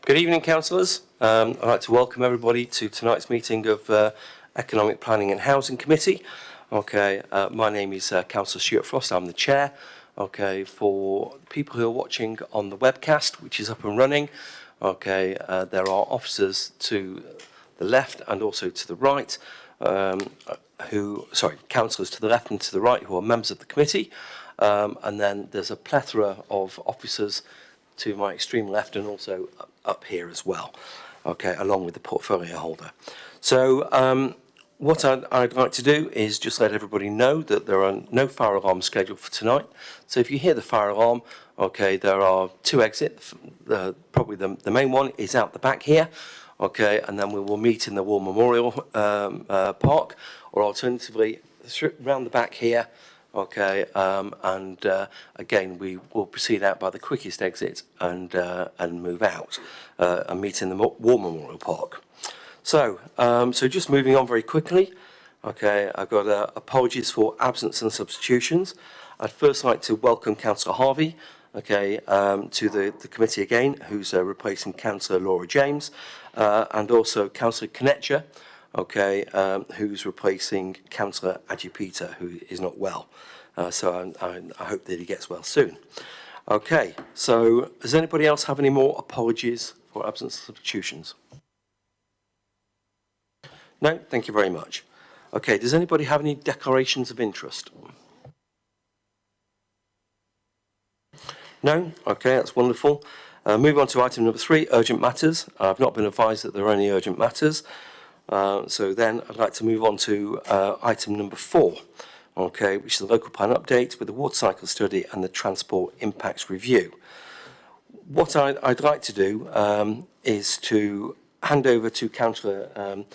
Good evening, councillors. I'd like to welcome everybody to tonight's meeting of Economic Planning and Housing Committee. My name is Councillor Stuart Frost. I'm the chair. For people who are watching on the webcast, which is up and running, there are officers to the left and also to the right, councillors to the left and to the right who are members of the committee, and then there's a plethora of officers to my extreme left and also up here as well, along with the portfolio holder. So what I'd like to do is just let everybody know that there are no fire alarms scheduled for tonight. So if you hear the fire alarm, there are two exits. Probably the main one is out the back here, and then we will meet in the War Memorial Park, or alternatively round the back here. Again, we will proceed out by the quickest exit and move out and meet in the War Memorial Park. So just moving on very quickly. I've got apologies for absence and substitutions. I'd first like to welcome Councillor Harvey, to the committee again, who's replacing Councillor Laura James, and also Councillor Connecture, who's replacing Councillor Ajipita, who is not well. So I hope that he gets well soon. So does anybody else have any more apologies for absence and substitutions? No, thank you very much. Does anybody have any declarations of interest? No? That's wonderful. Move on to item number 3, urgent matters. I've not been advised that there are any urgent matters. So then I'd like to move on to item number 4, which is the local plan update with the water cycle study and the transport impacts review. What I'd like to do is to hand over to Councillor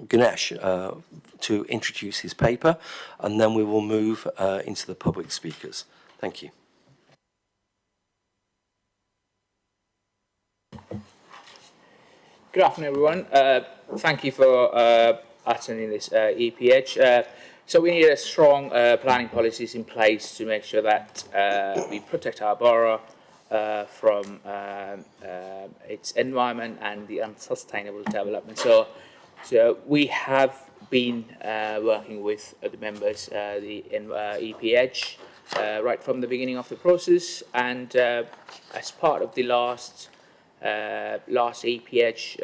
Ganesh to introduce his paper, and then we will move into the public speakers. Thank you. Good afternoon, everyone. Thank you for attending this EPH. So we need a strong planning policies in place to make sure that we protect our borough from its environment and the unsustainable development. So we have been working with the members, the EPH, right from the beginning of the process, and as part of the last EPH,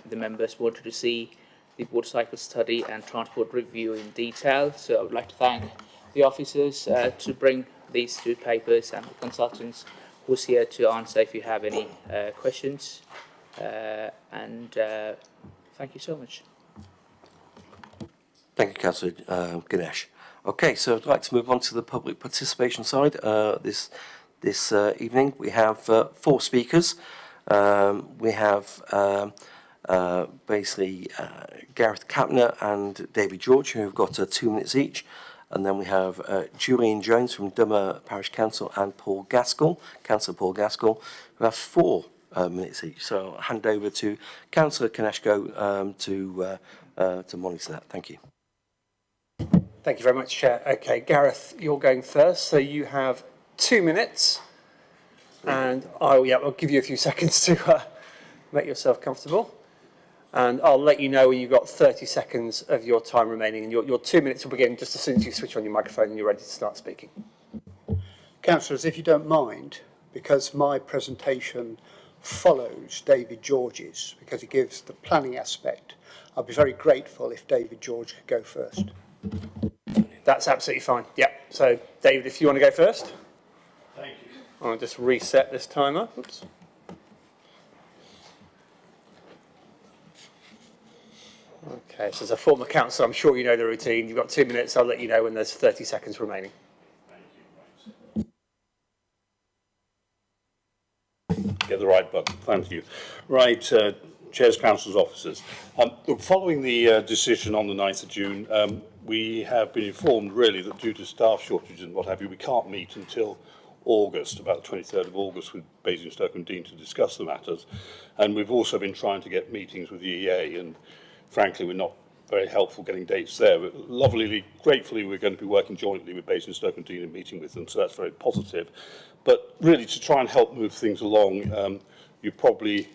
the members wanted to see the water cycle study and transport review in detail. So I would like to thank the officers to bring these two papers and the consultants who's here to answer if you have any questions. Thank you so much. Thank you, Councillor Ganesh. So I'd like to move on to the public participation side. This evening we have 4 speakers. We have basically Gareth Kapner and David George, who have got 2 minutes each. And then we have Julian Jones from Dummer Parish Council and Paul Gaskill, Councillor Paul Gaskill, who have 4 minutes each. So I'll hand over to Councillor Kaneshko to monitor that. Thank you. Thank you very much, Chair. Gareth, you're going first. So you have 2 minutes. And I'll give you a few seconds to make yourself comfortable. And I'll let you know when you've got 30 seconds of your time remaining. And your 2 minutes will begin just as soon as you switch on your microphone and you're ready to start speaking. Councillors, if you don't mind, because my presentation follows David George's, because it gives the planning aspect, I'd be very grateful if David George could go first. That's absolutely fine. So, David, if you want to go first. Thank you. I'll just reset this timer. Oops. So as a former councillor, I'm sure you know the routine. You've got 2 minutes. I'll let you know when there's 30 seconds remaining. Thank you. Get the right button. Thank you. Right, Chairs, Councillors, Officers. Following the decision on the 9th of June, we have been informed really that due to staff shortages and what have you, we can't meet until August, about the 23rd of August, with Basingstoke and Dean to discuss the matters. And we've also been trying to get meetings with the EA, and frankly, we're not very helpful getting dates there. But gratefully, we're going to be working jointly with Basingstoke and Dean and meeting with them, so that's very positive. But really, to try and help move things along, you probably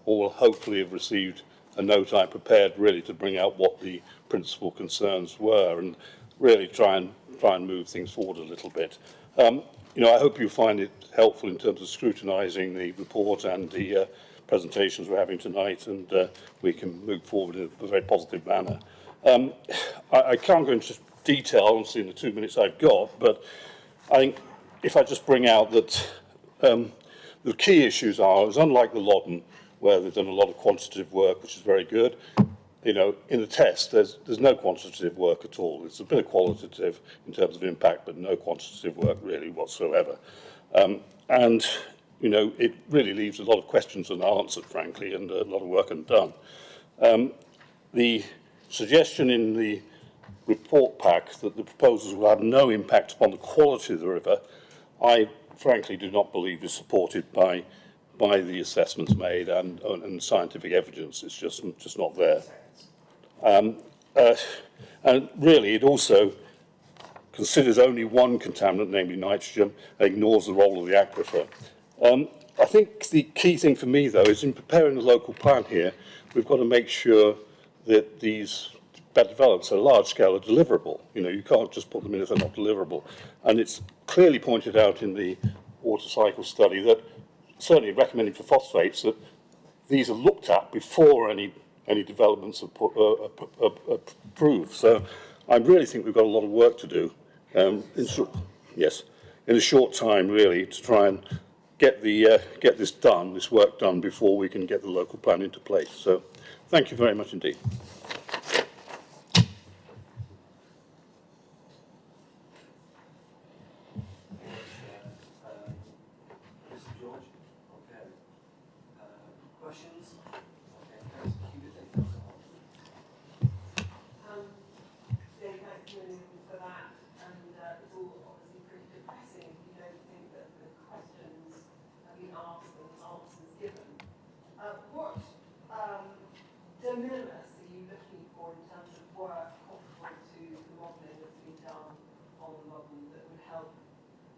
all hopefully have received a note I prepared really to bring out what the principal concerns were and really try and move things forward a little bit. I hope you find it helpful in terms of scrutinising the report and the presentations we're having tonight, and we can move forward in a very positive manner. I can't go into detail, obviously, in the 2 minutes I've got, but I think if I just bring out that the key issues are, is unlike the Loddon, where they've done a lot of quantitative work, which is very good, in the test, there's no quantitative work at all. It's a bit of qualitative in terms of impact, but no quantitative work really whatsoever. It really leaves a lot of questions unanswered, frankly, and a lot of work undone. The suggestion in the report pack that the proposals will have no impact upon the quality of the river, I frankly do not believe is supported by the assessments made and scientific evidence. It's just not there. And really, it also considers only one contaminant, namely nitrogen, and ignores the role of the aquifer. I think the key thing for me, though, is in preparing the local plan here, we've got to make sure that these bed developments are large scale are deliverable. You can't just put them in if they're not deliverable. And it's clearly pointed out in the water cycle study that, certainly recommending for phosphates, that these are looked at before any developments are approved. So I really think we've got a lot of work to do in a short time, really, to try and get this work done before we can get the local plan into place. So thank you very much indeed. Questions? Thank you for that, and it's all obviously pretty depressing if you don't think that the questions have been asked and answers given. What de minimis are you looking for in terms of work comparable to the modelling that's been done on the model that would help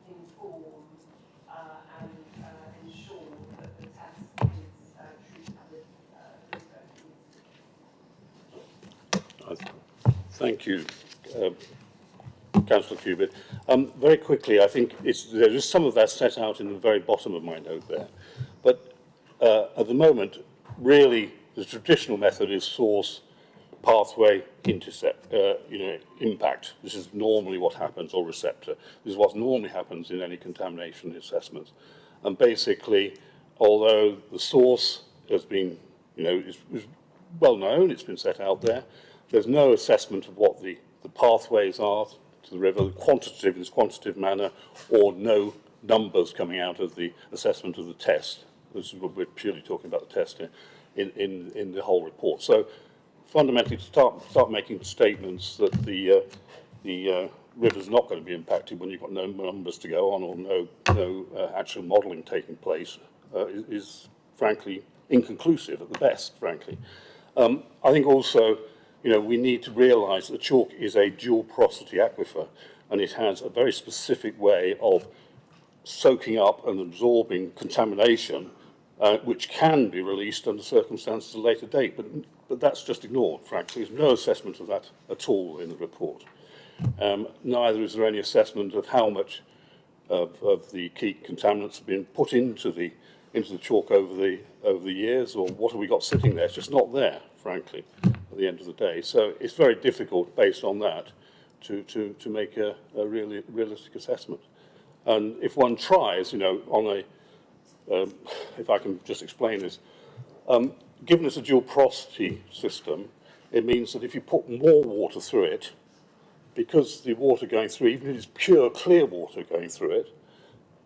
inform and ensure that the test is true to the Thank you, Councillor Cubitt. Very quickly, I think there is some of that set out in the very bottom of my note there. But at the moment, really, the traditional method is source, pathway, intercept, impact. This is normally what happens, or receptor. This is what normally happens in any contamination assessments. And basically, although the source has been, is well known, it's been set out there, there's no assessment of what the pathways are to the river, in this quantitative manner, or no numbers coming out of the assessment of the test. This is what we're purely talking about, the test in the whole report. So fundamentally, to start making statements that the river's not going to be impacted when you've got no numbers to go on or no actual modelling taking place is frankly inconclusive at the best, frankly. I think also, we need to realise that chalk is a dual porosity aquifer, and it has a very specific way of soaking up and absorbing contamination, which can be released under circumstances at a later date. But that's just ignored, frankly. There's no assessment of that at all in the report. Neither is there any assessment of how much of the key contaminants have been put into the chalk over the years, or what have we got sitting there. It's just not there, frankly, at the end of the day. So it's very difficult, based on that, to make a really realistic assessment. And if one tries, if I can just explain this, given it's a dual porosity system, it means that if you put more water through it, because the water going through, even if it's pure clear water going through it,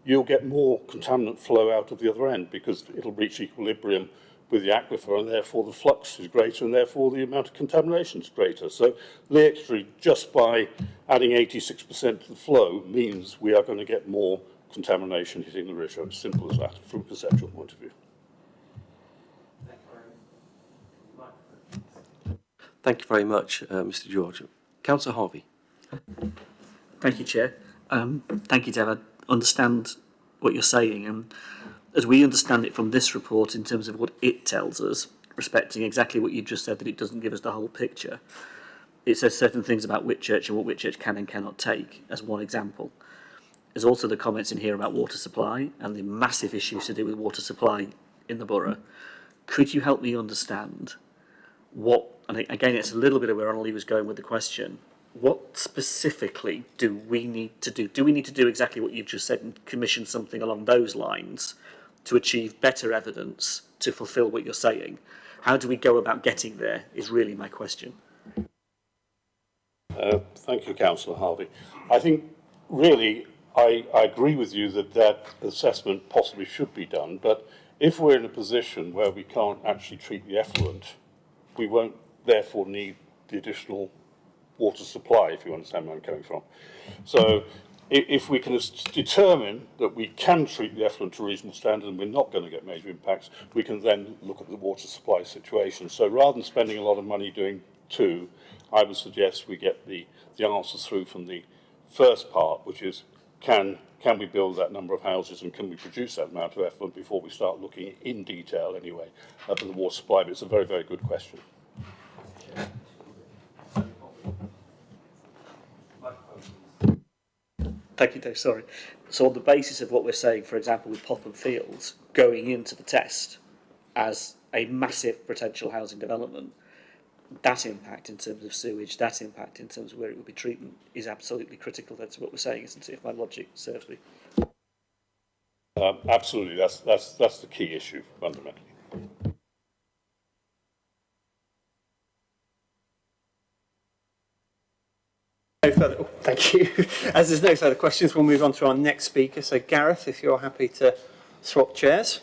you'll get more contaminant flow out of the other end, because it'll reach equilibrium with the aquifer, and therefore the flux is greater, and therefore the amount of contamination is greater. So literally, just by adding 86% to the flow means we are going to get more contamination hitting the river. It's simple as that, from a conceptual point of view. Thank you very much, Mr. George. Councillor Harvey. Thank you, Chair. Thank you, Deb. I understand what you're saying, and as we understand it from this report, in terms of what it tells us, respecting exactly what you just said, that it doesn't give us the whole picture. It says certain things about Whitchurch and what Whitchurch can and cannot take, as one example. There's also the comments in here about water supply and the massive issues to do with water supply in the borough. Could you help me understand what, and again, it's a little bit of where Annalise was going with the question, what specifically do we need to do? Do we need to do exactly what you've just said and commission something along those lines to achieve better evidence to fulfil what you're saying? How do we go about getting there is really my question. Thank you, Councillor Harvey. I think really I agree with you that that assessment possibly should be done, but if we're in a position where we can't actually treat the effluent, we won't therefore need the additional water supply, if you understand where I'm coming from. So if we can determine that we can treat the effluent to a reasonable standard and we're not going to get major impacts, we can then look at the water supply situation. So rather than spending a lot of money doing two, I would suggest we get the answers through from the first part, which is can we build that number of houses and can we produce that amount of effluent before we start looking in detail anyway at the water supply. But it's a very, very good question. Thank you, Dave. Sorry. So on the basis of what we're saying, for example, with Popham Fields going into the test as a massive potential housing development, that impact in terms of sewage, that impact in terms of where it would be treatment is absolutely critical. That's what we're saying, isn't it, if my logic serves me? Absolutely. That's the key issue, fundamentally. No further, thank you. As there's no further questions, we'll move on to our next speaker. So Gareth, if you're happy to swap chairs.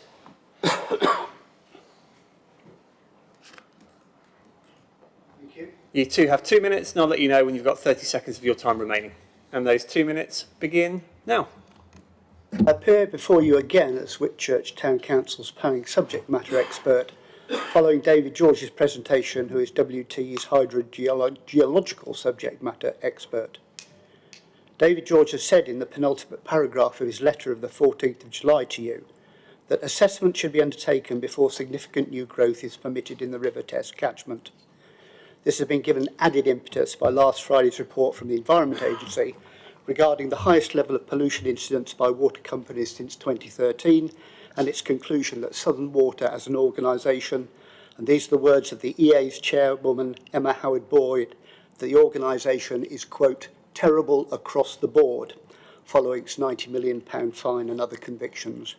You two have 2 minutes, and I'll let you know when you've got 30 seconds of your time remaining. And those 2 minutes begin now. I appear before you again as Whitchurch Town Council's planning subject matter expert, following David George's presentation, who is WT's hydrogeological subject matter expert. David George has said in the penultimate paragraph of his letter of the 14th of July to you that assessment should be undertaken before significant new growth is permitted in the River Test catchment. This has been given added impetus by last Friday's report from the Environment Agency regarding the highest level of pollution incidents by water companies since 2013 and its conclusion that Southern Water as an organisation, and these are the words of the EA's chairwoman Emma Howard-Boyd, that the organisation is, quote, terrible across the board, following its £90 million fine and other convictions.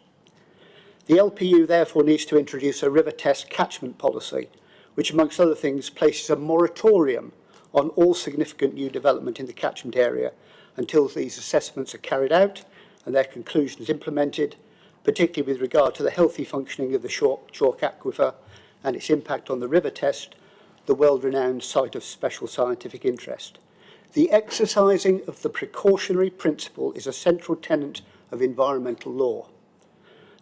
The LPU therefore needs to introduce a river test catchment policy, which amongst other things places a moratorium on all significant new development in the catchment area until these assessments are carried out and their conclusions implemented, particularly with regard to the healthy functioning of the Chalk Aquifer and its impact on the river test, the world-renowned site of special scientific interest. The exercising of the precautionary principle is a central tenet of environmental law.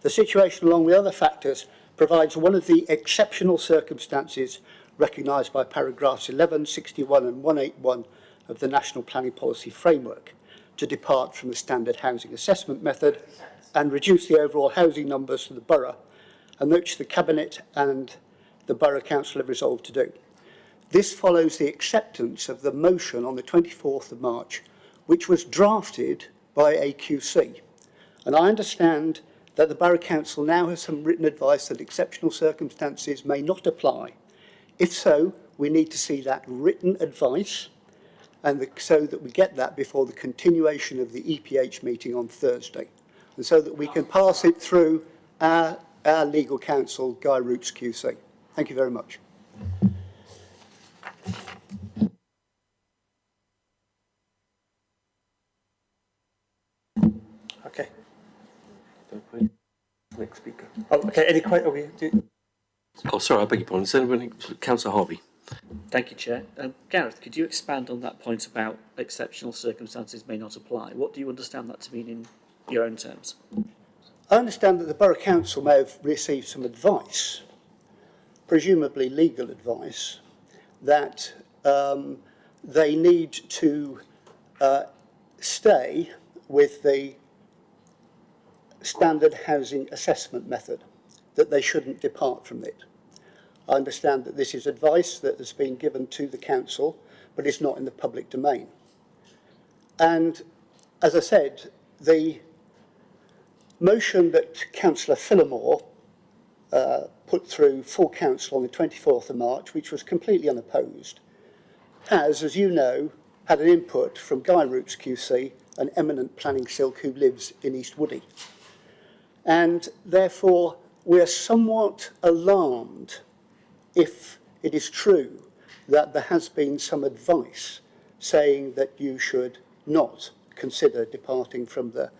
The situation, along with other factors, provides one of the exceptional circumstances recognised by paragraphs 11, 61 and 181 of the National Planning Policy Framework to depart from the standard housing assessment method and reduce the overall housing numbers for the borough, and which the Cabinet and the Borough Council have resolved to do. This follows the acceptance of the motion on the 24th of March, which was drafted by AQC. And I understand that the Borough Council now has some written advice that exceptional circumstances may not apply. If so, we need to see that written advice, and so that we get that before the continuation of the EPH meeting on Thursday, and so that we can pass it through our legal counsel, Guy Roots QC. Thank you very much. Okay. Next speaker. Oh, okay. Any questions? Oh, sorry, I beg your pardon. Is anybody, Councillor Harvey? Thank you, Chair. Gareth, could you expand on that point about exceptional circumstances may not apply? What do you understand that to mean in your own terms? I understand that the Borough Council may have received some advice, presumably legal advice, that they need to stay with the standard housing assessment method, that they shouldn't depart from it. I understand that this is advice that has been given to the council, but it's not in the public domain. And as I said, the motion that Councillor Phillimore put through full council on the 24th of March, which was completely unopposed, has, as you know, had an input from Guy Roots QC, an eminent planning silk who lives in East Woody. And therefore, we're somewhat alarmed if it is true that there has been some advice saying that you should not consider departing from the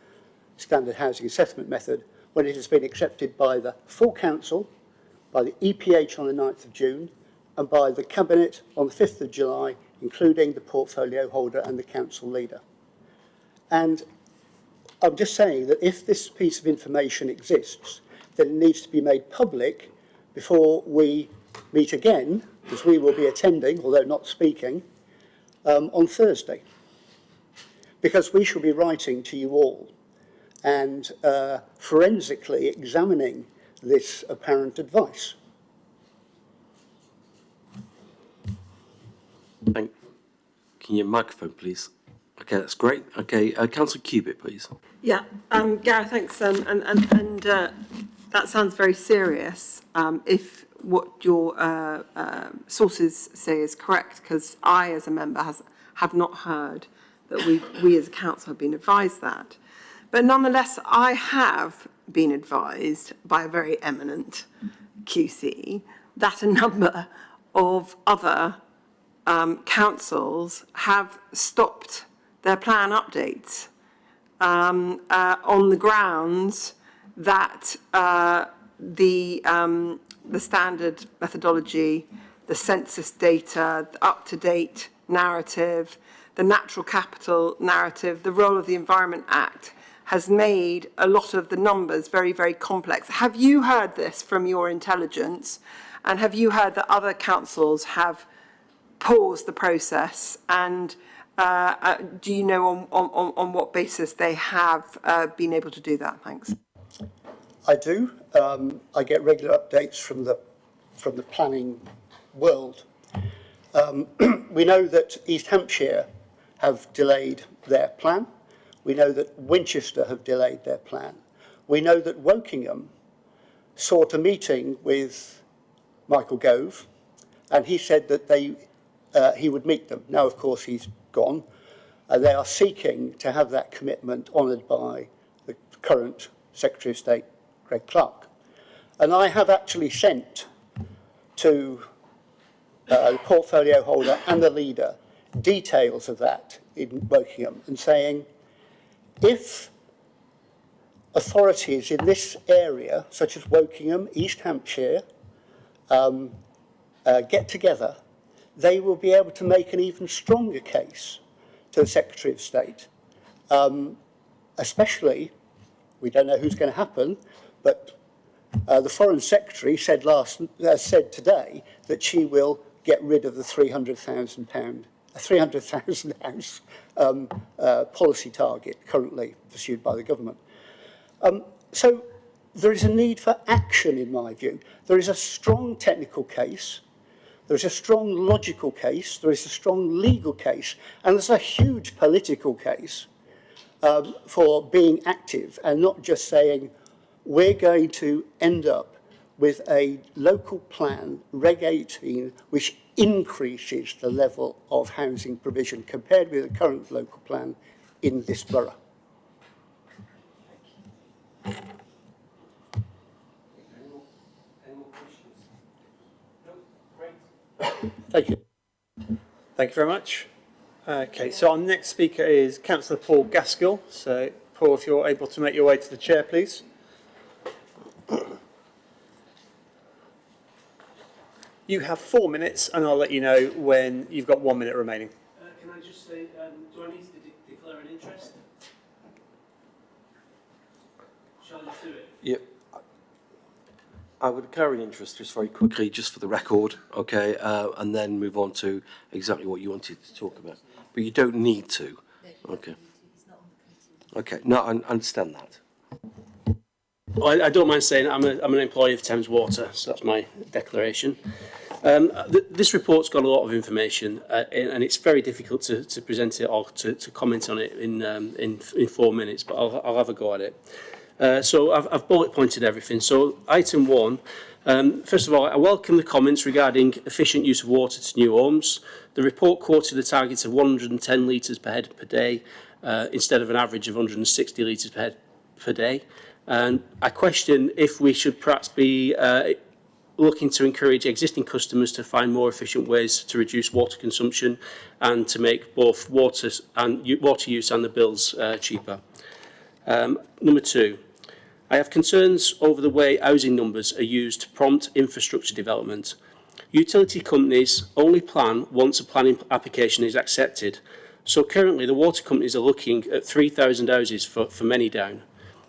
standard housing assessment method when it has been accepted by the full council, by the EPH on the 9th of June, and by the Cabinet on the 5th of July, including the portfolio holder and the council leader. And I'm just saying that if this piece of information exists, then it needs to be made public before we meet again, because we will be attending, although not speaking, on Thursday. Because we shall be writing to you all and forensically examining this apparent advice. Can you microphone, please? Okay, that's great. Okay, Councillor Cubitt, please. Yeah, Gareth, thanks. And that sounds very serious. If what your sources say is correct, because I, as a member, have not heard that we as a council have been advised that. But nonetheless, I have been advised by a very eminent QC that a number of other councils have stopped their plan updates on the grounds that the standard methodology, the census data, the up-to-date narrative, the natural capital narrative, the role of the Environment Act has made a lot of the numbers very, very complex. Have you heard this from your intelligence? And have you heard that other councils have paused the process? And do you know on what basis they have been able to do that? Thanks. I do. I get regular updates from the planning world. We know that East Hampshire have delayed their plan. We know that Winchester have delayed their plan. We know that Wokingham sought a meeting with Michael Gove, and he said that he would meet them. Now, of course, he's gone. They are seeking to have that commitment honoured by the current Secretary of State, Greg Clark. And I have actually sent to the portfolio holder and the leader details of that in Wokingham and saying, if authorities in this area, such as Wokingham, East Hampshire, get together, they will be able to make an even stronger case to the Secretary of State. Especially, we don't know who's going to happen, but the Foreign Secretary said today that she will get rid of the £300,000 house policy target currently pursued by the government. So there is a need for action, in my view. There is a strong technical case, there is a strong logical case, there is a strong legal case, and there's a huge political case for being active and not just saying we're going to end up with a local plan, Reg 18, which increases the level of housing provision compared with the current local plan in this borough. Any more questions? No? Great. Thank you. Thank you very much. Okay, so our next speaker is Councillor Paul Gaskill. So, Paul, if you're able to make your way to the chair, please. You have 4 minutes, and I'll let you know when you've got 1 minute remaining. Can I just say, do I need to declare an interest? Shall I just do it? Yeah. I would declare an interest just very quickly, just for the record, okay, and then move on to exactly what you wanted to talk about. But you don't need to. Okay. Okay, no, I understand that. Well, I don't mind saying I'm an employee of Thames Water, so that's my declaration. This report's got a lot of information, and it's very difficult to present it or to comment on it in 4 minutes, but I'll have a go at it. So I've bullet pointed everything. So item 1, first of all, I welcome the comments regarding efficient use of water to new homes. The report quoted a target of 110 litres per head per day instead of an average of 160 litres per head per day. And I question if we should perhaps be looking to encourage existing customers to find more efficient ways to reduce water consumption and to make both water use and the bills cheaper. Number 2, I have concerns over the way housing numbers are used to prompt infrastructure development. Utility companies only plan once a planning application is accepted. So currently the water companies are looking at 3,000 houses for many down.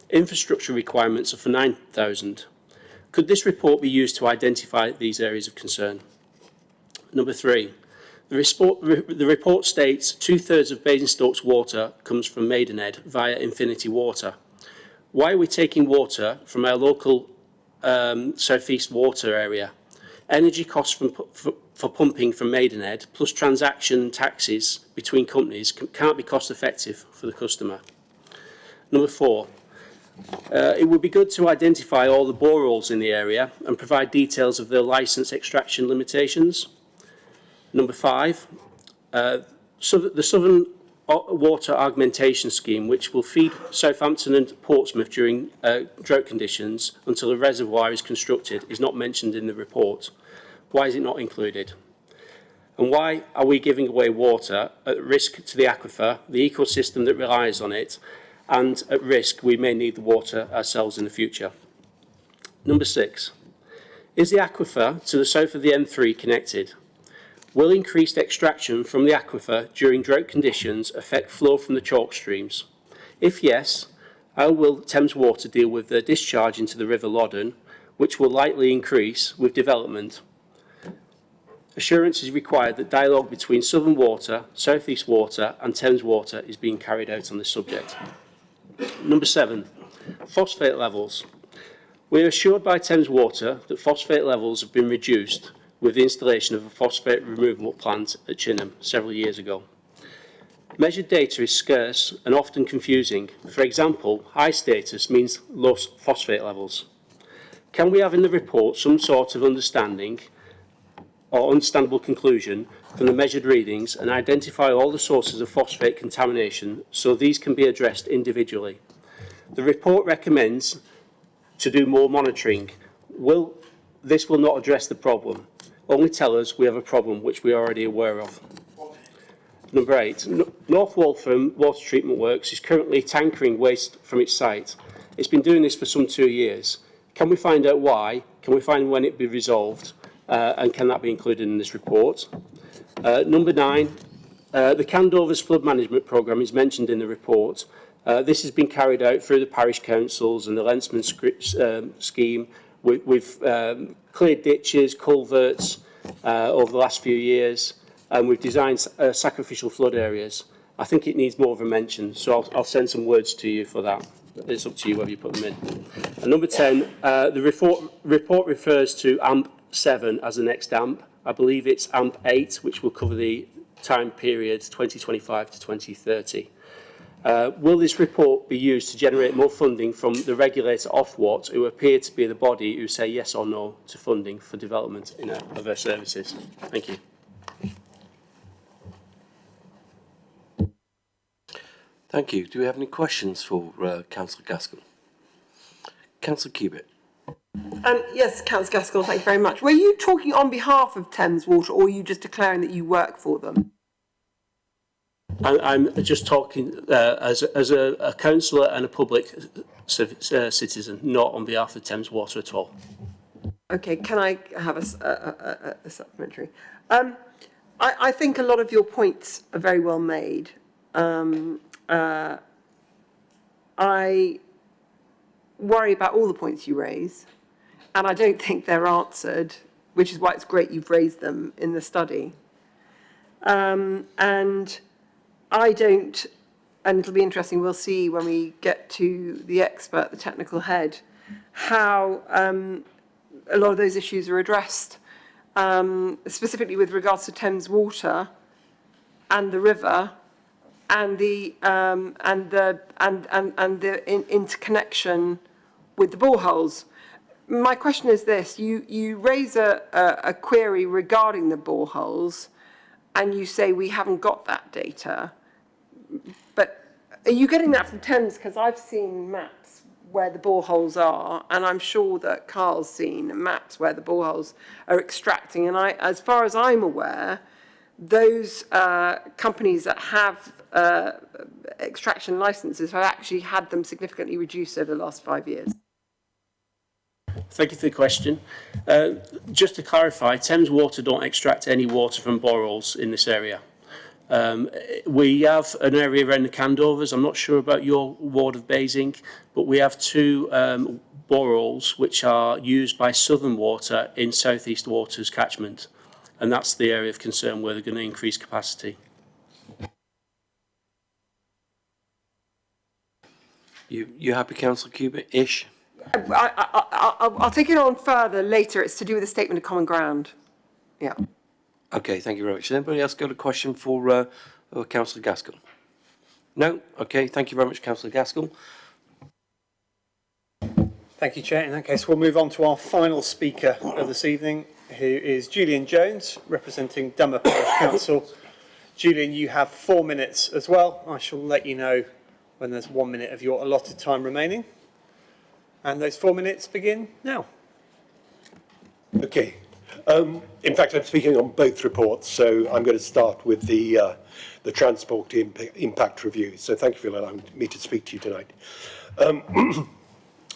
Infrastructure requirements are for 9,000. Could this report be used to identify these areas of concern? Number 3, the report states 2/3 of Basingstoke's water comes from Maidenhead via Infinity Water. Why are we taking water from our local South East Water area? Energy costs for pumping from Maidenhead plus transaction taxes between companies can't be cost effective for the customer. Number 4, it would be good to identify all the boreholes in the area and provide details of their licence extraction limitations. Number 5, the Southern Water Augmentation Scheme, which will feed Southampton and Portsmouth during drought conditions until a reservoir is constructed, is not mentioned in the report. Why is it not included? And why are we giving away water at risk to the aquifer, the ecosystem that relies on it, and at risk we may need the water ourselves in the future? Number 6, is the aquifer to the south of the M3 connected? Will increased extraction from the aquifer during drought conditions affect flow from the chalk streams? If yes, how will Thames Water deal with the discharge into the River Loddon, which will likely increase with development? Assurance is required that dialogue between Southern Water, South East Water and Thames Water is being carried out on this subject. Number 7, phosphate levels. We are assured by Thames Water that phosphate levels have been reduced with the installation of a phosphate removal plant at Chinham several years ago. Measured data is scarce and often confusing. For example, high status means low phosphate levels. Can we have in the report some sort of understanding or understandable conclusion from the measured readings and identify all the sources of phosphate contamination so these can be addressed individually? The report recommends to do more monitoring. This will not address the problem. Only tell us we have a problem which we are already aware of. Number 8, North Waltham Water Treatment Works is currently tankering waste from its site. It's been doing this for some 2 years. Can we find out why? Can we find when it will be resolved? And can that be included in this report? Number 9, the Candover's flood management programme is mentioned in the report. This has been carried out through the parish councils and the Lensman scheme. We've cleared ditches, culverts over the last few years, and we've designed sacrificial flood areas. I think it needs more of a mention, so I'll send some words to you for that. It's up to you whether you put them in. And number 10, the report refers to AMP 7 as the next AMP. I believe it's AMP 8, which will cover the time period 2025 to 2030. Will this report be used to generate more funding from the regulator Ofwat, who appear to be the body who say yes or no to funding for development of their services? Thank you. Thank you. Do we have any questions for Councillor Gaskill? Councillor Cubitt. Yes, Councillor Gaskill, thank you very much. Were you talking on behalf of Thames Water, or were you just declaring that you work for them? I'm just talking as a councillor and a public citizen, not on behalf of Thames Water at all. Okay, can I have a supplementary? I think a lot of your points are very well made. I worry about all the points you raise, and I don't think they're answered, which is why it's great you've raised them in the study. And I don't, and it'll be interesting, we'll see when we get to the expert, the technical head, how a lot of those issues are addressed, specifically with regards to Thames Water and the river and the interconnection with the boreholes. My question is this: you raise a query regarding the boreholes, and you say we haven't got that data. But are you getting that from Thames? Because I've seen maps where the boreholes are, and I'm sure that Carl's seen maps where the boreholes are extracting. And as far as I'm aware, those companies that have extraction licenses have actually had them significantly reduced over the last 5 years. Thank you for the question. Just to clarify, Thames Water don't extract any water from boreholes in this area. We have an area around the Candovers. I'm not sure about your ward of Basing, but we have two boreholes which are used by Southern Water in South East Water's catchment, and that's the area of concern where they're going to increase capacity. You happy, Councillor Cubitt-ish? I'll take it on further later. It's to do with the statement of common ground. Yeah. Okay, thank you very much. Has anybody else got a question for Councillor Gaskill? No? Okay, thank you very much, Councillor Gaskill. Thank you, Chair. In that case, we'll move on to our final speaker of this evening, who is Julian Jones, representing Dummer Parish Council. Julian, you have 4 minutes as well. I shall let you know when there's 1 minute of your allotted time remaining. And those 4 minutes begin now. Okay. In fact, I'm speaking on both reports, so I'm going to start with the transport impact review. So thank you for allowing me to speak to you tonight.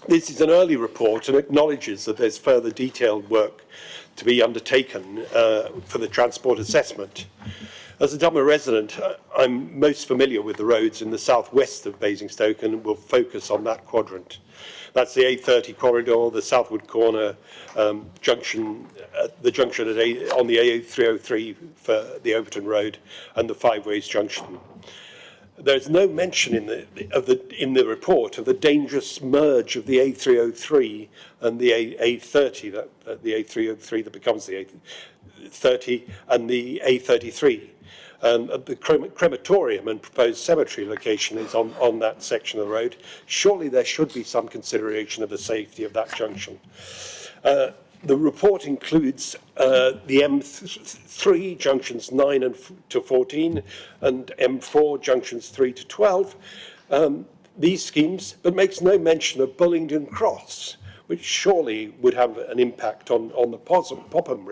This is an early report and acknowledges that there's further detailed work to be undertaken for the transport assessment. As a Dummer resident, I'm most familiar with the roads in the southwest of Basingstoke and will focus on that quadrant. That's the A30 corridor, the Southwood Corner junction, the junction on the A303 for the Overton Road, and the Five Ways junction. There's no mention in the report of the dangerous merge of the A303 and the A30, the A303 that becomes the A30 and the A33. The crematorium and proposed cemetery location is on that section of the road. Surely there should be some consideration of the safety of that junction. The report includes the M3 junctions 9 to 14 and M4 junctions 3 to 12. These schemes, but makes no mention of Bullingdon Cross, which surely would have an impact on the Popham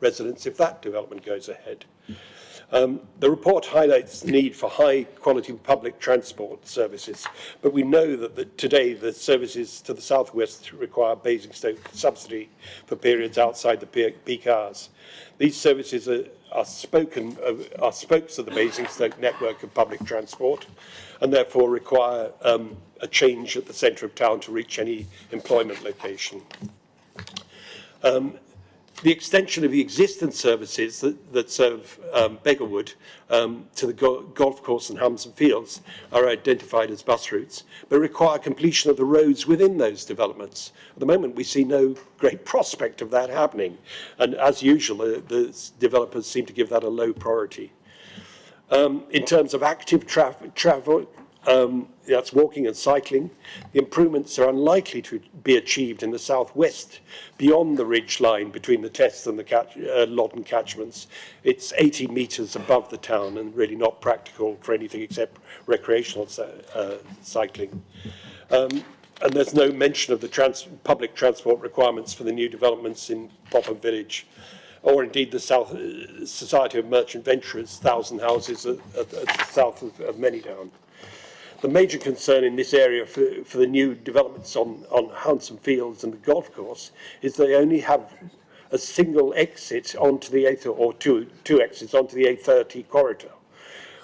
residents if that development goes ahead. The report highlights the need for high-quality public transport services, but we know that today the services to the southwest require Basingstoke subsidy for periods outside the peak hours. These services are spokes of the Basingstoke network of public transport, and therefore require a change at the centre of town to reach any employment location. The extension of the existing services that serve Beggarwood to the golf course and Hums and Fields are identified as bus routes, but require completion of the roads within those developments. At the moment, we see no great prospect of that happening, and as usual, the developers seem to give that a low priority. In terms of active travel, that's walking and cycling. The improvements are unlikely to be achieved in the southwest beyond the ridge line between the Test and the Loddon catchments. It's 80 metres above the town and really not practical for anything except recreational cycling. And there's no mention of the public transport requirements for the new developments in Popham Village, or indeed the Society of Merchant Venturers, 1,000 houses at the south of Manydown. The major concern in this area for the new developments on Hounsome Fields and the golf course is they only have a single exit onto the or two exits onto the A30 corridor.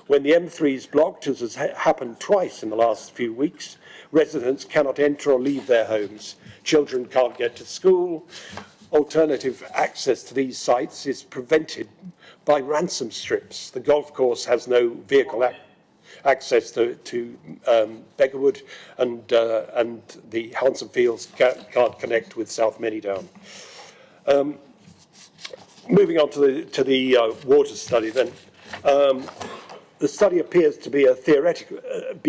When the M3 is blocked, as has happened twice in the last few weeks, residents cannot enter or leave their homes. Children can't get to school. Alternative access to these sites is prevented by ransom strips. The golf course has no vehicle access. access to Beggarwood, and the Hanson Fields can't connect with South Manydown. Moving on to the water study then. The study appears to be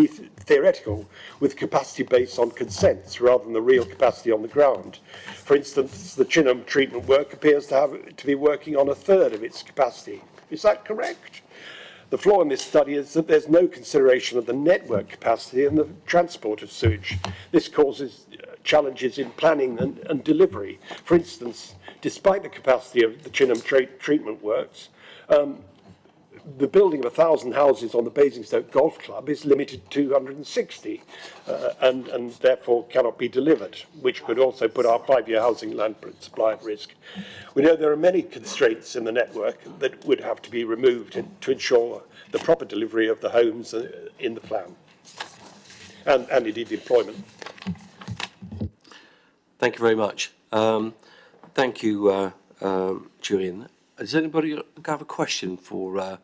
theoretical with capacity based on consents rather than the real capacity on the ground. For instance, the Chinham treatment work appears to be working on a third of its capacity. Is that correct? The flaw in this study is that there's no consideration of the network capacity and the transport of sewage. This causes challenges in planning and delivery. For instance, despite the capacity of the Chinham treatment works, the building of 1,000 houses on the Basingstoke Golf Club is limited to 260 and therefore cannot be delivered, which could also put our 5-year housing land supply at risk. We know there are many constraints in the network that would have to be removed to ensure the proper delivery of the homes in the plan and indeed the employment. Thank you very much. Thank you, Julian. Does anybody have a question for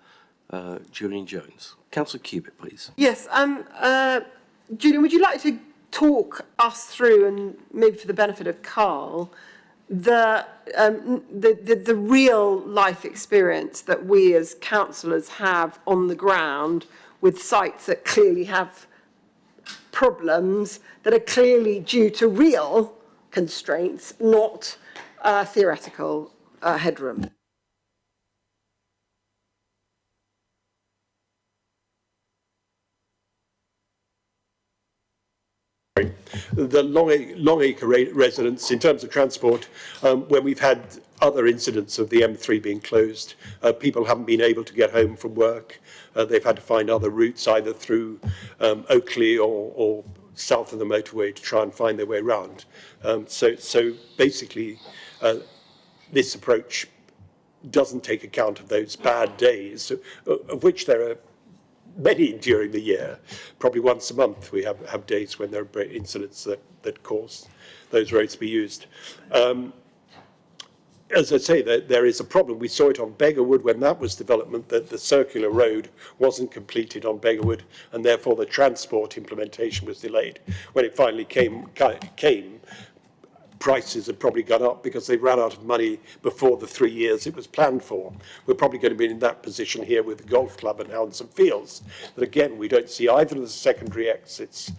Julian Jones? Councillor Cubitt, please. Yes, Julian, would you like to talk us through, and maybe for the benefit of Carl, the real life experience that we as councillors have on the ground with sites that clearly have problems that are clearly due to real constraints, not theoretical headroom? The Longacre residents, in terms of transport, when we've had other incidents of the M3 being closed, people haven't been able to get home from work. They've had to find other routes, either through Oakley or south of the motorway, to try and find their way around. So basically, this approach doesn't take account of those bad days, of which there are many during the year. Probably once a month we have days when there are incidents that cause those roads to be used. As I say, there is a problem. We saw it on Beggarwood when that was development, that the circular road wasn't completed on Beggarwood, and therefore the transport implementation was delayed. When it finally came, prices had probably gone up because they ran out of money before the 3 years it was planned for. We're probably going to be in that position here with the golf club and Hanson Fields, that again, we don't see either of the secondary exits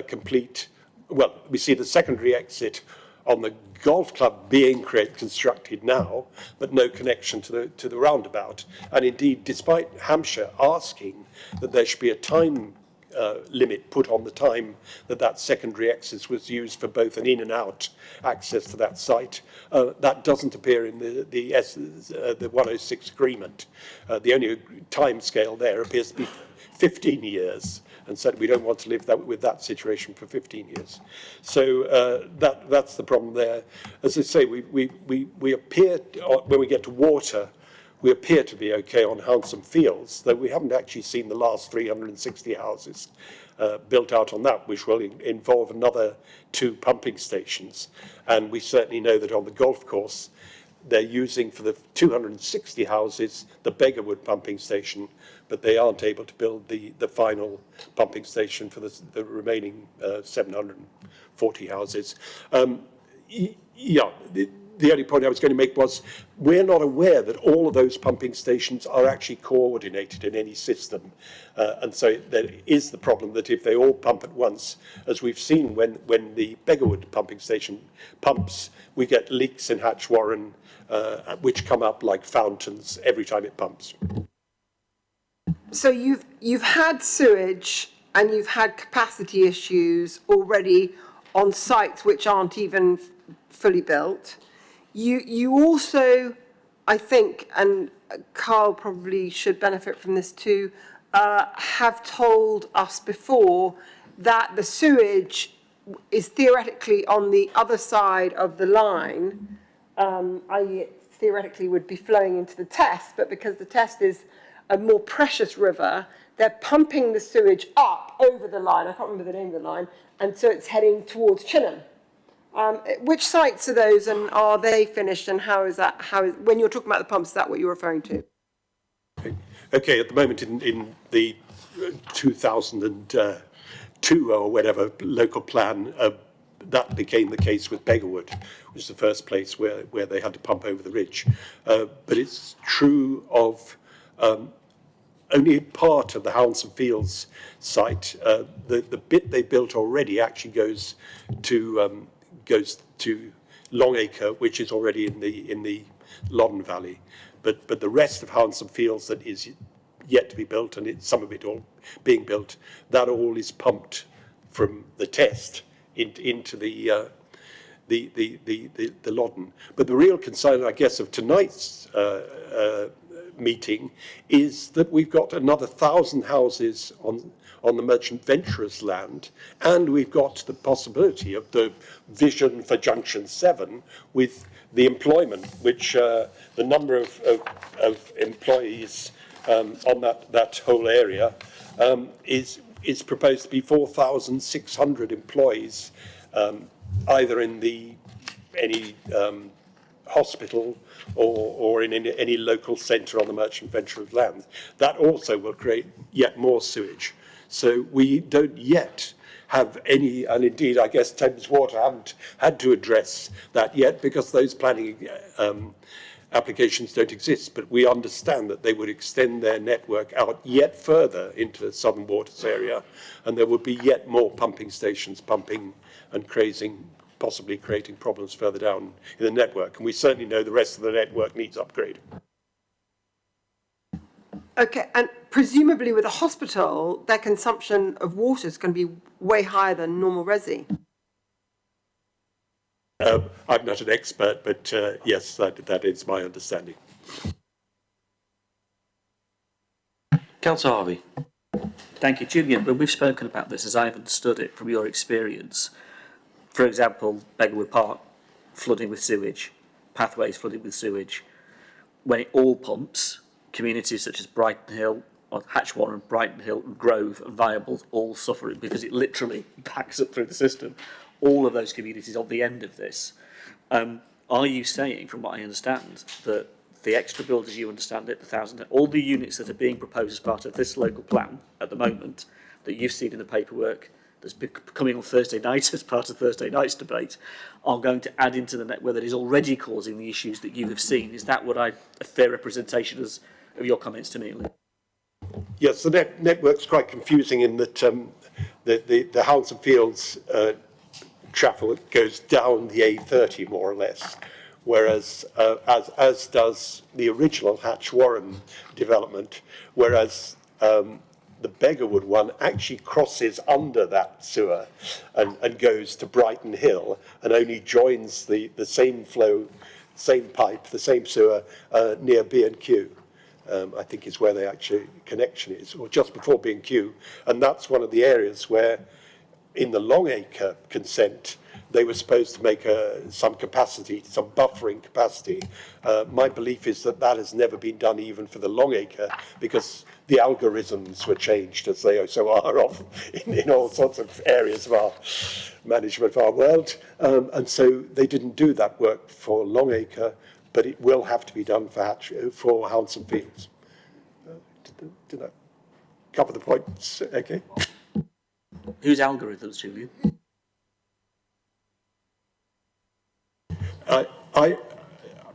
complete. Well, we see the secondary exit on the golf club being constructed now, but no connection to the roundabout. And indeed, despite Hampshire asking that there should be a time limit put on the time that secondary exit was used for both an in and out access to that site, that doesn't appear in the 106 agreement. The only time scale there appears to be 15 years, and said we don't want to live with that situation for 15 years. So that's the problem there. As I say, we appear, when we get to water, we appear to be okay on Hanson Fields, though we haven't actually seen the last 360 houses built out on that, which will involve another 2 pumping stations. And we certainly know that on the golf course, they're using for the 260 houses the Beggarwood pumping station, but they aren't able to build the final pumping station for the remaining 740 houses. The only point I was going to make was we're not aware that all of those pumping stations are actually coordinated in any system. And so there is the problem that if they all pump at once, as we've seen when the Beggarwood pumping station pumps, we get leaks in Hatch Warren, which come up like fountains every time it pumps. So you've had sewage and you've had capacity issues already on sites which aren't even fully built. You also, I think, and Carl probably should benefit from this too, have told us before that the sewage is theoretically on the other side of the line, i.e. it theoretically would be flowing into the Test, but because the Test is a more precious river, they're pumping the sewage up over the line, I can't remember the name of the line, and so it's heading towards Chinham. Which sites are those, and are they finished, and how is that, when you're talking about the pumps, is that what you're referring to? Okay, at the moment in the 2002 or whatever local plan, that became the case with Beggarwood, which was the first place where they had to pump over the ridge. But it's true of only part of the Hounslow Fields site. The bit they built already actually goes to Longacre, which is already in the Loddon Valley. But the rest of Hounslow Fields that is yet to be built, and some of it all being built, that all is pumped from the test into the Loddon. But the real concern, I guess, of tonight's meeting is that we've got another 1,000 houses on the merchant venturers' land, and we've got the possibility of the vision for Junction 7 with the employment, which the number of employees on that whole area is proposed to be 4,600 employees, either in any hospital or in any local centre on the merchant venturers' land. That also will create yet more sewage. So we don't yet have any, and indeed I guess Thames Water haven't had to address that yet because those planning applications don't exist, but we understand that they would extend their network out yet further into the Southern Waters area, and there would be yet more pumping stations pumping and possibly creating problems further down in the network. And we certainly know the rest of the network needs upgrade. Okay, and presumably with a hospital, their consumption of water is going to be way higher than normal resi. I'm not an expert, but yes, that is my understanding. Councillor Harvey. Thank you, Julian. When we've spoken about this, as I've understood it from your experience, for example, Beggarwood Park flooding with sewage, pathways flooding with sewage, when it all pumps, communities such as Brighton Hill, or Hatchwarren, Brighton Hill, and Grove and Viables all suffer it because it literally backs up through the system. All of those communities on the end of this. Are you saying, from what I understand, that the extra build as you understand it, the 1,000, all the units that are being proposed as part of this local plan at the moment, that you've seen in the paperwork, that's coming on Thursday night as part of Thursday night's debate, are going to add into the network that is already causing the issues that you have seen? Is that a fair representation of your comments to me? Yes, the network's quite confusing in that the Hounslow Fields traffic goes down the A30 more or less, whereas as does the original Hatchwarren development, whereas the Beggarwood one actually crosses under that sewer and goes to Brighton Hill and only joins the same flow, same pipe, the same sewer near B&Q. I think is where the actual connection is, or just before B&Q, and that's one of the areas where in the Longacre consent, they were supposed to make some capacity, some buffering capacity. My belief is that has never been done even for the Longacre because the algorithms were changed, as they so are often in all sorts of areas of our management of our world. And so they didn't do that work for Longacre, but it will have to be done for Hounslow Fields. Did I cover the points? Okay. Whose algorithms, Julian?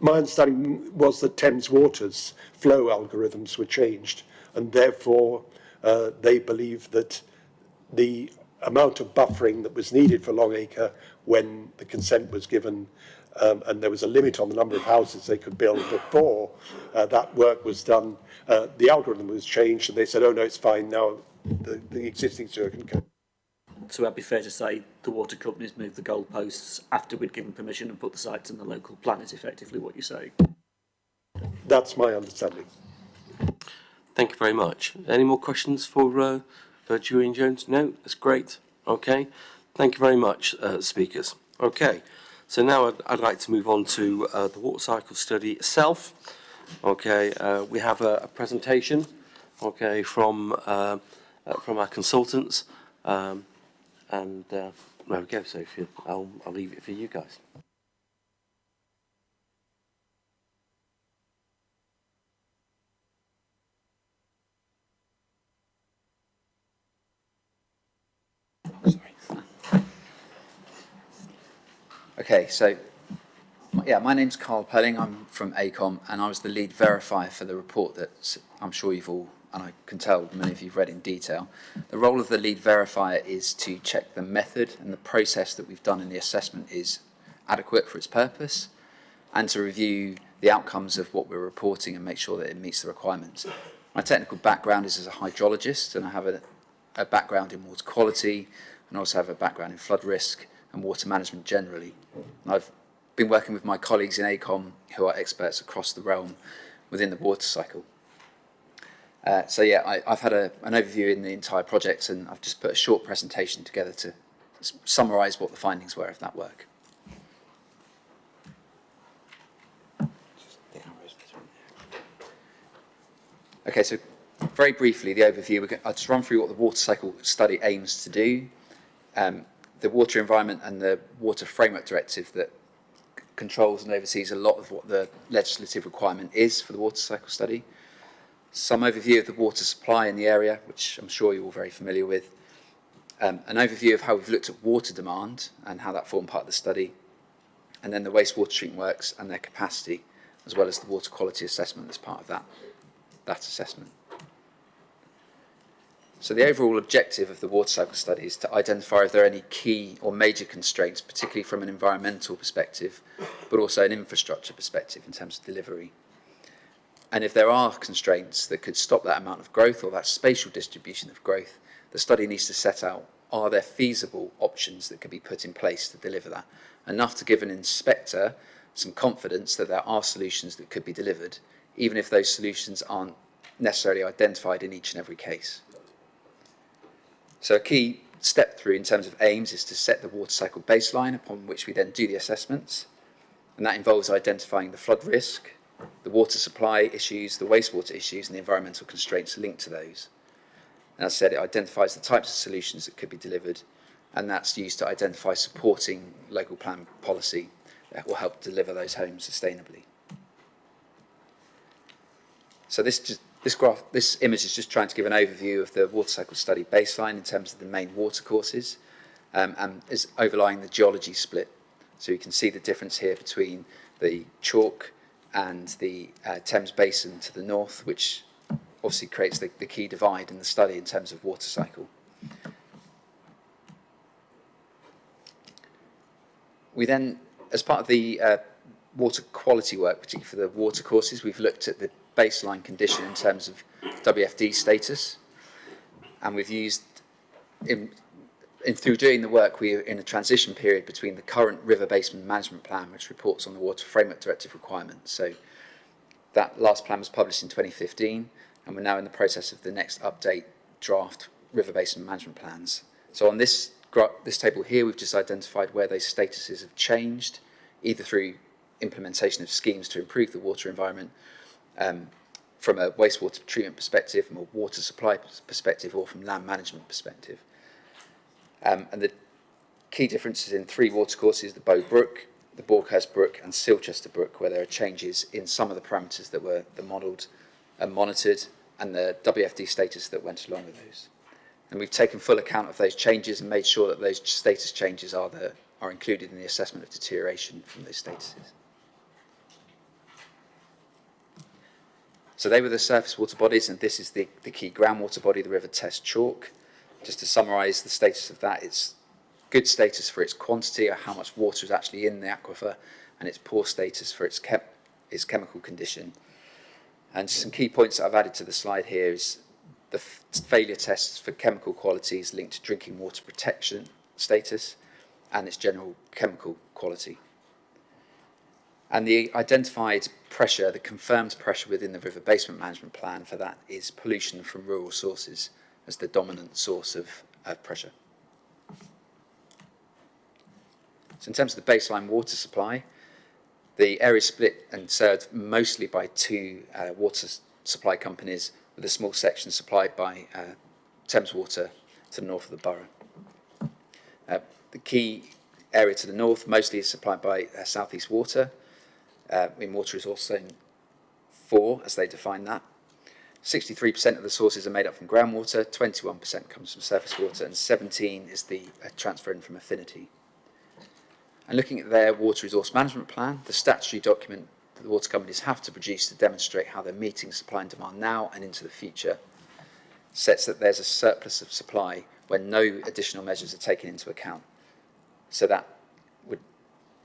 My understanding was that Thames Water's flow algorithms were changed, and therefore they believe that the amount of buffering that was needed for Longacre when the consent was given, and there was a limit on the number of houses they could build before that work was done, the algorithm was changed, and they said, oh no, it's fine, now the existing sewer can go. So it'd be fair to say the water companies moved the goalposts after we'd given permission and put the sites in the local plan is effectively what you're saying. That's my understanding. Thank you very much. Any more questions for Julian Jones? No, that's great. Okay, thank you very much, speakers. Okay, so now I'd like to move on to the water cycle study itself. Okay, we have a presentation. Okay, from our consultants. And there we go. So I'll leave it for you guys. Okay, so yeah, my name's Carl Pelling. I'm from ACOM, and I was the lead verifier for the report that I'm sure you've all, and I can tell many of you've read in detail. The role of the lead verifier is to check the method and the process that we've done in the assessment is adequate for its purpose, and to review the outcomes of what we're reporting and make sure that it meets the requirements. My technical background is as a hydrologist, and I have a background in water quality, and also have a background in flood risk and water management generally. And I've been working with my colleagues in ACOM who are experts across the realm within the water cycle. So yeah, I've had an overview in the entire project, and I've just put a short presentation together to summarise what the findings were of that work. Okay, so very briefly, the overview, I'll just run through what the water cycle study aims to do. The Water Environment and the Water Framework Directive that controls and oversees a lot of what the legislative requirement is for the water cycle study. Some overview of the water supply in the area, which I'm sure you're all very familiar with. An overview of how we've looked at water demand and how that formed part of the study. And then the wastewater treatment works and their capacity, as well as the water quality assessment as part of that assessment. So the overall objective of the water cycle study is to identify if there are any key or major constraints, particularly from an environmental perspective, but also an infrastructure perspective in terms of delivery. And if there are constraints that could stop that amount of growth or that spatial distribution of growth, the study needs to set out, are there feasible options that could be put in place to deliver that? Enough to give an inspector some confidence that there are solutions that could be delivered, even if those solutions aren't necessarily identified in each and every case. So a key step through in terms of aims is to set the water cycle baseline upon which we then do the assessments. And that involves identifying the flood risk, the water supply issues, the wastewater issues, and the environmental constraints linked to those. And as I said, it identifies the types of solutions that could be delivered, and that's used to identify supporting local plan policy that will help deliver those homes sustainably. So this image is just trying to give an overview of the water cycle study baseline in terms of the main water courses, and is overlying the geology split. So you can see the difference here between the chalk and the Thames Basin to the north, which obviously creates the key divide in the study in terms of water cycle. We then, as part of the water quality work, particularly for the water courses, we've looked at the baseline condition in terms of WFD status, and we've used, through doing the work, we're in a transition period between the current river basin management plan, which reports on the Water Framework Directive requirements. So that last plan was published in 2015, and we're now in the process of the next update draft river basin management plans. So on this table here, we've just identified where those statuses have changed, either through implementation of schemes to improve the water environment, from a wastewater treatment perspective, from a water supply perspective, or from land management perspective. And the key differences in three water courses, the Bow Brook, the Borkhurst Brook and Silchester Brook, where there are changes in some of the parameters that were modelled and monitored, and the WFD status that went along with those. And we've taken full account of those changes and made sure that those status changes are included in the assessment of deterioration from those statuses. So they were the surface water bodies, and this is the key groundwater body, the River Test Chalk. Just to summarise the status of that, it's good status for its quantity, or how much water is actually in the aquifer, and its poor status for its chemical condition. And some key points that I've added to the slide here is the failure tests for chemical qualities linked to drinking water protection status and its general chemical quality. And the identified pressure, the confirmed pressure within the river basement management plan for that is pollution from rural sources as the dominant source of pressure. So in terms of the baseline water supply, the area is split and served mostly by two water supply companies, with a small section supplied by Thames Water to the north of the borough. The key area to the north mostly is supplied by South East Water, in Water Resource Zone 4, as they define that. 63% of the sources are made up from groundwater, 21% comes from surface water, and 17% is the transfer in from affinity. and looking at their water resource management plan, the statutory document that the water companies have to produce to demonstrate how they're meeting supply and demand now and into the future, sets that there's a surplus of supply when no additional measures are taken into account. So that would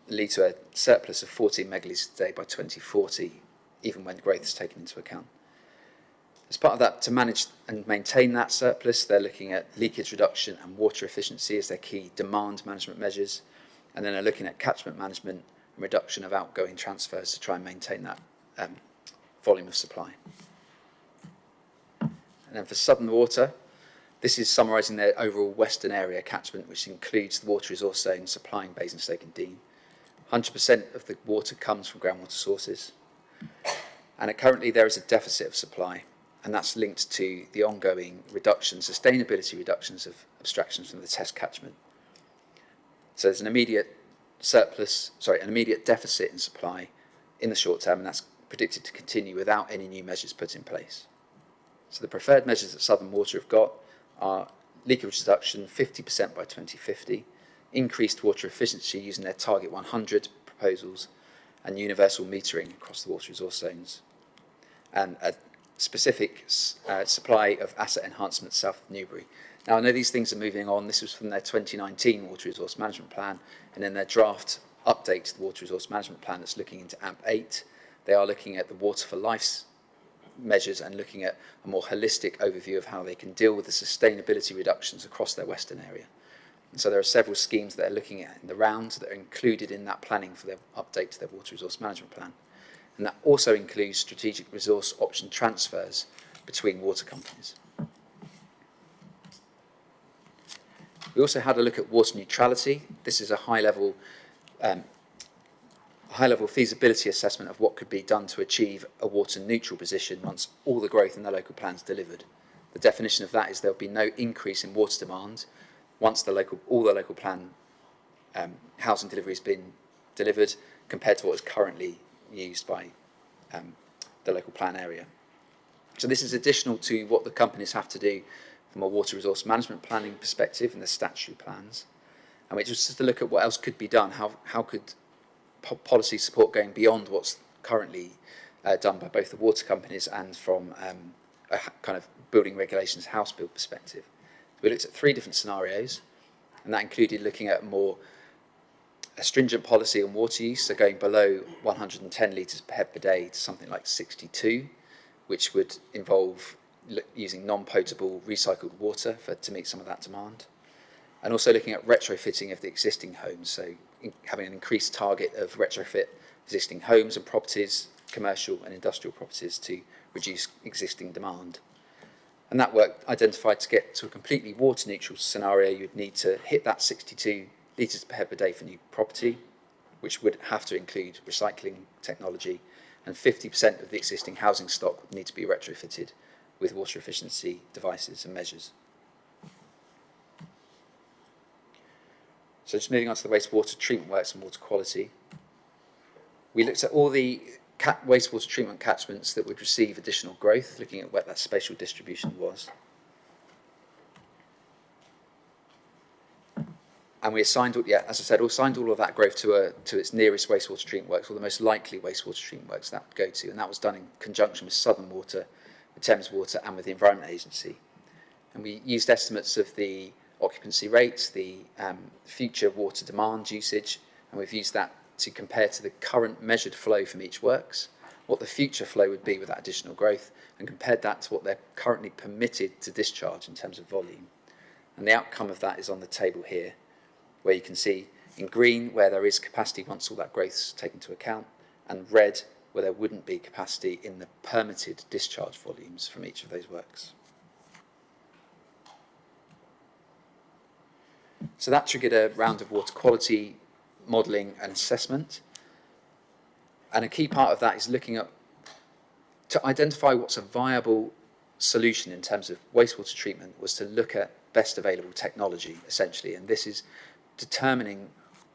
lead to a surplus of 14 megalitres a day by 2040, even when growth is taken into account. As part of that, to manage and maintain that surplus, they're looking at leakage reduction and water efficiency as their key demand management measures, and then they're looking at catchment management and reduction of outgoing transfers to try and maintain that volume of supply. And then for Southern Water, this is summarising their overall western area catchment, which includes the water resource zone supplying Basingstoke and Deane. 100% of the water comes from groundwater sources, and currently there is a deficit of supply, and that's linked to the ongoing sustainability reductions of abstractions from the test catchment. So there's an immediate deficit in supply in the short term, and that's predicted to continue without any new measures put in place. So the preferred measures that Southern Water have got are leakage reduction 50% by 2050, increased water efficiency using their Target 100 proposals, and universal metering across the water resource zones, and a specific supply of asset enhancement south of Newbury. Now, I know these things are moving on. This was from their 2019 Water Resource Management Plan, and in their draft update to the Water Resource Management Plan that's looking into AMP8, they are looking at the Water for Life measures and looking at a more holistic overview of how they can deal with the sustainability reductions across their western area. And so there are several schemes that they're looking at in the round that are included in that planning for their update to their Water Resource Management Plan. And that also includes strategic resource option transfers between water companies. We also had a look at water neutrality. This is a high-level feasibility assessment of what could be done to achieve a water neutral position once all the growth in the local plan is delivered. The definition of that is there will be no increase in water demand once all the local plan housing delivery has been delivered compared to what is currently used by the local plan area. So this is additional to what the companies have to do from a water resource management planning perspective and the statutory plans. And it's just to look at what else could be done, how could policy support going beyond what's currently done by both the water companies and from a kind of building regulations house build perspective. So we looked at 3 different scenarios, and that included looking at a stringent policy on water use, so going below 110 litres per head per day to something like 62, which would involve using non-potable recycled water to meet some of that demand. And also looking at retrofitting of the existing homes, so having an increased target of retrofit existing homes and properties, commercial and industrial properties, to reduce existing demand. And that work identified to get to a completely water neutral scenario, you'd need to hit that 62 litres per head per day for new property, which would have to include recycling technology, and 50% of the existing housing stock would need to be retrofitted with water efficiency devices and measures. So just moving on to the wastewater treatment works and water quality. We looked at all the wastewater treatment catchments that would receive additional growth, looking at what that spatial distribution was. And we assigned, as I said, assigned all of that growth to its nearest wastewater treatment works, or the most likely wastewater treatment works that would go to. And that was done in conjunction with Southern Water, with Thames Water, and with the Environment Agency. And we used estimates of the occupancy rates, the future water demand usage, and we've used that to compare to the current measured flow from each works, what the future flow would be with that additional growth, and compared that to what they're currently permitted to discharge in terms of volume. And the outcome of that is on the table here, where you can see in green where there is capacity once all that growth is taken into account, and red where there wouldn't be capacity in the permitted discharge volumes from each of those works. So that triggered a round of water quality modelling and assessment. And a key part of that is looking at, to identify what's a viable solution in terms of wastewater treatment, was to look at best available technology, essentially. And this is determining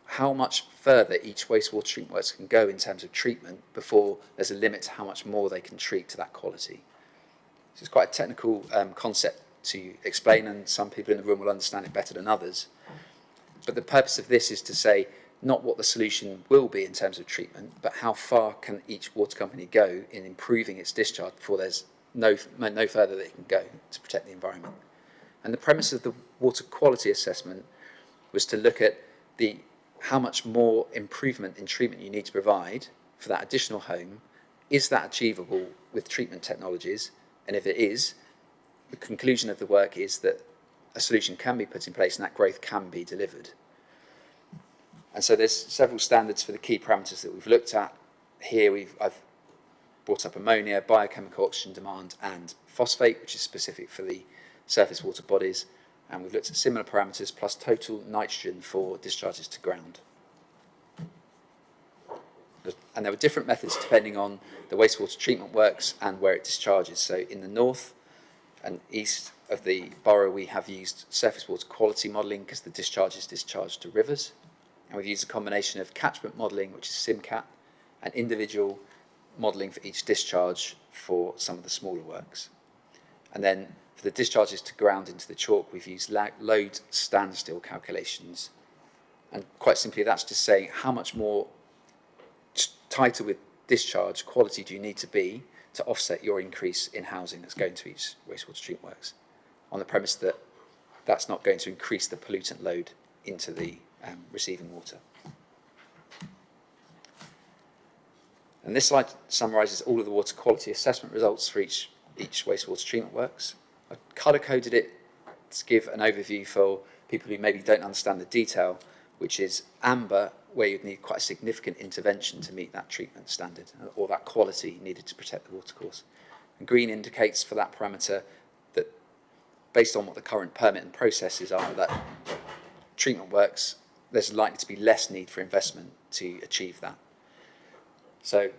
how much further each wastewater treatment works can go in terms of treatment before there's a limit to how much more they can treat to that quality. So it's quite a technical concept to explain, and some people in the room will understand it better than others. But the purpose of this is to say, not what the solution will be in terms of treatment, but how far can each water company go in improving its discharge before there's no further that it can go to protect the environment. And the premise of the water quality assessment was to look at how much more improvement in treatment you need to provide for that additional home. Is that achievable with treatment technologies? And if it is, the conclusion of the work is that a solution can be put in place and that growth can be delivered. And so there's several standards for the key parameters that we've looked at. Here I've brought up ammonia, biochemical oxygen demand, and phosphate, which is specific for the surface water bodies. And we've looked at similar parameters plus total nitrogen for discharges to ground. And there were different methods depending on the wastewater treatment works and where it discharges. So in the north and east of the borough, we have used surface water quality modelling because the discharge is discharged to rivers. And we've used a combination of catchment modelling, which is SIMCAT, and individual modelling for each discharge for some of the smaller works. And then for the discharges to ground into the chalk, we've used load standstill calculations. And quite simply, that's just saying how much more tighter with discharge quality do you need to be to offset your increase in housing that's going to each wastewater treatment works, on the premise that that's not going to increase the pollutant load into the receiving water. And this slide summarises all of the water quality assessment results for each wastewater treatment works. I colour-coded it to give an overview for people who maybe don't understand the detail, which is amber, where you'd need quite a significant intervention to meet that treatment standard or that quality needed to protect the watercourse. And green indicates for that parameter that based on what the current permit and processes are, that treatment works, there's likely to be less need for investment to achieve that. So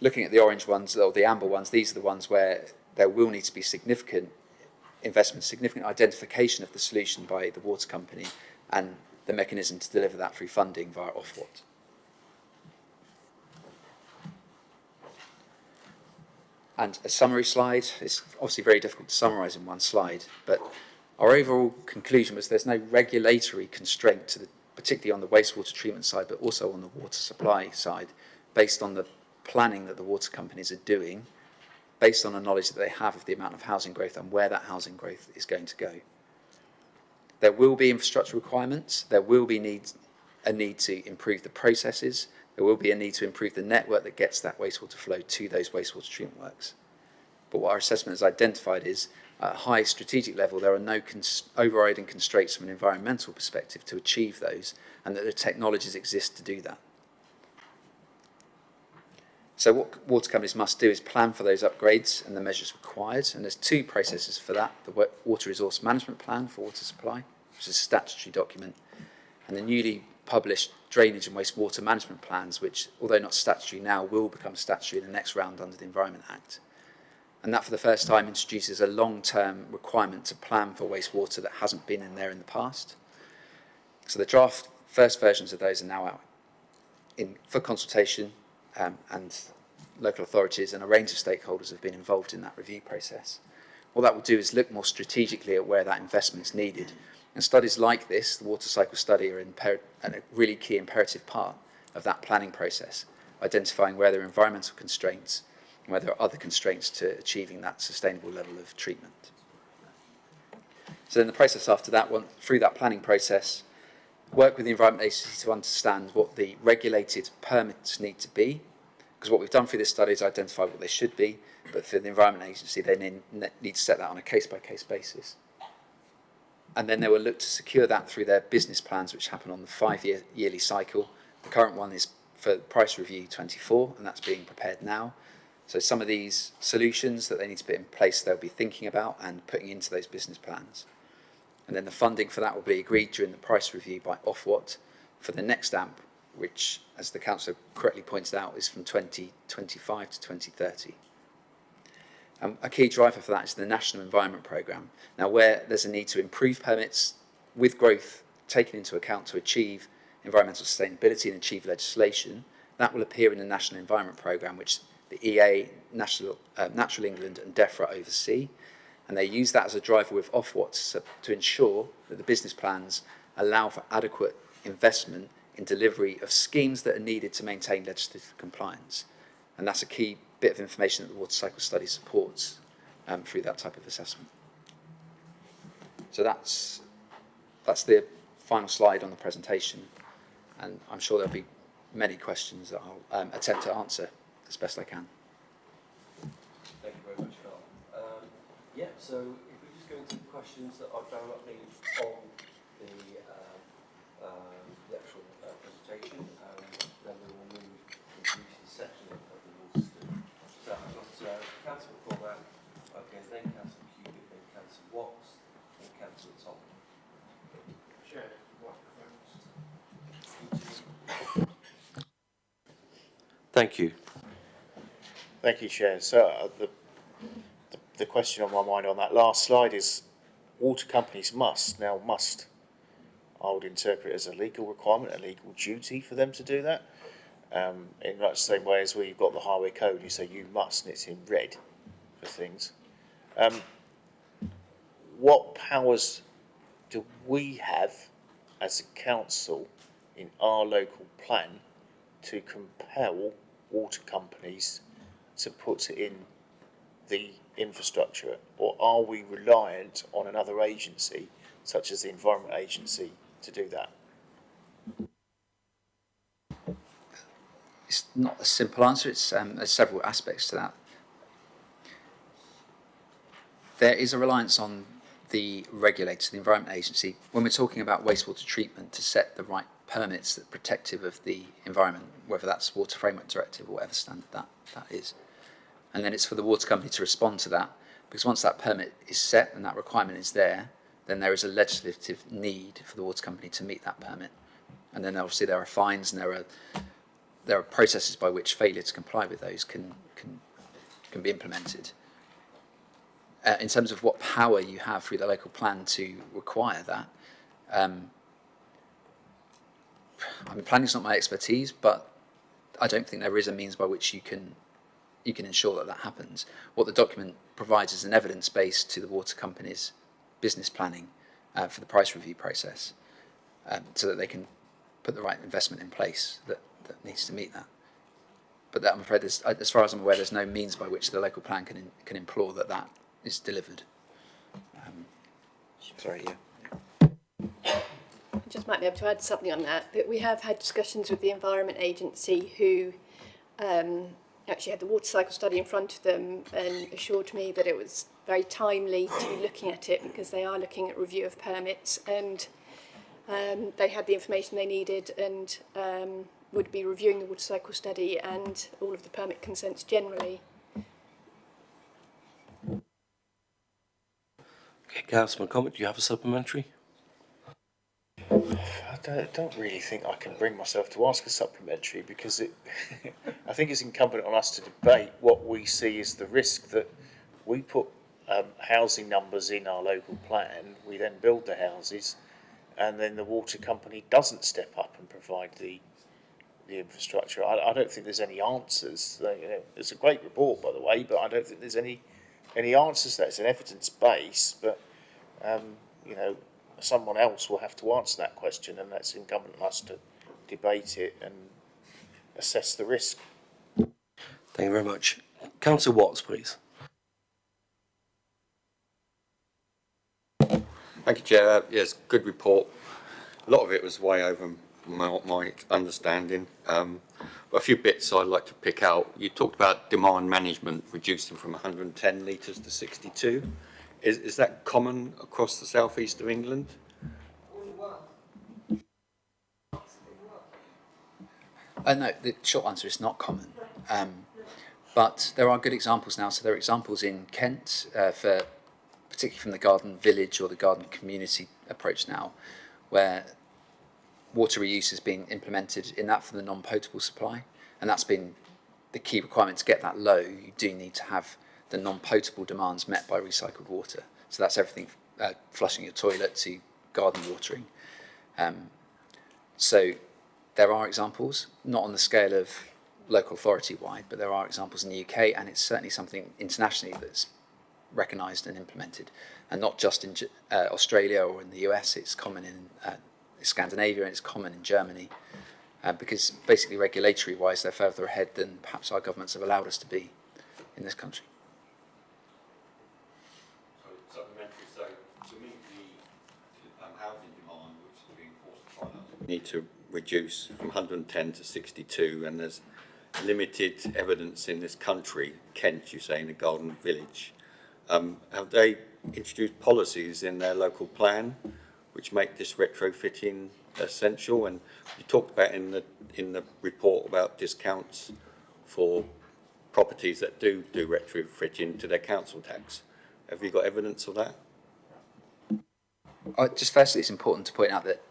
looking at the orange ones or the amber ones, these are the ones where there will need to be significant investment, significant identification of the solution by the water company and the mechanism to deliver that through funding via Ofwat. And a summary slide. It's obviously very difficult to summarise in one slide, but our overall conclusion was there's no regulatory constraint, particularly on the wastewater treatment side, but also on the water supply side, based on the planning that the water companies are doing, based on the knowledge that they have of the amount of housing growth and where that housing growth is going to go. There will be infrastructure requirements. There will be a need to improve the processes. There will be a need to improve the network that gets that wastewater flow to those wastewater treatment works. But what our assessment has identified is, at a high strategic level, there are no overriding constraints from an environmental perspective to achieve those, and that the technologies exist to do that. So what water companies must do is plan for those upgrades and the measures required, and there's two processes for that: the Water Resource Management Plan for water supply, which is a statutory document, and the newly published Drainage and Wastewater Management Plans, which, although not statutory now, will become statutory in the next round under the Environment Act. And that, for the first time, introduces a long-term requirement to plan for wastewater that hasn't been in there in the past. So the draft first versions of those are now out for consultation, and local authorities and a range of stakeholders have been involved in that review process. What that will do is look more strategically at where that investment is needed. And studies like this, the water cycle study, are a really key imperative part of that planning process, identifying where there are environmental constraints and where there are other constraints to achieving that sustainable level of treatment. So then the process after that, through that planning process, work with the Environment Agency to understand what the regulated permits need to be, because what we've done through this study is identify what they should be, but for the Environment Agency, they need to set that on a case-by-case basis. And then they will look to secure that through their business plans, which happen on the 5-year yearly cycle. The current one is for Price Review 24, and that's being prepared now. So some of these solutions that they need to put in place, they'll be thinking about and putting into those business plans. And then the funding for that will be agreed during the price review by Ofwat for the next AMP, which, as the Councillor correctly pointed out, is from 2025 to 2030. A key driver for that is the National Environment Programme. Now, where there's a need to improve permits with growth taken into account to achieve environmental sustainability and achieve legislation, that will appear in the National Environment Programme, which the EA, Natural England and DEFRA oversee. And they use that as a driver with Ofwat to ensure that the business plans allow for adequate investment in delivery of schemes that are needed to maintain legislative compliance. And that's a key bit of information that the water cycle study supports through that type of assessment. So that's the final slide on the presentation, and I'm sure there'll be many questions that I'll attempt to answer as best I can. Thank you very much, Carl. Yeah, so if we just go into the questions that I've directly on the actual presentation, then we will move into the section of the water study. So I've got Councillor Cormack, okay, then Councillor Cubic, then Councillor Watts, then Councillor Tom. Thank you. Thank you, Chair. So the question on my mind on that last slide is water companies must, I would interpret as a legal requirement, a legal duty for them to do that. In much the same way as where you've got the highway code, you say you must, and it's in red for things. What powers do we have as a council in our local plan to compel water companies to put in the infrastructure, or are we reliant on another agency such as the Environment Agency to do that? It's not a simple answer. It's there's several aspects to that. There is a reliance on the regulator, the Environment Agency, when we're talking about wastewater treatment, to set the right permits that are protective of the environment, whether that's Water Framework Directive or whatever standard that is. And then it's for the water company to respond to that, because once that permit is set and that requirement is there, then there is a legislative need for the water company to meet that permit. And then obviously there are fines, and there are processes by which failure to comply with those can be implemented. In terms of what power you have through the local plan to require that, I mean, planning is not my expertise, but I don't think there is a means by which you can ensure that that happens. What the document provides is an evidence base to the water company's business planning for the price review process, so that they can put the right investment in place that needs to meet that. But that, I'm afraid, as far as I'm aware, there's no means by which the local plan can implore that is delivered. Sorry, yeah. I just might be able to add something on that. But we have had discussions with the Environment Agency, who actually had the water cycle study in front of them and assured me that it was very timely to be looking at it, because they are looking at review of permits, and they had the information they needed, and would be reviewing the water cycle study and all of the permit consents generally. Okay, Councillor McCormick, do you have a supplementary? I don't really think I can bring myself to ask a supplementary, because I think it's incumbent on us to debate what we see as the risk that we put housing numbers in our local plan, we then build the houses, and then the water company doesn't step up and provide the infrastructure. I don't think there's any answers. It's a great report, by the way, but I don't think there's any answers to that. It's an evidence base, but someone else will have to answer that question, and that's incumbent on us to debate it and assess the risk. Thank you very much. Councillor Watts, please. Thank you, Chair. Yes, good report. A lot of it was way over my understanding. But a few bits I'd like to pick out. You talked about demand management reducing from 110 litres to 62. Is that common across the southeast of England? No, the short answer is not common. But there are good examples now. So there are examples in Kent, particularly from the garden village or the garden community approach now, where water reuse is being implemented in that for the non-potable supply. And that's been the key requirement. To get that low, you do need to have the non-potable demands met by recycled water. So that's everything, flushing your toilet to garden watering. So there are examples, not on the scale of local authority-wide, but there are examples in the UK, and it's certainly something internationally that's recognised and implemented. And not just in Australia or in the US, it's common in Scandinavia, and it's common in Germany. because basically regulatory-wise they're further ahead than perhaps our governments have allowed us to be in this country. So, supplementary, so to meet the housing demand which is being forced upon us, we need to reduce from 110 to 62, and there's limited evidence in this country, Kent, you say, in a garden village. Have they introduced policies in their local plan which make this retrofitting essential? And you talked about in the report about discounts for properties that do retrofitting to their council tax. Have you got evidence of that? Just firstly, it's important to point out that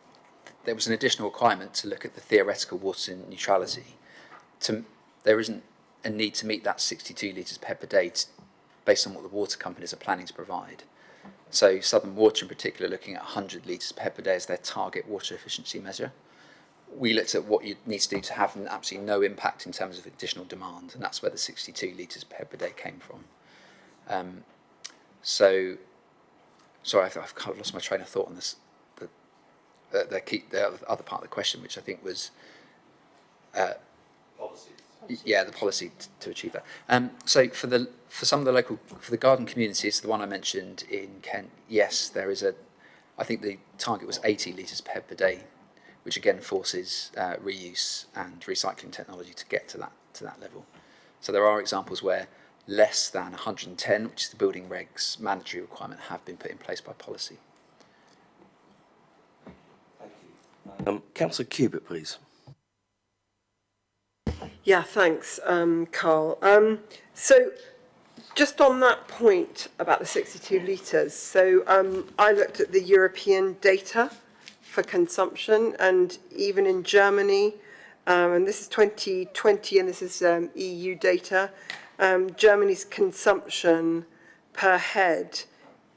there was an additional requirement to look at the theoretical water neutrality. There isn't a need to meet that 62 litres per head per day based on what the water companies are planning to provide. So Southern Water in particular looking at 100 litres per head per day as their target water efficiency measure. We looked at what you need to do to have absolutely no impact in terms of additional demand, and that's where the 62 litres per head per day came from. Sorry, I've kind of lost my train of thought on this. The other part of the question, which I think was Policies. Yeah, the policy to achieve that. So for the garden communities, the one I mentioned in Kent, yes, there is I think the target was 80 litres per head per day, which again forces reuse and recycling technology to get to that level. So there are examples where less than 110, which is the building regs mandatory requirement, have been put in place by policy. Councillor Cubitt, please. Yeah, thanks, Carl. So just on that point about the 62 litres, so I looked at the European data for consumption, and even in Germany, and this is 2020 and this is EU data, Germany's consumption per head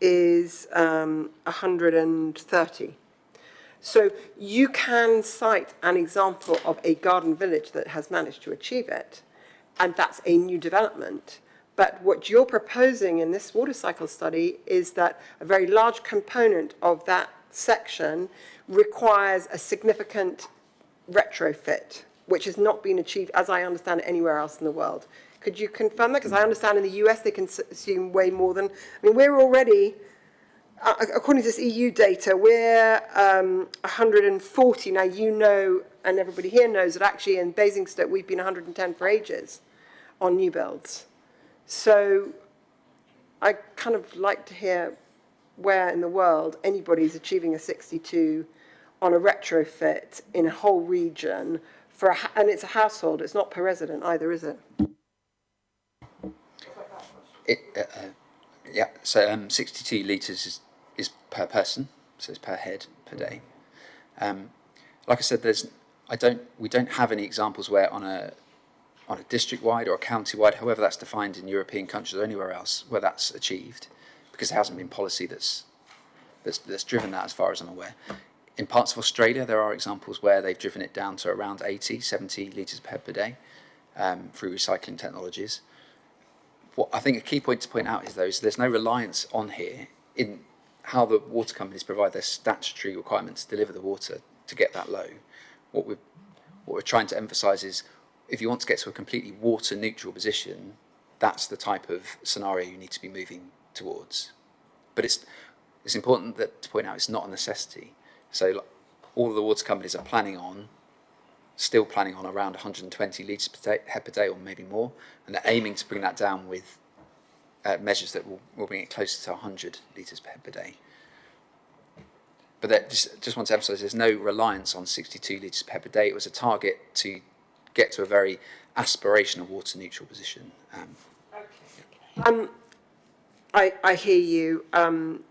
is 130. So you can cite an example of a garden village that has managed to achieve it, and that's a new development. But what you're proposing in this water cycle study is that a very large component of that section requires a significant retrofit, which has not been achieved, as I understand it, anywhere else in the world. Could you confirm that? Because I understand in the US they can assume way more than, we're already, according to this EU data, we're 140. Now, you know, and everybody here knows that actually in Basingstoke we've been 110 for ages on new builds. So I kind of like to hear where in the world anybody's achieving a 62 on a retrofit in a whole region, and it's a household, it's not per resident either, is it? Yeah, so 62 litres is per person, so it's per head per day. Like I said, we don't have any examples where on a district-wide or a county-wide, however that's defined in European countries or anywhere else, where that's achieved, because there hasn't been policy that's driven that as far as I'm aware. In parts of Australia, there are examples where they've driven it down to around 80, 70 litres per head per day through recycling technologies. What I think a key point to point out is, though, is there's no reliance on here in how the water companies provide their statutory requirements to deliver the water to get that low. What we're trying to emphasise is, if you want to get to a completely water neutral position, that's the type of scenario you need to be moving towards. But it's important to point out it's not a necessity. So all of the water companies are still planning on around 120 litres per head per day, or maybe more, and they're aiming to bring that down with measures that will bring it closer to 100 litres per head per day. But just want to emphasise, there's no reliance on 62 litres per head per day. It was a target to get to a very aspirational water neutral position. I hear you, and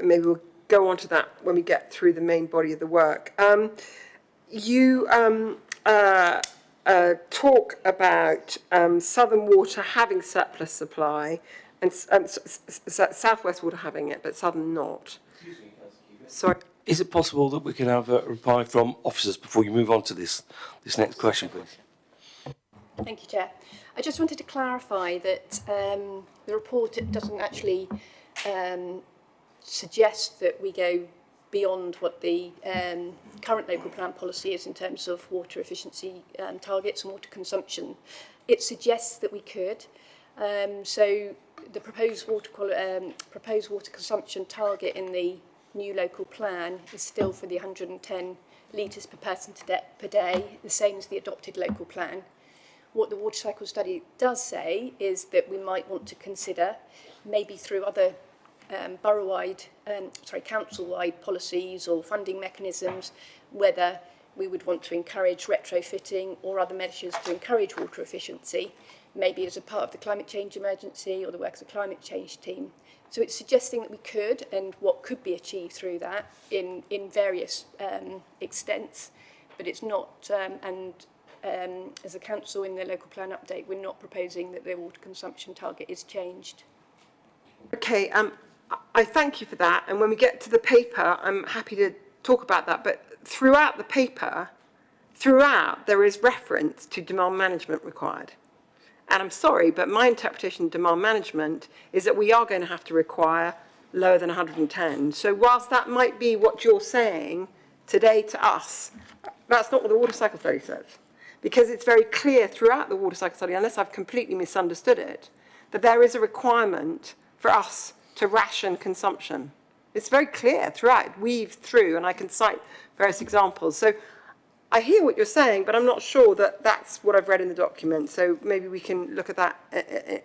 maybe we'll go on to that when we get through the main body of the work. You talk about Southern Water having surplus supply and South West Water having it, but Southern not. Sorry. Is it possible that we can have a reply from officers before you move on to this next question, please? Thank you, Chair. I just wanted to clarify that the report doesn't actually suggest that we go beyond what the current local plan policy is in terms of water efficiency targets and water consumption. It suggests that we could. So the proposed water consumption target in the new local plan is still for the 110 litres per person per day, the same as the adopted local plan. What the water cycle study does say is that we might want to consider, maybe through other council-wide policies or funding mechanisms, whether we would want to encourage retrofitting or other measures to encourage water efficiency, maybe as a part of the climate change emergency or the work of the climate change team. So it's suggesting that we could, and what could be achieved through that in various extents, but it's not, as a council in the local plan update, we're not proposing that the water consumption target is changed. Okay, I thank you for that. And when we get to the paper, I'm happy to talk about that. But throughout the paper, there is reference to demand management required. And I'm sorry, but my interpretation of demand management is that we are going to have to require lower than 110. So whilst that might be what you're saying today to us, that's not what the water cycle study says. Because it's very clear throughout the water cycle study, unless I've completely misunderstood it, that there is a requirement for us to ration consumption. It's very clear throughout, weaved through, and I can cite various examples. So I hear what you're saying, but I'm not sure that that's what I've read in the document. So maybe we can look at that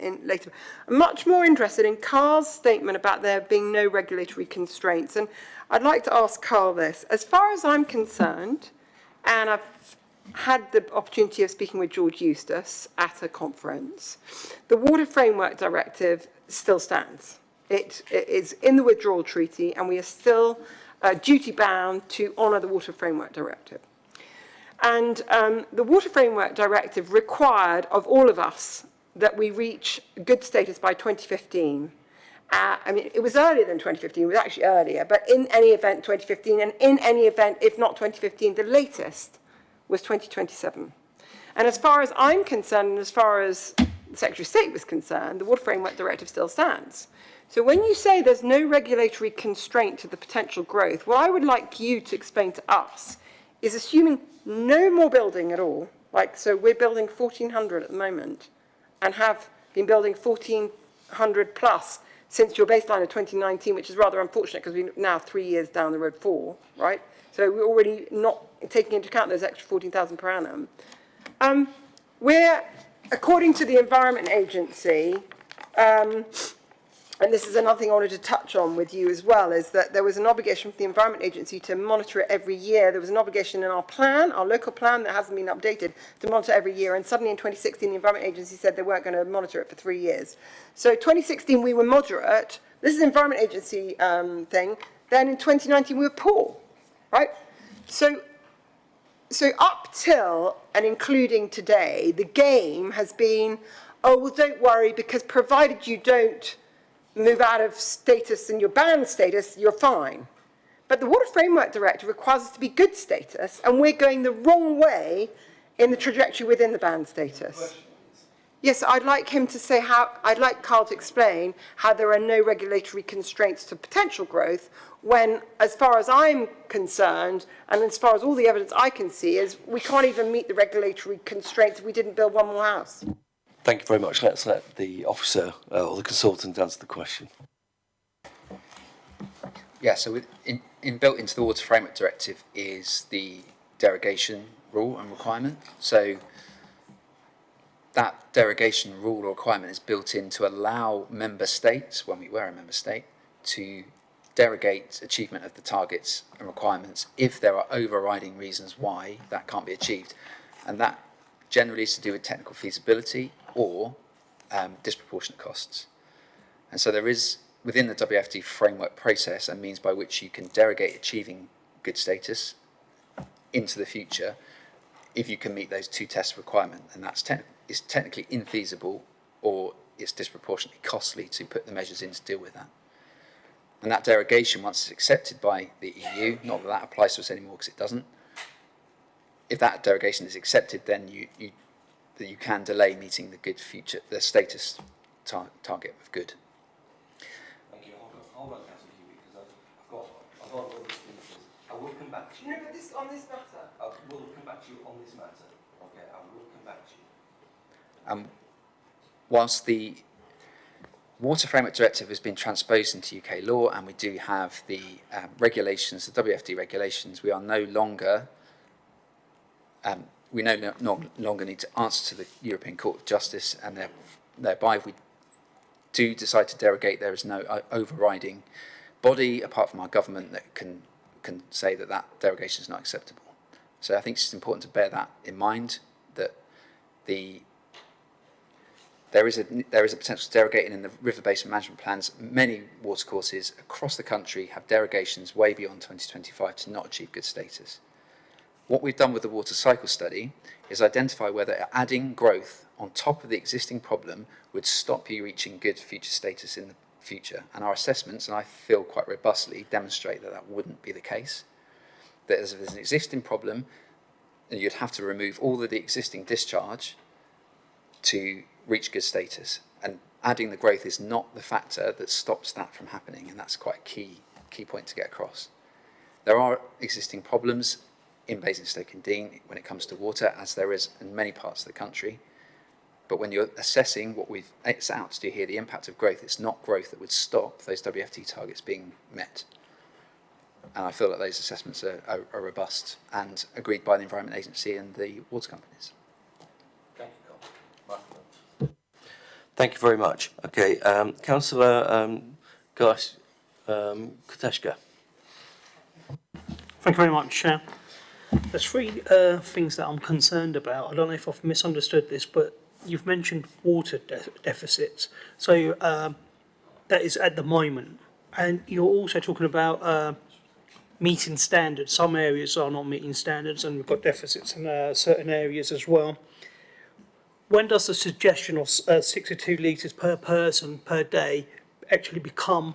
in later. I'm much more interested in Carl's statement about there being no regulatory constraints. And I'd like to ask Carl this. As far as I'm concerned, and I've had the opportunity of speaking with George Eustace at a conference, the Water Framework Directive still stands. It is in the withdrawal treaty, and we are still duty-bound to honour the Water Framework Directive. And the Water Framework Directive required of all of us that we reach good status by 2015. I mean, it was earlier than 2015, it was actually earlier, but in any event, 2015, and in any event, if not 2015, the latest was 2027. And as far as I'm concerned, and as far as the Secretary of State was concerned, the Water Framework Directive still stands. So when you say there's no regulatory constraint to the potential growth, what I would like you to explain to us is, assuming no more building at all, so we're building 1,400 at the moment and have been building 1,400 plus since your baseline of 2019, which is rather unfortunate because we're now 3 years down the road, 4, right? So we're already not taking into account those extra 14,000 per annum. We're, according to the Environment Agency, and this is another thing I wanted to touch on with you as well, is that there was an obligation for the Environment Agency to monitor it every year. There was an obligation in our plan, our local plan, that hasn't been updated, to monitor every year. And suddenly in 2016, the Environment Agency said they weren't going to monitor it for 3 years. So 2016, we were moderate. This is an Environment Agency thing. Then in 2019, we were poor, right? So up till and including today, the game has been, oh, well, don't worry, because provided you don't move out of status and your banned status, you're fine. But the Water Framework Directive requires us to be good status, and we're going the wrong way in the trajectory within the banned status. Yes, I'd like him to say I'd like Carl to explain how there are no regulatory constraints to potential growth when, as far as I'm concerned, and as far as all the evidence I can see, is we can't even meet the regulatory constraints if we didn't build one more house. Thank you very much. Let's let the officer or the consultant answer the question. Yeah, so built into the Water Framework Directive is the derogation rule and requirement. So that derogation rule or requirement is built in to allow member states, when we were a member state, to derogate achievement of the targets and requirements if there are overriding reasons why that can't be achieved. And that generally is to do with technical feasibility or disproportionate costs. And so there is, within the WFD framework process, a means by which you can derogate achieving good status into the future if you can meet those two test requirements, and that's is technically infeasible or it's disproportionately costly to put the measures in to deal with that. And that derogation, once it's accepted by the EU, not that that applies to us anymore because it doesn't, if that derogation is accepted, then you can delay meeting the status target of good. Thank you. Hold on, Councillor, because I've got back to you. No, but on this matter. We'll come back to you on this matter. Okay, I will come back to you. Whilst the Water Framework Directive has been transposed into UK law, and we do have the regulations, the WFD regulations, we are no longer, we no longer need to answer to the European Court of Justice, and thereby if we do decide to derogate, there is no overriding body apart from our government that can say that that derogation is not acceptable. So I think it's important to bear that in mind, that there is a potential to derogate, and in the river basin management plans, many watercourses across the country have derogations way beyond 2025 to not achieve good status. What we've done with the water cycle study is identify whether adding growth on top of the existing problem would stop you reaching good future status in the future. And our assessments, and I feel quite robustly, demonstrate that that wouldn't be the case. That if there's an existing problem, then you'd have to remove all of the existing discharge to reach good status, and adding the growth is not the factor that stops that from happening, and that's quite a key point to get across. There are existing problems in Basingstoke and Dean when it comes to water, as there is in many parts of the country, but when you're assessing what we've set out to do here, the impact of growth, it's not growth that would stop those WFT targets being met. And I feel that those assessments are robust and agreed by the Environment Agency and the water companies. Thank you very much. Okay, Councillor Kuteshka. Thank you very much, Chair. There's three things that I'm concerned about. I don't know if I've misunderstood this, but you've mentioned water deficits. So that is at the moment. And you're also talking about meeting standards. Some areas are not meeting standards, and we've got deficits in certain areas as well. When does the suggestion of 62 litres per person per day actually become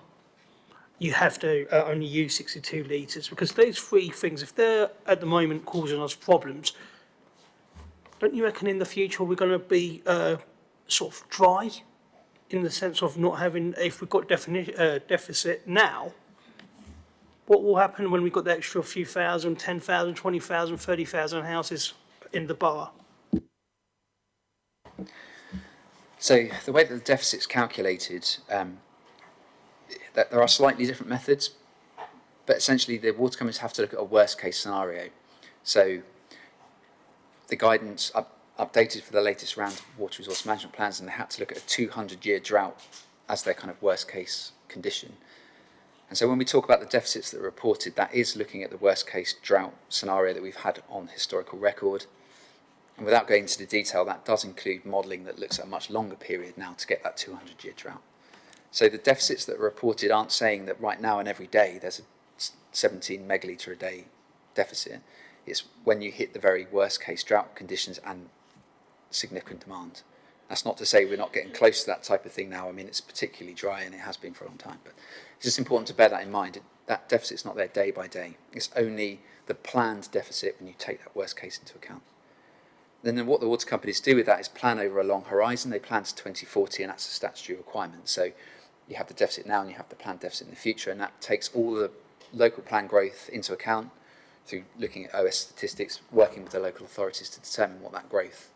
you have to only use 62 litres? Because those three things, if they're at the moment causing us problems, don't you reckon in the future we're going to be sort of dry in the sense of not having, if we've got deficit now, what will happen when we've got the extra few thousand, 10,000, 20,000, 30,000 houses in the borough? So the way that the deficit's calculated, that there are slightly different methods, but essentially the water companies have to look at a worst case scenario. So the guidance updated for the latest round of water resource management plans, and they had to look at a 200-year drought as their kind of worst case condition. And so when we talk about the deficits that are reported, that is looking at the worst case drought scenario that we've had on historical record. And without going into the detail, that does include modelling that looks at a much longer period now to get that 200-year drought. So the deficits that are reported aren't saying that right now and every day there's a 17 megalitre a day deficit. It's when you hit the very worst case drought conditions and significant demand. That's not to say we're not getting close to that type of thing now. I mean, it's particularly dry and it has been for a long time. But it's just important to bear that in mind. That deficit's not there day by day. It's only the planned deficit when you take that worst case into account. Then what the water companies do with that is plan over a long horizon. They plan to 2040, and that's a statutory requirement. So you have the deficit now and you have the planned deficit in the future, and that takes all the local plan growth into account through looking at OS statistics, working with the local authorities to determine what that growth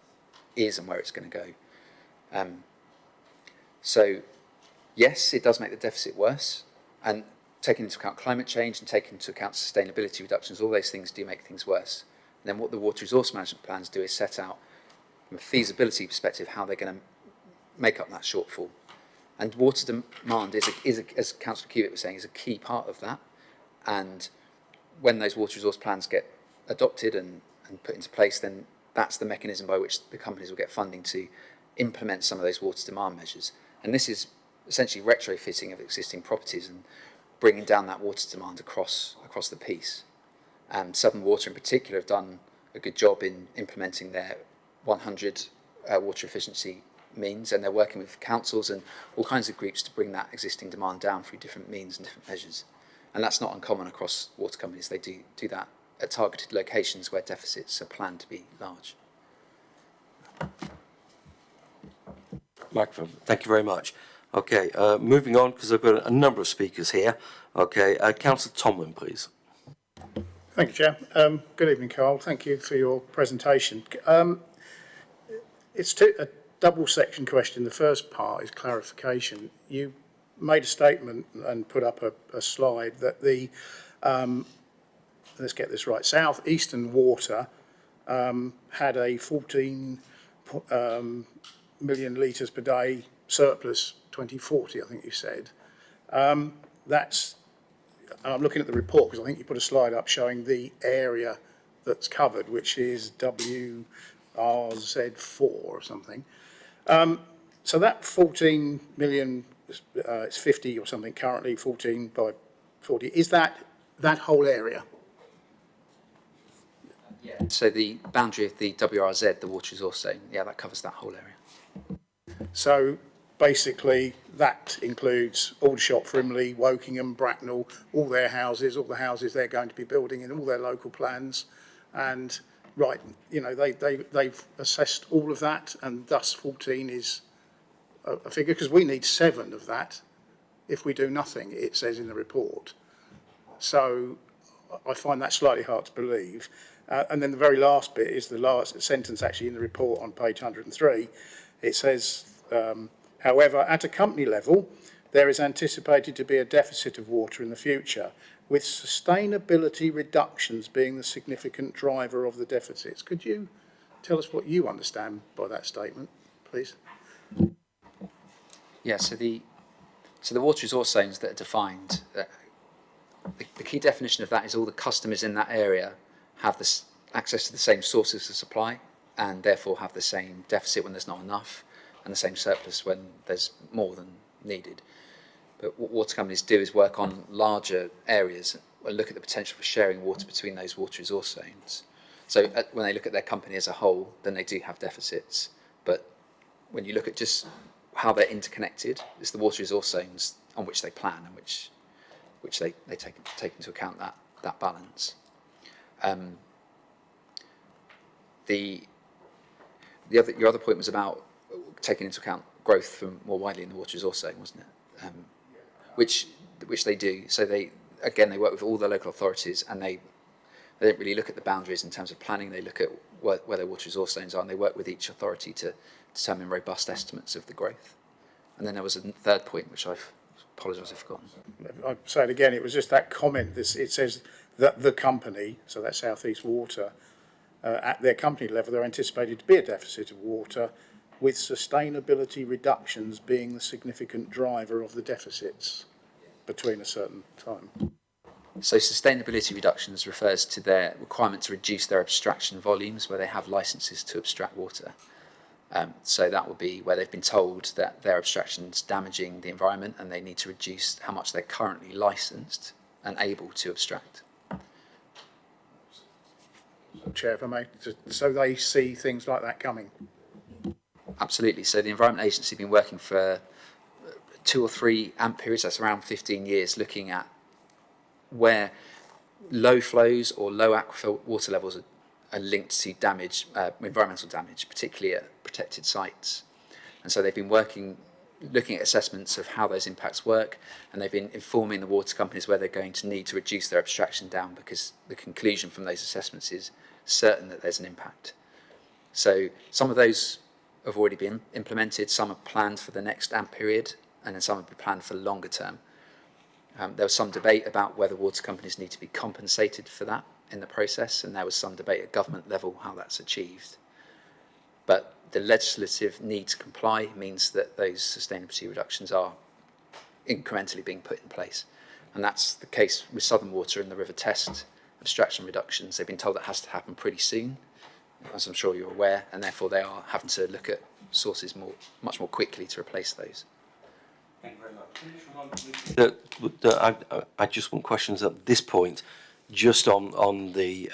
is and where it's going to go. So yes, it does make the deficit worse, and taking into account climate change and taking into account sustainability reductions, all those things do make things worse. And then what the water resource management plans do is set out, from a feasibility perspective, how they're going to make up that shortfall. And water demand is as Councillor Cubitt was saying, is a key part of that. And when those water resource plans get adopted and put into place, then that's the mechanism by which the companies will get funding to implement some of those water demand measures. And this is essentially retrofitting of existing properties and bringing down that water demand across the piece. Southern Water in particular have done a good job in implementing their 100 water efficiency means, and they're working with councils and all kinds of groups to bring that existing demand down through different means and different measures. And that's not uncommon across water companies. They do that at targeted locations where deficits are planned to be large. Microphone. Thank you very much. Okay, moving on, because I've got a number of speakers here. Okay, Councillor Tomlin, please. Thank you, Chair. Good evening, Carl. Thank you for your presentation. It's a double section question. The first part is clarification. You made a statement and put up a slide that the, let's get this right, South Eastern Water had a 14 million litres per day surplus 2040, I think you said. That's, I'm looking at the report because I think you put a slide up showing the area that's covered, which is WRZ4 or something. So that 14 million, it's 50 or something currently, 14 by 40, is that whole area? Yeah. So the boundary of the WRZ, the water resource zone, yeah, that covers that whole area. So basically that includes Aldershot, Frimley, Wokingham, Bracknell, all their houses, all the houses they're going to be building in all their local plans. And right, you know, they've assessed all of that, and thus 14 is a figure, because we need 7 of that if we do nothing, it says in the report. So I find that slightly hard to believe. And then the very last bit is the last sentence actually in the report on page 103. It says, however, at a company level, there is anticipated to be a deficit of water in the future, with sustainability reductions being the significant driver of the deficits. Could you tell us what you understand by that statement, please? Yeah, so the water resource zones that are defined, the key definition of that is all the customers in that area have this access to the same sources of supply and therefore have the same deficit when there's not enough and the same surplus when there's more than needed. But what water companies do is work on larger areas and look at the potential for sharing water between those water resource zones. So when they look at their company as a whole, then they do have deficits. But when you look at just how they're interconnected, it's the water resource zones on which they plan and which they take into account that balance. Your other point was about taking into account growth from more widely in the water resource zone, wasn't it? Which they do. So they work with all the local authorities, and they don't really look at the boundaries in terms of planning. They look at where their water resource zones are, and they work with each authority to determine robust estimates of the growth. And then there was a third point, which I apologise I've forgotten. I'll say it again, it was just that comment, it says that the company, so that's South East Water, at their company level, they're anticipated to be a deficit of water, with sustainability reductions being the significant driver of the deficits between a certain time. So sustainability reductions refers to their requirement to reduce their abstraction volumes where they have licences to abstract water. So that would be where they've been told that their abstraction's damaging the environment and they need to reduce how much they're currently licensed and able to abstract. Chair, if I may, so they see things like that coming? Absolutely. So the Environment Agency have been working for 2 or 3 AMP periods, that's around 15 years, looking at where low flows or low aquifer water levels are linked to damage, environmental damage, particularly at protected sites. And so they've been looking at assessments of how those impacts work, and they've been informing the water companies where they're going to need to reduce their abstraction down, because the conclusion from those assessments is certain that there's an impact. So some of those have already been implemented, some are planned for the next AMP period, and then some have been planned for longer term. There was some debate about whether water companies need to be compensated for that in the process, and there was some debate at government level how that's achieved. But the legislative need to comply means that those sustainability reductions are incrementally being put in place. And that's the case with Southern Water and the River Test abstraction reductions. They've been told that has to happen pretty soon, as I'm sure you're aware, and therefore they are having to look at sources much more quickly to replace those. Thank you very much. I just want questions at this point, just on the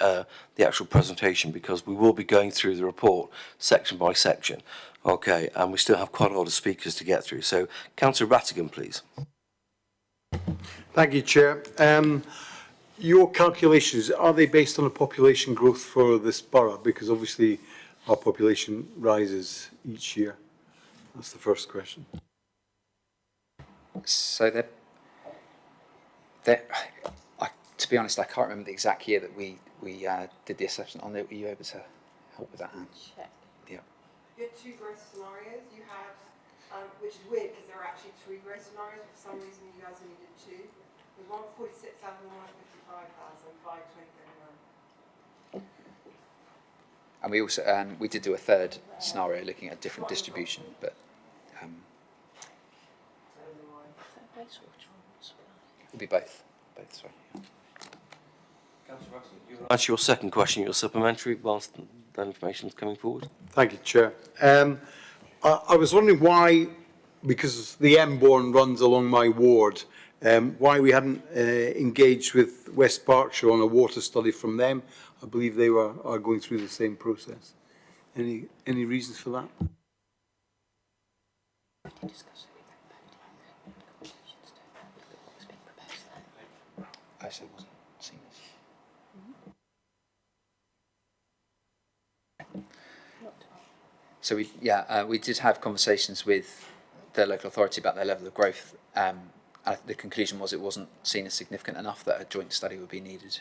actual presentation, because we will be going through the report section by section. Okay, and we still have quite a lot of speakers to get through. So, Councillor Rattigan, please. Thank you, Chair. Your calculations, are they based on the population growth for this borough? Because obviously our population rises each year. That's the first question. So To be honest, I can't remember the exact year that we did the assessment on it. Were you able to help with that, Anne? Check. Yeah. You had two growth scenarios. You had, which is weird because there were actually three growth scenarios. But for some reason, you guys only did two. There's one 46,000, one 55,000, 5, 20, 31. And we also we did do a third scenario looking at a different distribution, but it'll be both. Sorry. That's your second question, your supplementary, whilst that information is coming forward. Thank you, Chair. I was wondering why, because the M-Born runs along my ward, why we hadn't engaged with West Berkshire on a water study from them. I believe they are going through the same process. Any reasons for that? I said wasn't seen this. So we did have conversations with the local authority about their level of growth. The conclusion was it wasn't seen as significant enough that a joint study would be needed.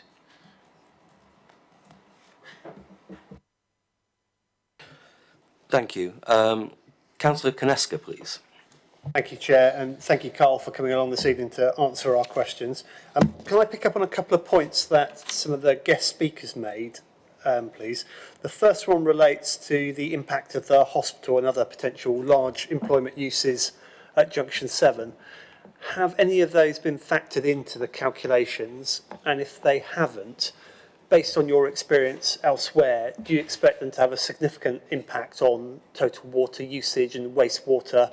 Thank you. Councillor Koneska, please. Thank you, Chair, and thank you, Carl, for coming along this evening to answer our questions. Can I pick up on a couple of points that some of the guest speakers made, please? The first one relates to the impact of the hospital and other potential large employment uses at Junction 7. Have any of those been factored into the calculations? And if they haven't, based on your experience elsewhere, do you expect them to have a significant impact on total water usage and wastewater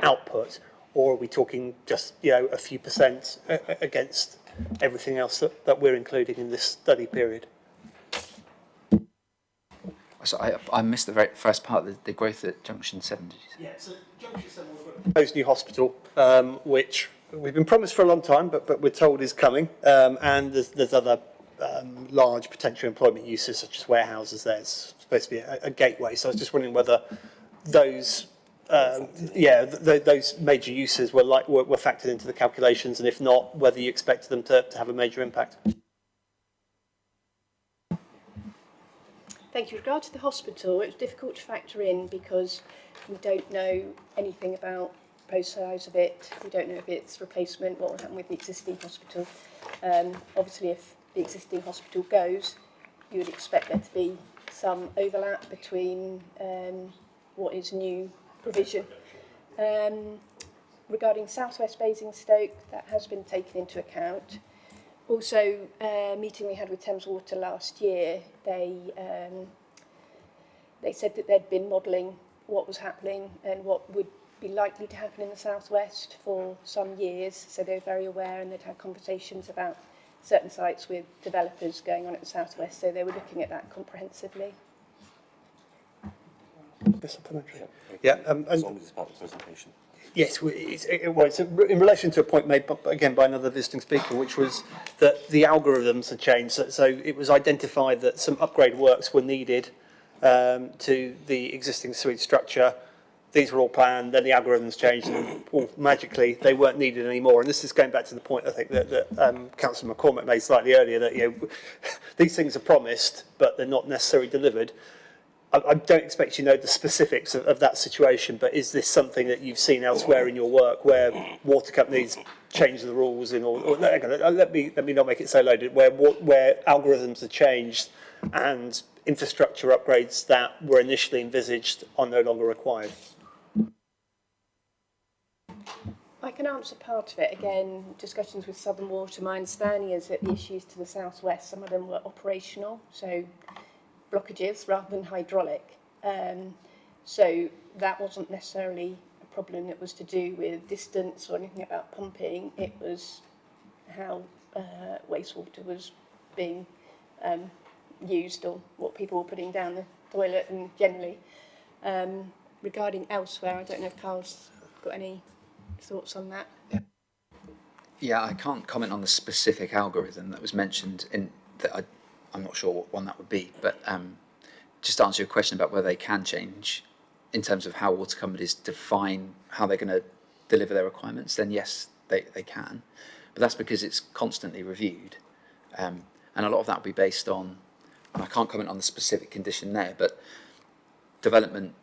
output, or are we talking just a few percent against everything else that we're including in this study period? So I missed the very first part, the growth at Junction 7. Did you say? Yeah, so Junction 7 we've got a proposed new hospital, which we've been promised for a long time, but we're told is coming, and there's other large potential employment uses such as warehouses. There's supposed to be a gateway, so I was just wondering whether those those major uses were factored into the calculations, and if not, whether you expected them to have a major impact. Thank you. With regard to the hospital, it was difficult to factor in because we don't know anything about the proposed size of it. We don't know if it's replacement, what will happen with the existing hospital. Obviously, if the existing hospital goes, you would expect there to be some overlap between what is new provision. Regarding Southwest Basingstoke, that has been taken into account. Also, a meeting we had with Thames Water last year, they said that they'd been modelling what was happening and what would be likely to happen in the Southwest for some years, so they were very aware, and they'd had conversations about certain sites with developers going on at the Southwest, so they were looking at that comprehensively. Yeah, as long as it's part of the presentation. Yes, it's in relation to a point made again by another visiting speaker, which was that the algorithms had changed. So it was identified that some upgrade works were needed to the existing sewage structure. These were all planned, then the algorithms changed, and magically they weren't needed anymore. And this is going back to the point I think that Councillor McCormick made slightly earlier, that these things are promised, but they're not necessarily delivered. I don't expect you to know the specifics of that situation, but is this something that you've seen elsewhere in your work, where water companies change the rules in, or let me not make it so loaded, where algorithms are changed and infrastructure upgrades that were initially envisaged are no longer required? I can answer part of it. Again, discussions with Southern Water, my understanding is that the issues to the southwest, some of them were operational, so blockages rather than hydraulic. So that wasn't necessarily a problem that was to do with distance or anything about pumping. It was how wastewater was being used, or what people were putting down the toilet, and generally. Regarding elsewhere, I don't know if Carl's got any thoughts on that. Yeah, I can't comment on the specific algorithm that was mentioned in that. I'm not sure what one that would be, but just to answer your question about whether they can change in terms of how water companies define how they're going to deliver their requirements, then yes, they can. But that's because it's constantly reviewed. And a lot of that will be based on, and I can't comment on the specific condition there, but development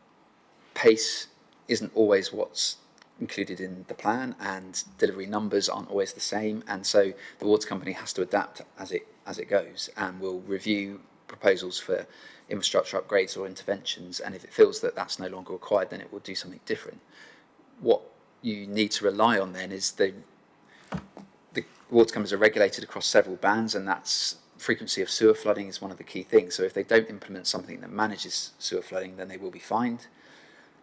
pace isn't always what's included in the plan, and delivery numbers aren't always the same, and so the water company has to adapt as it goes, and will review proposals for infrastructure upgrades or interventions, and if it feels that that's no longer required, then it will do something different. What you need to rely on then is the water companies are regulated across several bands, and that's frequency of sewer flooding is one of the key things. So if they don't implement something that manages sewer flooding, then they will be fined,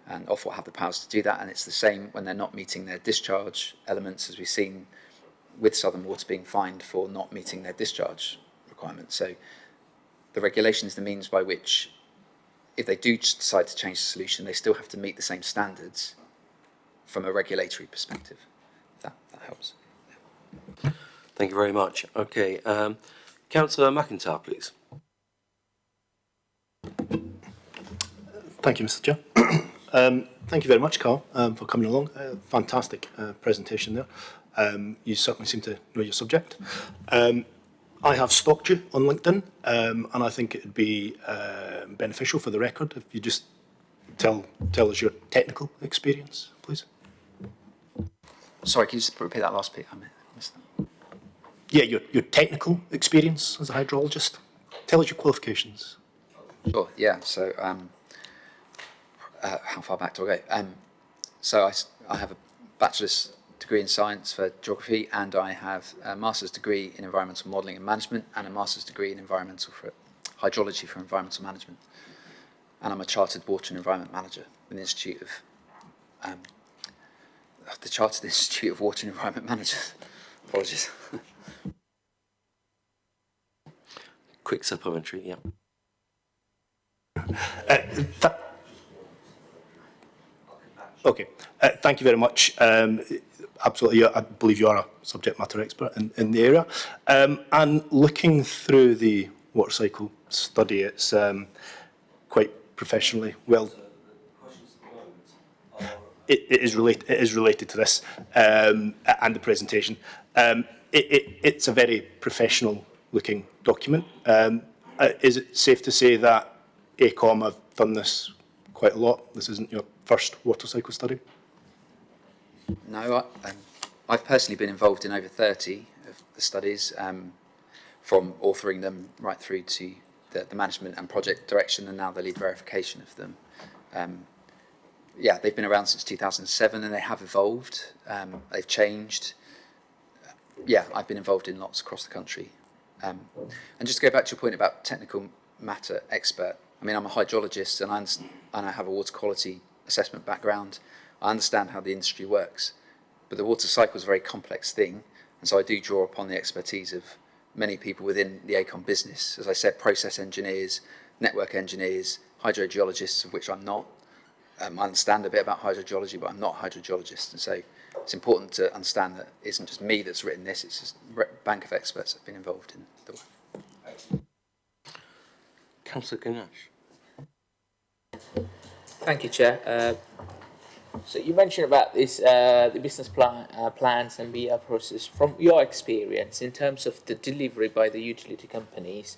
and Ofwat have the powers to do that. And it's the same when they're not meeting their discharge elements, as we've seen with Southern Water being fined for not meeting their discharge requirements. So the regulation is the means by which, if they do decide to change the solution, they still have to meet the same standards from a regulatory perspective. If that helps. Thank you very much. Okay, Councillor McIntyre, please. Thank you, Mr. Chair. Thank you very much, Carl, for coming along. Fantastic presentation there. You certainly seem to know your subject. I have stalked you on LinkedIn, and I think it would be beneficial for the record if you just tell us your technical experience, please. Sorry, can you just repeat that last bit? I missed that. Yeah, your technical experience as a hydrologist. Tell us your qualifications. Sure, yeah. So how far back do I go? So I have a bachelor's degree in science for geography, and I have a master's degree in environmental modelling and management, and a master's degree in hydrology for environmental management. And I'm a chartered water and environment manager with the Institute of the Chartered Institute of Water and Environment Managers. Apologies. Quick supplementary, yeah. Okay, thank you very much. Absolutely, I believe you are a subject matter expert in the area. And looking through the water cycle study, it's quite professionally well. It is related to this and the presentation. It's a very professional-looking document. Is it safe to say that AECOM have done this quite a lot? This isn't your first water cycle study? No, I've personally been involved in over 30 of the studies, from authoring them right through to the management and project direction, and now the lead verification of them. Yeah, they've been around since 2007, and they have evolved. They've changed. Yeah, I've been involved in lots across the country. And just to go back to your point about technical matter expert, I mean, I'm a hydrologist, and I have a water quality assessment background. I understand how the industry works, but the water cycle is a very complex thing, and so I do draw upon the expertise of many people within the AECOM business. As I said, process engineers, network engineers, hydrogeologists, of which I'm not. I understand a bit about hydrogeology, but I'm not a hydrogeologist, and so it's important to understand that it isn't just me that's written this, it's just a bank of experts that have been involved in the work. Councillor Ganesh. Thank you, Chair. So you mentioned about this, the business plans and BR process. From your experience, in terms of the delivery by the utility companies,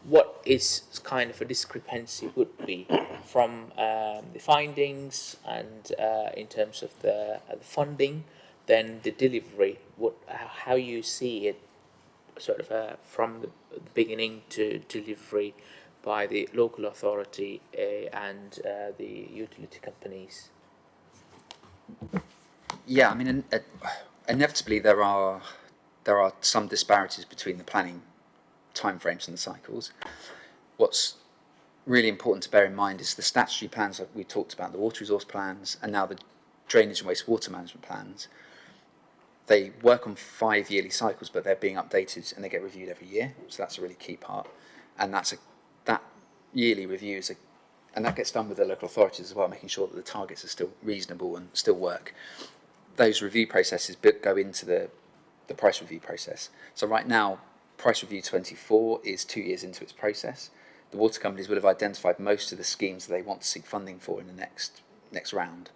what is kind of a discrepancy would be from the findings and in terms of the funding, then the delivery, how you see it sort of from the beginning to delivery by the local authority and the utility companies? Yeah, I mean, inevitably there are some disparities between the planning timeframes and the cycles. What's really important to bear in mind is the statutory plans that we talked about, the water resource plans, and now the drainage and wastewater management plans. They work on 5 yearly cycles, but they're being updated and they get reviewed every year. So that's a really key part. And that yearly review and that gets done with the local authorities as well, making sure that the targets are still reasonable and still work. Those review processes go into the price review process. So right now, Price Review 24 is 2 years into its process. The water companies will have identified most of the schemes that they want to seek funding for in the next round.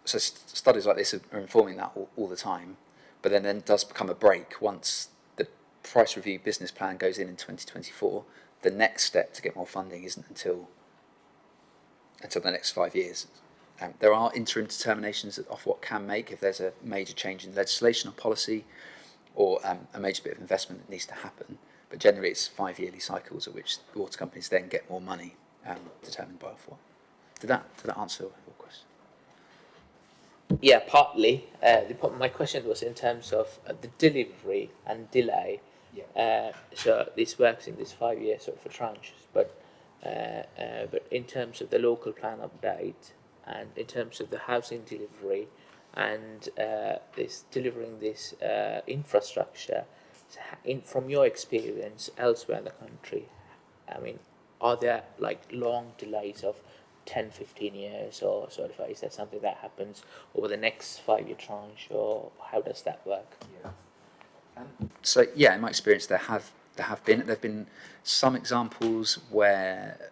So studies like this are informing that all the time, but then does become a break once the price review business plan goes in 2024, the next step to get more funding isn't until the next 5 years. There are interim determinations of what can make if there's a major change in legislation or policy, or a major bit of investment that needs to happen. But generally, it's 5 yearly cycles at which the water companies then get more money, determined by Ofwat. Did that answer your question? Yeah, partly. My question was in terms of the delivery and delay. So this works in this 5 year sort of tranches, but in terms of the local plan update and in terms of the housing delivery and delivering this infrastructure, from your experience elsewhere in the country, I mean, are there like long delays of 10, 15 years, or sort of is that something that happens over the next 5 year tranche, or how does that work? So yeah, in my experience, there have been some examples where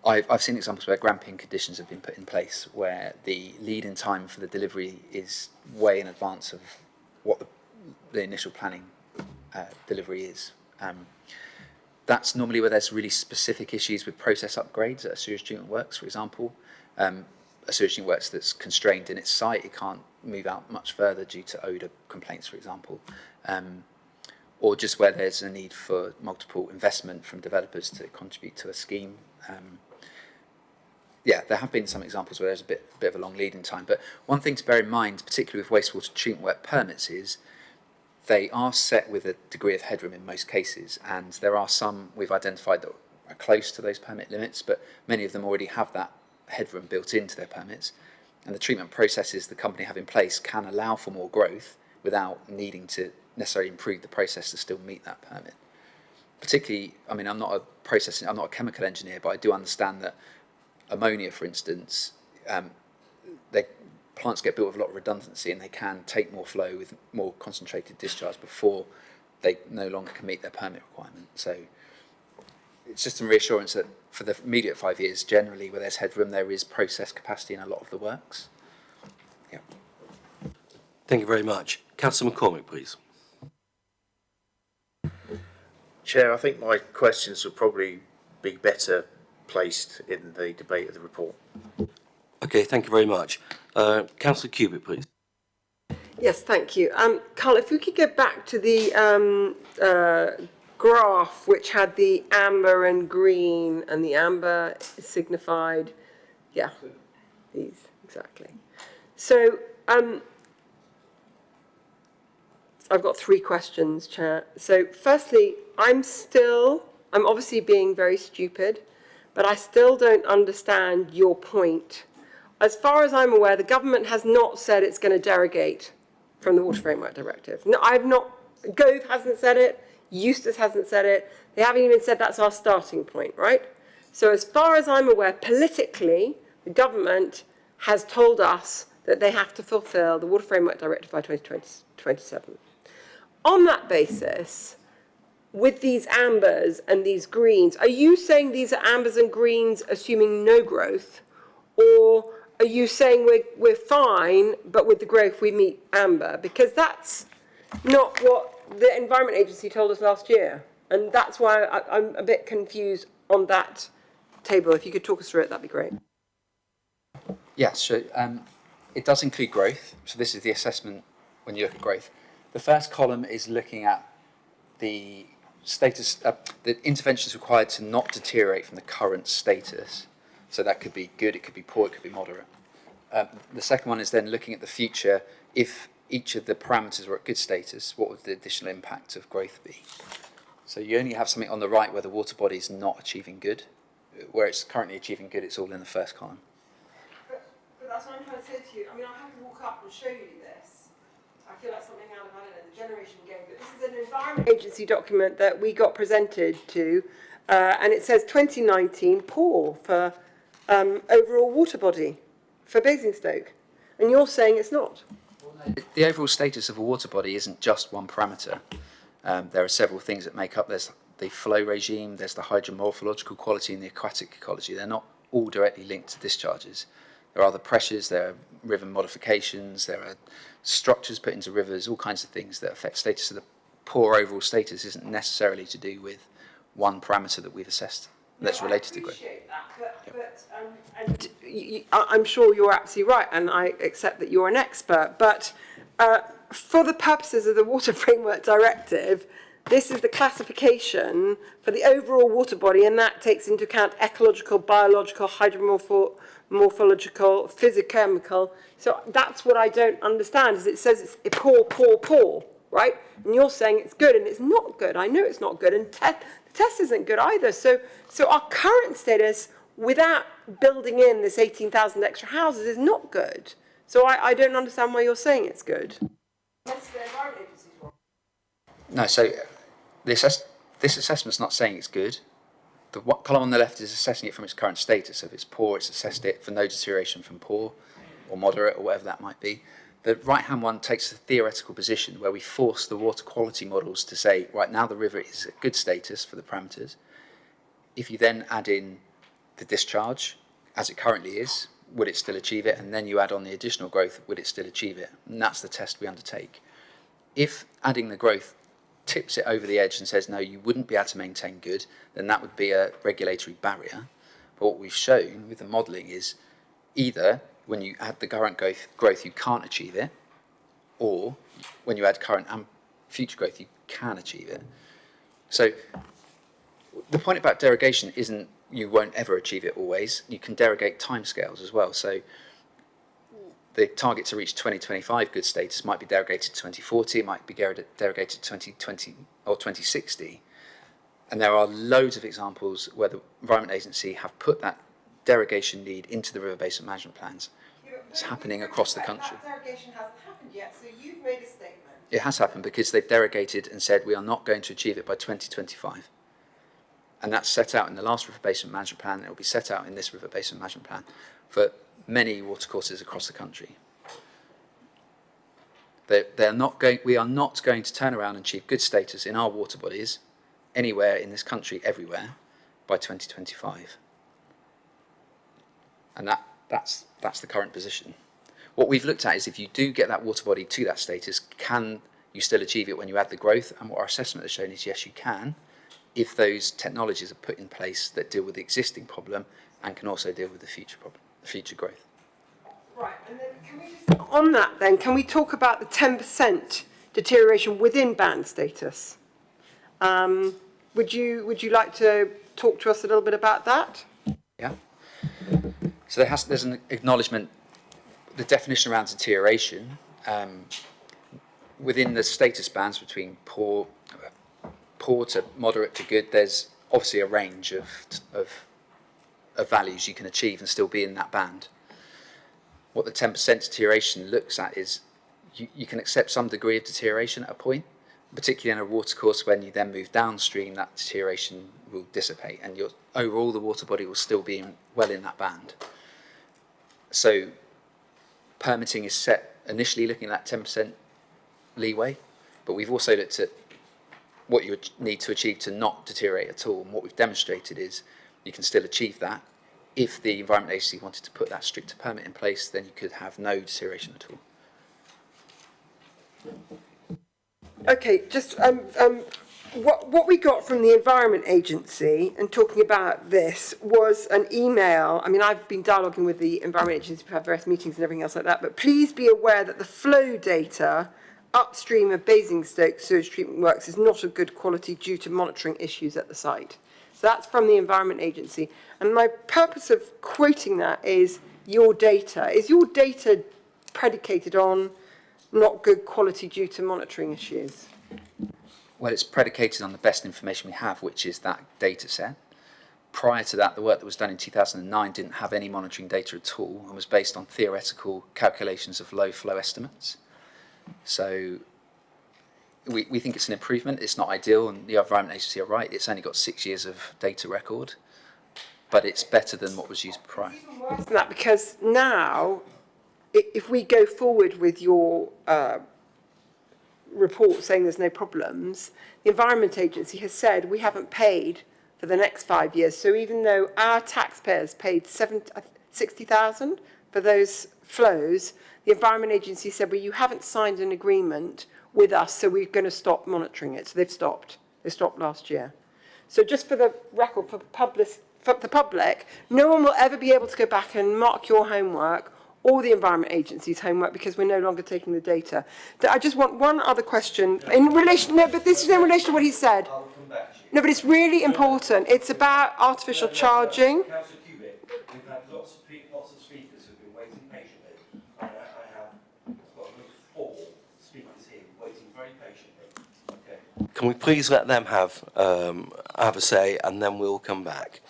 I've seen examples where gramping conditions have been put in place where the lead-in time for the delivery is way in advance of what the initial planning delivery is. That's normally where there's really specific issues with process upgrades at a sewage treatment works, for example. A sewage treatment works that's constrained in its site, it can't move out much further due to odour complaints, for example. Or just where there's a need for multiple investment from developers to contribute to a scheme. Yeah, there have been some examples where there's a bit of a long lead-in time. But one thing to bear in mind, particularly with wastewater treatment work permits, is they are set with a degree of headroom in most cases, and there are some we've identified that are close to those permit limits, but many of them already have that headroom built into their permits. And the treatment processes the company have in place can allow for more growth without needing to necessarily improve the process to still meet that permit. Particularly, I mean, I'm not a chemical engineer, but I do understand that ammonia, for instance, plants get built with a lot of redundancy, and they can take more flow with more concentrated discharge before they no longer can meet their permit requirement. So it's just a reassurance that for the immediate 5 years, generally where there's headroom, there is process capacity in a lot of the works. Yeah. Thank you very much. Councillor McCormick, please. Chair, I think my questions would probably be better placed in the debate of the report. Okay, thank you very much. Councillor Cubitt, please. Yes, thank you. Carl, if we could go back to the graph which had the amber and green, and the amber signified, yeah, these, exactly. So I've got 3 questions, Chair. So firstly, I'm obviously being very stupid, but I still don't understand your point. As far as I'm aware, the government has not said it's going to derogate from the Water Framework Directive. No, Gove hasn't said it, Eustace hasn't said it, they haven't even said that's our starting point, right? So as far as I'm aware, politically, the government has told us that they have to fulfil the Water Framework Directive by 2027. On that basis, with these ambers and these greens, are you saying these are ambers and greens assuming no growth, or are you saying we're fine, but with the growth we meet amber? Because that's not what the Environment Agency told us last year, and that's why I'm a bit confused on that table. If you could talk us through it, that'd be great. Yes, so it does include growth. So this is the assessment when you look at growth. The first column is looking at the status, the interventions required to not deteriorate from the current status. So that could be good, it could be poor, it could be moderate. The second one is then looking at the future. If each of the parameters were at good status, what would the additional impact of growth be? So you only have something on the right where the water body is not achieving good. Where it's currently achieving good, it's all in the first column. But that's what I'm trying to say to you. I mean, I'll have to walk up and show you this. I feel like something out of, I don't know, the Generation game. But this is an Environment Agency document that we got presented to, and it says 2019 poor for overall water body for Basingstoke. And you're saying it's not. The overall status of a water body isn't just one parameter. There are several things that make up. There's the flow regime, there's the hydromorphological quality and the aquatic ecology. They're not all directly linked to discharges. There are the pressures, there are river modifications, there are structures put into rivers, all kinds of things that affect status. So the poor overall status isn't necessarily to do with one parameter that we've assessed that's related to growth. I'm sure you're absolutely right, and I accept that you're an expert, but for the purposes of the Water Framework Directive, this is the classification for the overall water body, and that takes into account ecological, biological, hydromorphological, physiochemical. So that's what I don't understand, is it says it's poor, right? And you're saying it's good, and it's not good. I know it's not good, and the test isn't good either. So our current status, without building in this 18,000 extra houses, is not good. So I don't understand why you're saying it's good. No, so this assessment's not saying it's good. The column on the left is assessing it from its current status. So if it's poor, it's assessed it for no deterioration from poor or moderate or whatever that might be. The right-hand one takes a theoretical position where we force the water quality models to say, right now the river is at good status for the parameters. If you then add in the discharge, as it currently is, would it still achieve it? And then you add on the additional growth, would it still achieve it? And that's the test we undertake. If adding the growth tips it over the edge and says, no, you wouldn't be able to maintain good, then that would be a regulatory barrier. But what we've shown with the modelling is either when you add the current growth, you can't achieve it, or when you add current and future growth, you can achieve it. So the point about derogation isn't you won't ever achieve it always. You can derogate timescales as well. So the target to reach 2025 good status might be derogated to 2040, it might be derogated to 2020 or 2060. And there are loads of examples where the Environment Agency have put that derogation need into the river basin management plans. It's happening across the country. That derogation hasn't happened yet, so you've made a statement. It has happened because they've derogated and said we are not going to achieve it by 2025. And that's set out in the last river basin management plan, and it will be set out in this river basin management plan for many watercourses across the country. We are not going to turn around and achieve good status in our water bodies anywhere in this country, everywhere, by 2025. And that's the current position. What we've looked at is if you do get that water body to that status, can you still achieve it when you add the growth? And what our assessment has shown is yes, you can, if those technologies are put in place that deal with the existing problem and can also deal with the future problem, the future growth. Right, and then can we just, on that then, can we talk about the 10% deterioration within band status? Would you like to talk to us a little bit about that? Yeah. So there's an acknowledgement, the definition around deterioration, within the status bands between poor to moderate to good, there's obviously a range of values you can achieve and still be in that band. What the 10% deterioration looks at is you can accept some degree of deterioration at a point, particularly in a watercourse. When you then move downstream, that deterioration will dissipate and overall the water body will still be well in that band. So permitting is set initially looking at that 10% leeway, but we've also looked at what you need to achieve to not deteriorate at all. And what we've demonstrated is you can still achieve that. If the Environment Agency wanted to put that stricter permit in place, then you could have no deterioration at all. Okay, just what we got from the Environment Agency and talking about this was an email. I mean, I've been dialoguing with the Environment Agency, we've had various meetings and everything else like that, but please be aware that the flow data upstream of Basingstoke sewage treatment works is not of good quality due to monitoring issues at the site. So that's from the Environment Agency. And my purpose of quoting that is your data. Is your data predicated on not good quality due to monitoring issues? Well, it's predicated on the best information we have, which is that data set. Prior to that, the work that was done in 2009 didn't have any monitoring data at all and was based on theoretical calculations of low flow estimates. So we think it's an improvement. It's not ideal, and the Environment Agency are right. It's only got 6 years of data record, but it's better than what was used prior. It's even worse than that, because now, if we go forward with your report saying there's no problems, the Environment Agency has said we haven't paid for the next 5 years. So even though our taxpayers paid 60,000 for those flows, the Environment Agency said, well, you haven't signed an agreement with us, so we're going to stop monitoring it. So they've stopped. They stopped last year. So just for the record, for the public, no one will ever be able to go back and mark your homework or the Environment Agency's homework because we're no longer taking the data. I just want one other question in relation, no, but this is in relation to what he said. No, but it's really important. It's about artificial charging. Councillor Cubitt, we've had lots of speakers who've been waiting patiently. I have got 4 speakers here waiting very patiently. Okay. Can we please let them have a say, and then we'll come back.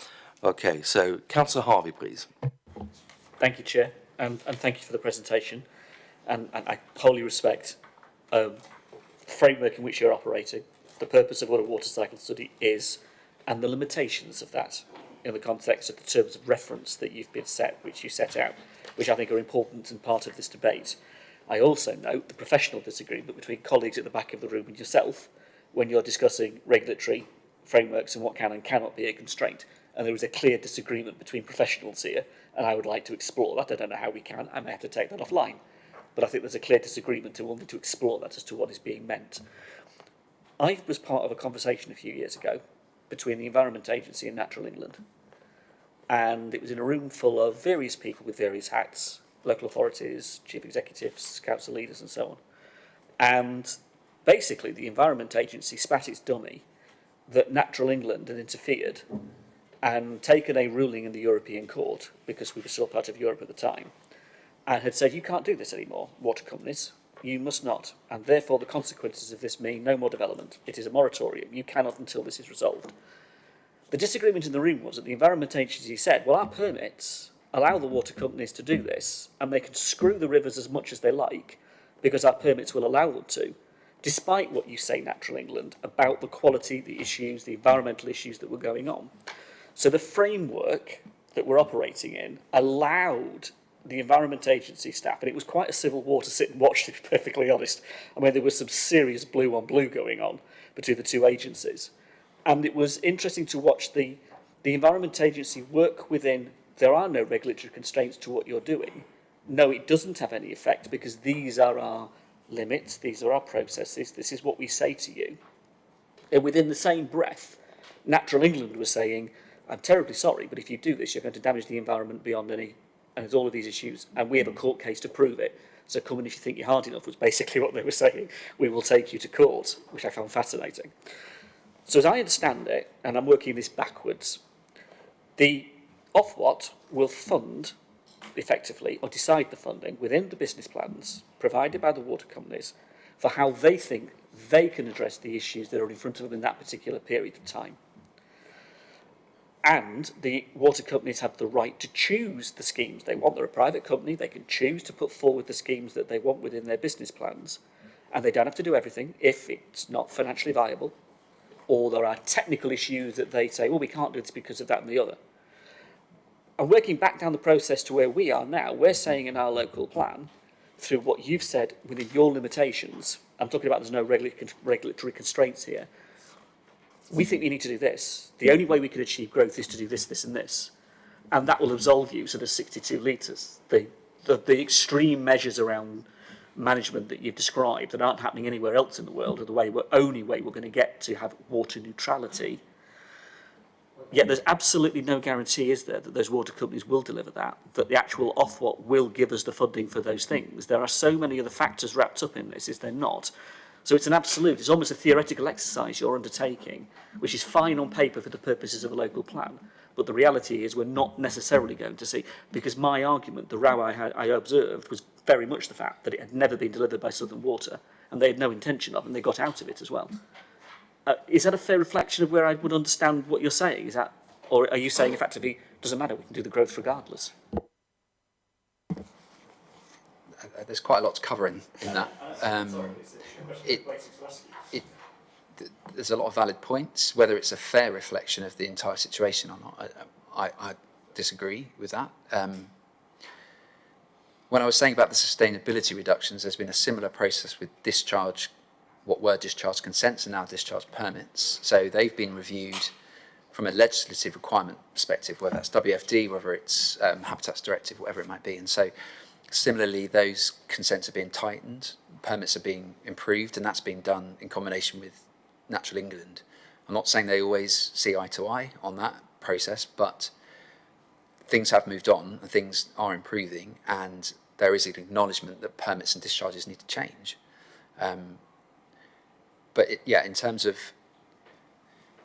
Okay, so Councillor Harvey, please. Thank you, Chair, and thank you for the presentation. And I wholly respect the framework in which you're operating, the purpose of what a water cycle study is, and the limitations of that in the context of the terms of reference that you've been set, which you set out, which I think are important and part of this debate. I also note the professional disagreement between colleagues at the back of the room and yourself when you're discussing regulatory frameworks and what can and cannot be a constraint. And there is a clear disagreement between professionals here, and I would like to explore that. I don't know how we can. I may have to take that offline. But I think there's a clear disagreement and wanting to explore that as to what is being meant. I was part of a conversation a few years ago between the Environment Agency and Natural England. And it was in a room full of various people with various hats, local authorities, chief executives, council leaders and so on. And basically the Environment Agency spat its dummy that Natural England had interfered and taken a ruling in the European Court, because we were still part of Europe at the time, and had said, you can't do this anymore, water companies, you must not, and therefore the consequences of this mean no more development. It is a moratorium, you cannot until this is resolved. The disagreement in the room was that the Environment Agency said, well, our permits allow the water companies to do this, and they can screw the rivers as much as they like, because our permits will allow them to, despite what you say, Natural England, about the quality, the issues, the environmental issues that were going on. So the framework that we're operating in allowed the Environment Agency staff, and it was quite a civil war to sit and watch, to be perfectly honest. I mean, there was some serious blue on blue going on between the two agencies. And it was interesting to watch the Environment Agency work within, there are no regulatory constraints to what you're doing. No, it doesn't have any effect because these are our limits, these are our processes, this is what we say to you. And within the same breath, Natural England was saying, I'm terribly sorry, but if you do this, you're going to damage the environment beyond any, and there's all of these issues, and we have a court case to prove it. So come in if you think you're hard enough, was basically what they were saying. We will take you to court, which I found fascinating. So as I understand it, and I'm working this backwards, the Ofwat will fund, effectively, or decide the funding within the business plans provided by the water companies for how they think they can address the issues that are in front of them in that particular period of time. And the water companies have the right to choose the schemes they want. They're a private company. They can choose to put forward the schemes that they want within their business plans. And they don't have to do everything if it's not financially viable, or there are technical issues that they say, well, we can't do this because of that and the other. And working back down the process to where we are now, we're saying in our local plan, through what you've said within your limitations, I'm talking about there's no regulatory constraints here, we think you need to do this. The only way we can achieve growth is to do this, this and this. And that will absolve you, so there's 62 litres. The extreme measures around management that you've described that aren't happening anywhere else in the world are the only way we're going to get to have water neutrality. Yet there's absolutely no guarantee, is there, that those water companies will deliver that the actual Ofwat will give us the funding for those things. There are so many other factors wrapped up in this, is there not? So it's an absolute, it's almost a theoretical exercise you're undertaking, which is fine on paper for the purposes of a local plan. But the reality is we're not necessarily going to see, because my argument, the row I observed, was very much the fact that it had never been delivered by Southern Water, and they had no intention of, and they got out of it as well. Is that a fair reflection of where I would understand what you're saying? Is that, or are you saying effectively, it doesn't matter, we can do the growth regardless? There's quite a lot to cover in that. There's a lot of valid points. Whether it's a fair reflection of the entire situation or not, I disagree with that. When I was saying about the sustainability reductions, there's been a similar process with discharge, what were discharge consents and now discharge permits. So they've been reviewed from a legislative requirement perspective, whether that's WFD, whether it's Habitats Directive, whatever it might be. And so similarly, those consents are being tightened, permits are being improved, and that's being done in combination with Natural England. I'm not saying they always see eye to eye on that process, but things have moved on and things are improving, and there is an acknowledgement that permits and discharges need to change. But in terms of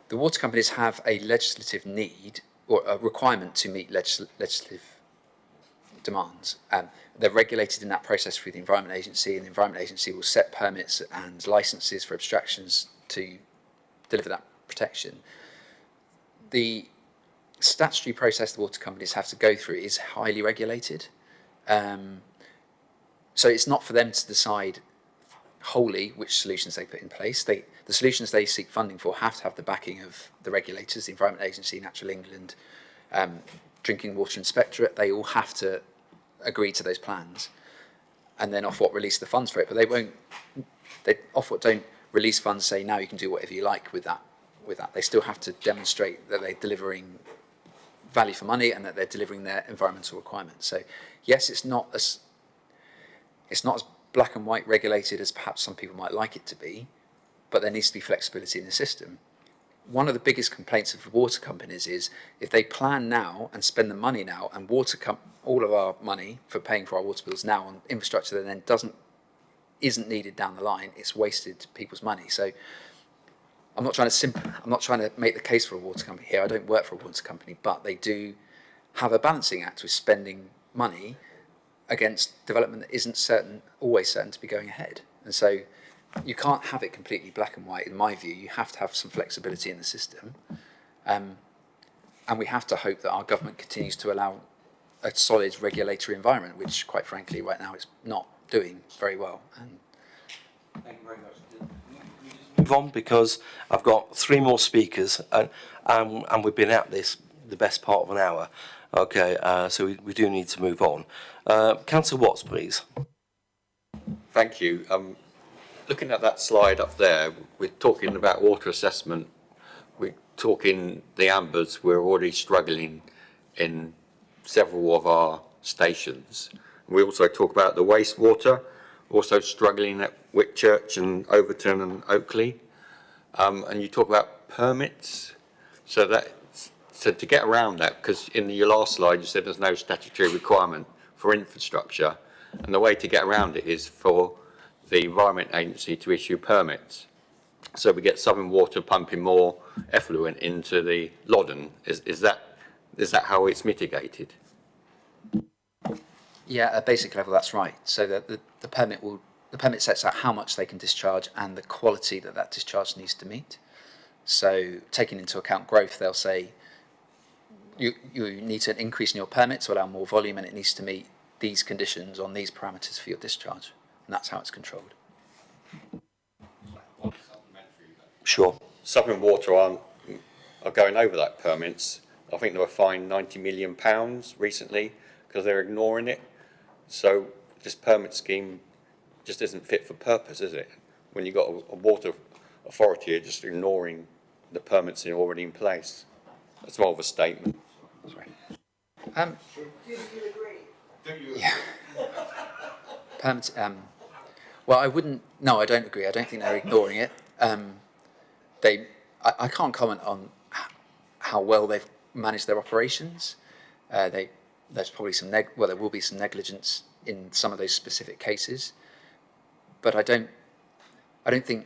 the water companies have a legislative need or a requirement to meet legislative demands. They're regulated in that process through the Environment Agency, and the Environment Agency will set permits and licenses for abstractions to deliver that protection. The statutory process the water companies have to go through is highly regulated. So it's not for them to decide wholly which solutions they put in place. The solutions they seek funding for have to have the backing of the regulators, the Environment Agency, Natural England, Drinking Water Inspectorate. They all have to agree to those plans, and then Ofwat release the funds for it. But Ofwat don't release funds, say now you can do whatever you like with that. They still have to demonstrate that they're delivering value for money and that they're delivering their environmental requirements. So yes, it's not as black and white regulated as perhaps some people might like it to be, but there needs to be flexibility in the system. One of the biggest complaints of water companies is if they plan now and spend the money now, and all of our money for paying for our water bills now on infrastructure that then isn't needed down the line, it's wasted people's money. So I'm not trying to make the case for a water company here. I don't work for a water company, but they do have a balancing act with spending money against development that isn't always certain to be going ahead. And so you can't have it completely black and white, in my view. You have to have some flexibility in the system. And we have to hope that our government continues to allow a solid regulatory environment, which, quite frankly, right now is not doing very well. Thank you very much. Move on, because I've got 3 more speakers, and we've been at this the best part of an hour. Okay, so we do need to move on. Councillor Watts, please. Thank you. Looking at that slide up there, we're talking about water assessment. We're talking the ambers. We're already struggling in several of our stations. We also talk about the wastewater, also struggling at Whitchurch and Overton and Oakley. And you talk about permits. So to get around that, because in your last slide you said there's no statutory requirement for infrastructure, and the way to get around it is for the Environment Agency to issue permits. So we get Southern Water pumping more effluent into the Loddon. Is that how it's mitigated? Yeah, at a basic level, that's right. So the permit sets out how much they can discharge and the quality that discharge needs to meet. So taking into account growth, they'll say you need to increase in your permit to allow more volume, and it needs to meet these conditions on these parameters for your discharge. And that's how it's controlled. Sure. Southern Water are going over that permits. I think they were fined £90 million recently because they're ignoring it. So this permit scheme just isn't fit for purpose, is it? When you've got a water authority just ignoring the permits that are already in place. That's more of a statement. Sorry. Do you agree? Yeah. Permits. Well, I don't agree. I don't think they're ignoring it. I can't comment on how well they've managed their operations. There's probably there will be some negligence in some of those specific cases, but I don't think.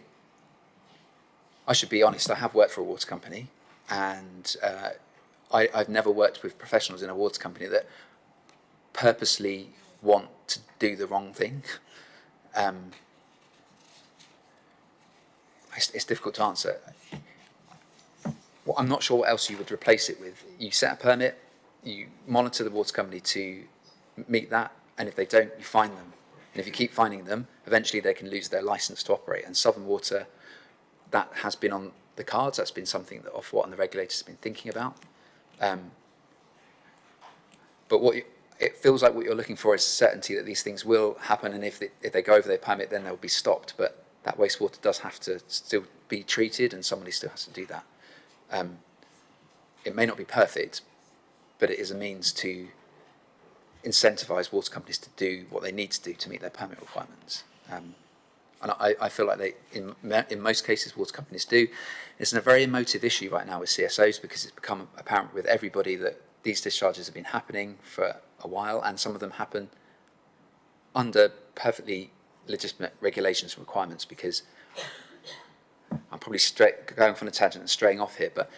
I should be honest. I have worked for a water company, and I've never worked with professionals in a water company that purposely want to do the wrong thing. It's difficult to answer. Well, I'm not sure what else you would replace it with. You set a permit, you monitor the water company to meet that, and if they don't, you fine them. And if you keep fining them, eventually they can lose their licence to operate. And Southern Water, that has been on the cards. That's been something that Ofwat and the regulators have been thinking about. But it feels like what you're looking for is certainty that these things will happen, and if they go over their permit, then they'll be stopped. But that wastewater does have to still be treated, and somebody still has to do that. it may not be perfect, but it is a means to incentivise water companies to do what they need to do to meet their permit requirements. And I feel like they, in most cases, water companies do. It's a very emotive issue right now with CSOs because it's become apparent with everybody that these discharges have been happening for a while, and some of them happen under perfectly legitimate regulations and requirements. Because I'm probably going off on a tangent and straying off here, but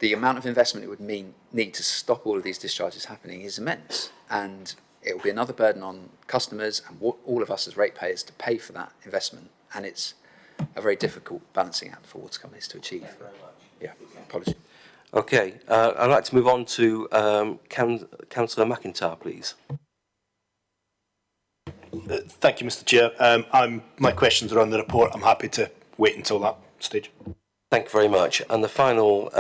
the amount of investment it would need to stop all of these discharges happening is immense, and it will be another burden on customers and all of us as ratepayers to pay for that investment, and it's a very difficult balancing act for water companies to achieve. Yeah, apologies. Okay, I'd like to move on to Councillor McIntyre, please. Thank you, Mr. Chair. My questions are on the report. I'm happy to wait until that stage. Thank you very much. And the final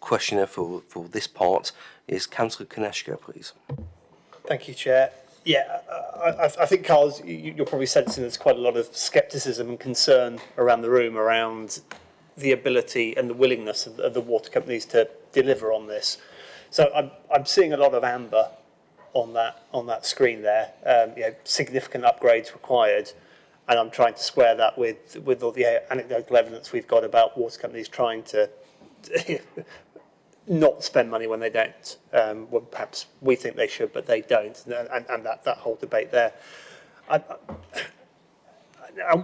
questioner for this part is Councillor Koneshka, please. Thank you, Chair. Yeah, I think, Carl, you're probably sensing there's quite a lot of scepticism and concern around the room around the ability and the willingness of the water companies to deliver on this. So I'm seeing a lot of amber on that screen there. Significant upgrades required, and I'm trying to square that with all the anecdotal evidence we've got about water companies trying to not spend money when they don't. Well, perhaps we think they should, but they don't, and that whole debate there. And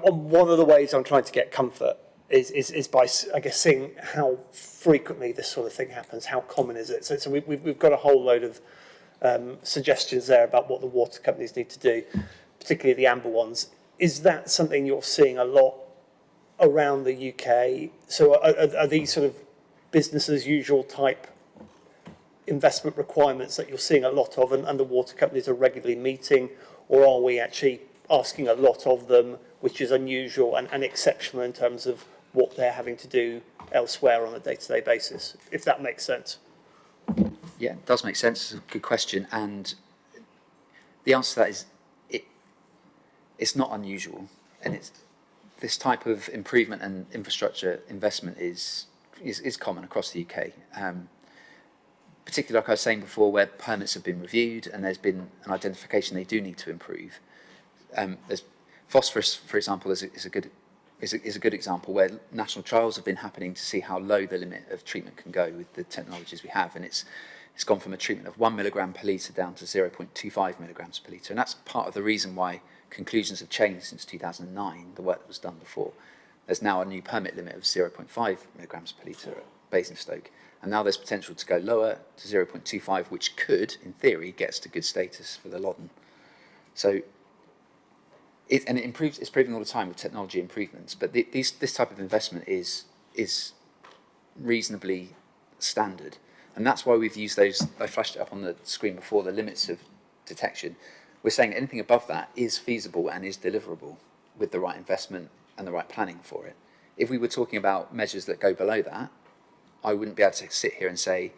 one of the ways I'm trying to get comfort is by, I guess, seeing how frequently this sort of thing happens. How common is it? So we've got a whole load of suggestions there about what the water companies need to do, particularly the amber ones. Is that something you're seeing a lot around the UK? So are these sort of business as usual type investment requirements that you're seeing a lot of, and the water companies are regularly meeting, or are we actually asking a lot of them, which is unusual and exceptional in terms of what they're having to do elsewhere on a day-to-day basis, if that makes sense? Yeah, it does make sense. It's a good question, and the answer to that is it's not unusual, and it's this type of improvement and infrastructure investment is common across the UK. Particularly, like I was saying before, where permits have been reviewed and there's been an identification they do need to improve. There's phosphorus, for example, is a good example where national trials have been happening to see how low the limit of treatment can go with the technologies we have, and it's gone from a treatment of 1 milligram per litre down to 0.25 milligrams per litre, and that's part of the reason why conclusions have changed since 2009, the work that was done before. There's now a new permit limit of 0.5 milligrams per litre at Basingstoke, and now there's potential to go lower to 0.25, which could, in theory, get us to good status for the Loddon. So, it's proving all the time with technology improvements, but this type of investment is reasonably standard, and that's why we've used those. I flashed it up on the screen before, the limits of detection. We're saying anything above that is feasible and is deliverable with the right investment and the right planning for it. If we were talking about measures that go below that, I wouldn't be able to sit here and say,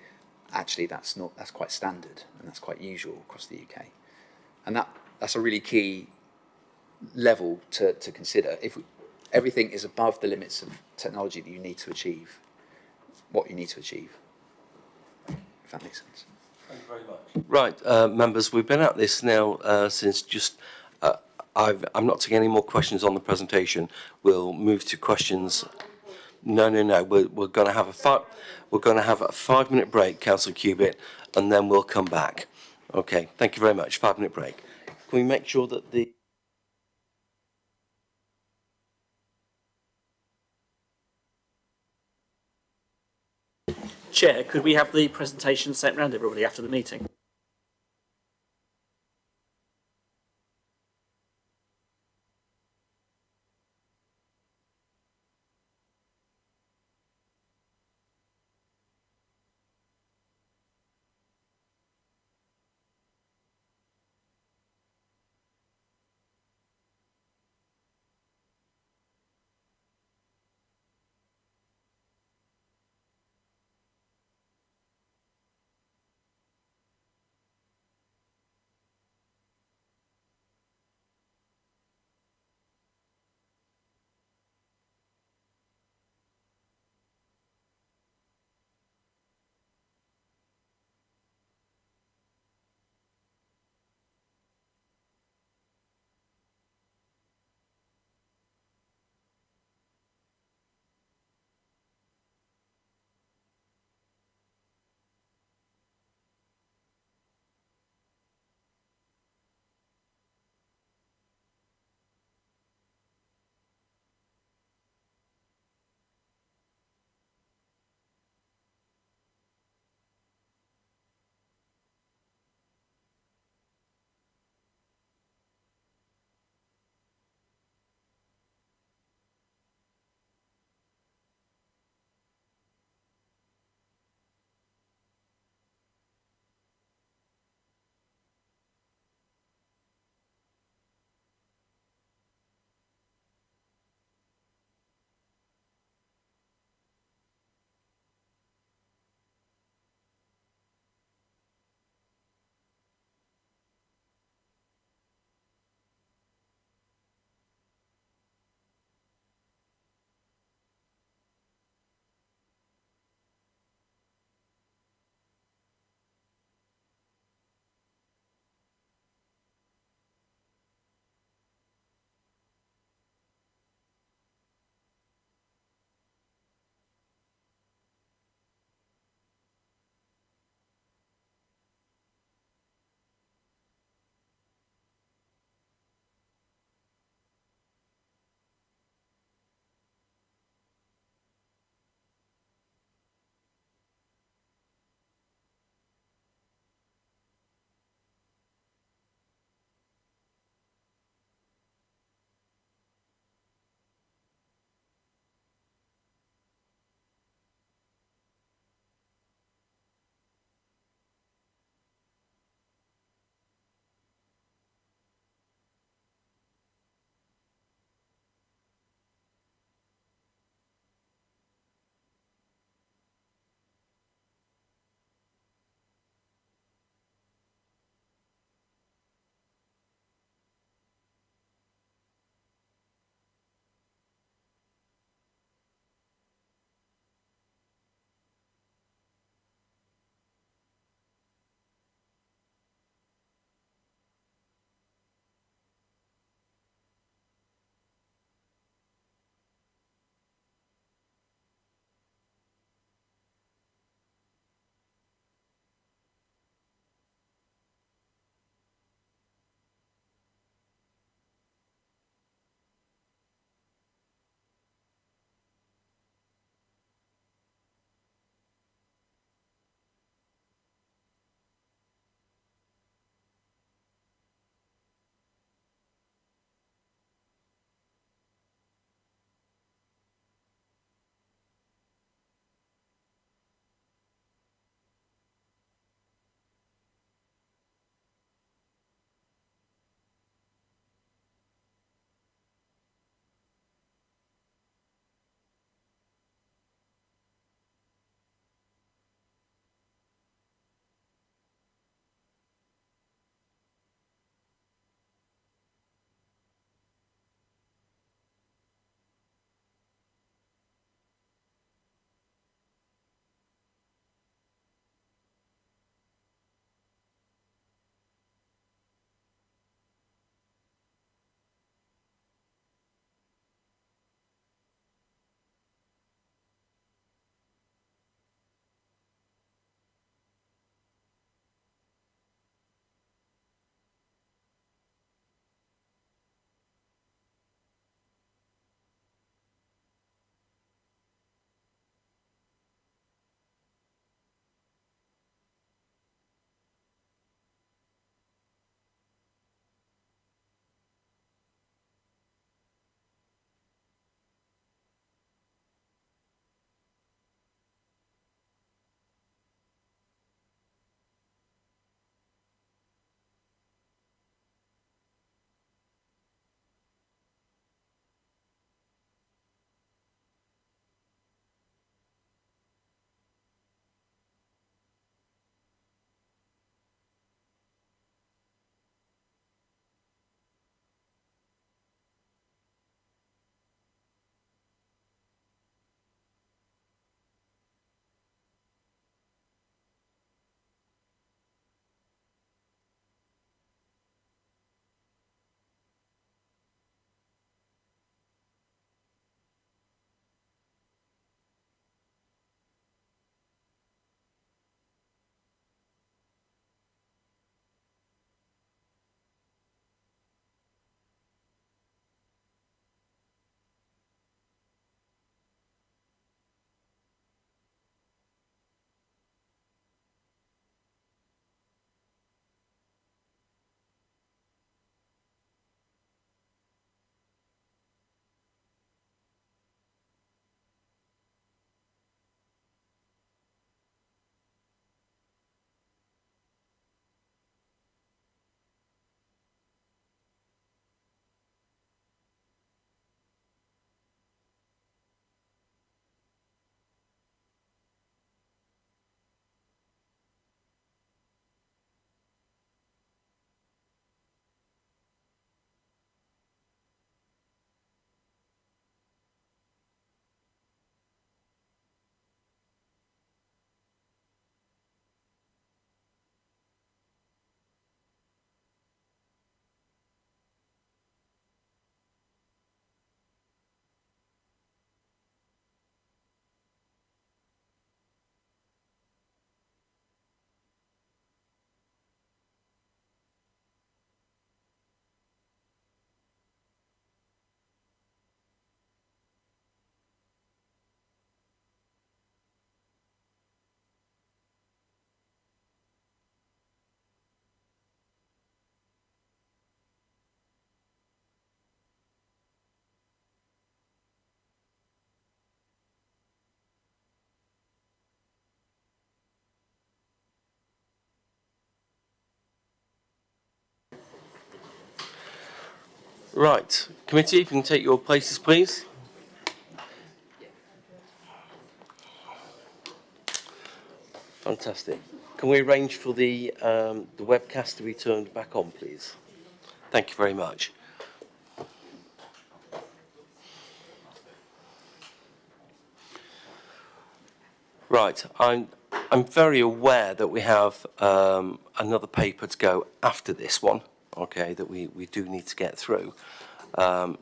actually, that's quite standard and that's quite usual across the UK. And that's a really key level to consider. If everything is above the limits of technology that you need to achieve what you need to achieve, if that makes sense. Thank you very much. Right, members, we've been at this now since just. I'm not taking any more questions on the presentation. We'll move to questions. No. We're going to have a 5-minute break, Councillor Cubitt, and then we'll come back. Okay. Thank you very much. 5-minute break. Can we make sure that the Chair, could we have the presentation sent round everybody after the meeting? Right, committee, if you can take your places, please. Fantastic. Can we arrange for the webcast to be turned back on, please? Thank you very much. Right, I'm very aware that we have another paper to go after this one, okay, that we do need to get through.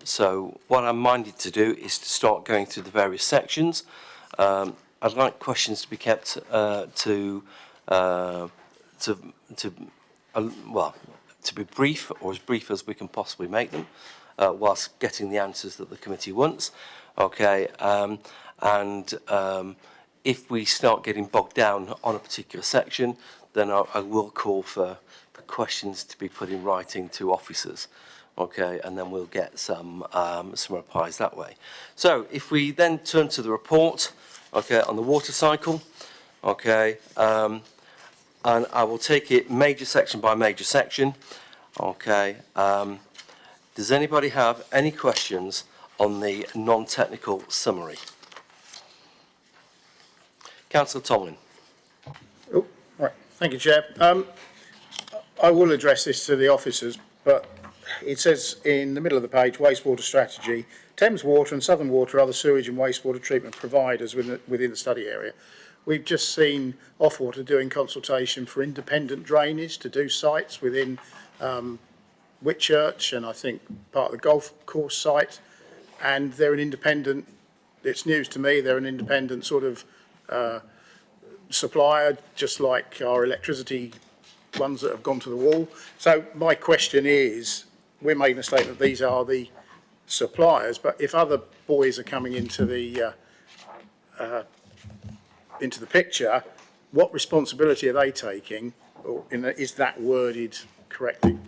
So what I'm minded to do is to start going through the various sections. I'd like questions to be kept to be brief, or as brief as we can possibly make them, whilst getting the answers that the committee wants. Okay, if we start getting bogged down on a particular section, then I will call for the questions to be put in writing to officers. Okay, and then we'll get some replies that way. So if we then turn to the report, okay, on the water cycle, okay, and I will take it major section by major section. Okay, does anybody have any questions on the non-technical summary? Councillor Tomlin. Oh, right. Thank you, Chair. I will address this to the officers, but it says in the middle of the page, wastewater strategy, Thames Water and Southern Water are the sewage and wastewater treatment providers within the study area. We've just seen Offwater doing consultation for independent drainage to do sites within Whitchurch and I think part of the golf course site, and they're an independent, it's news to me, they're an independent sort of supplier, just like our electricity ones that have gone to the wall. So my question is, we're making a statement these are the suppliers, but if other boys are coming into the picture, what responsibility are they taking, or is that worded correctly?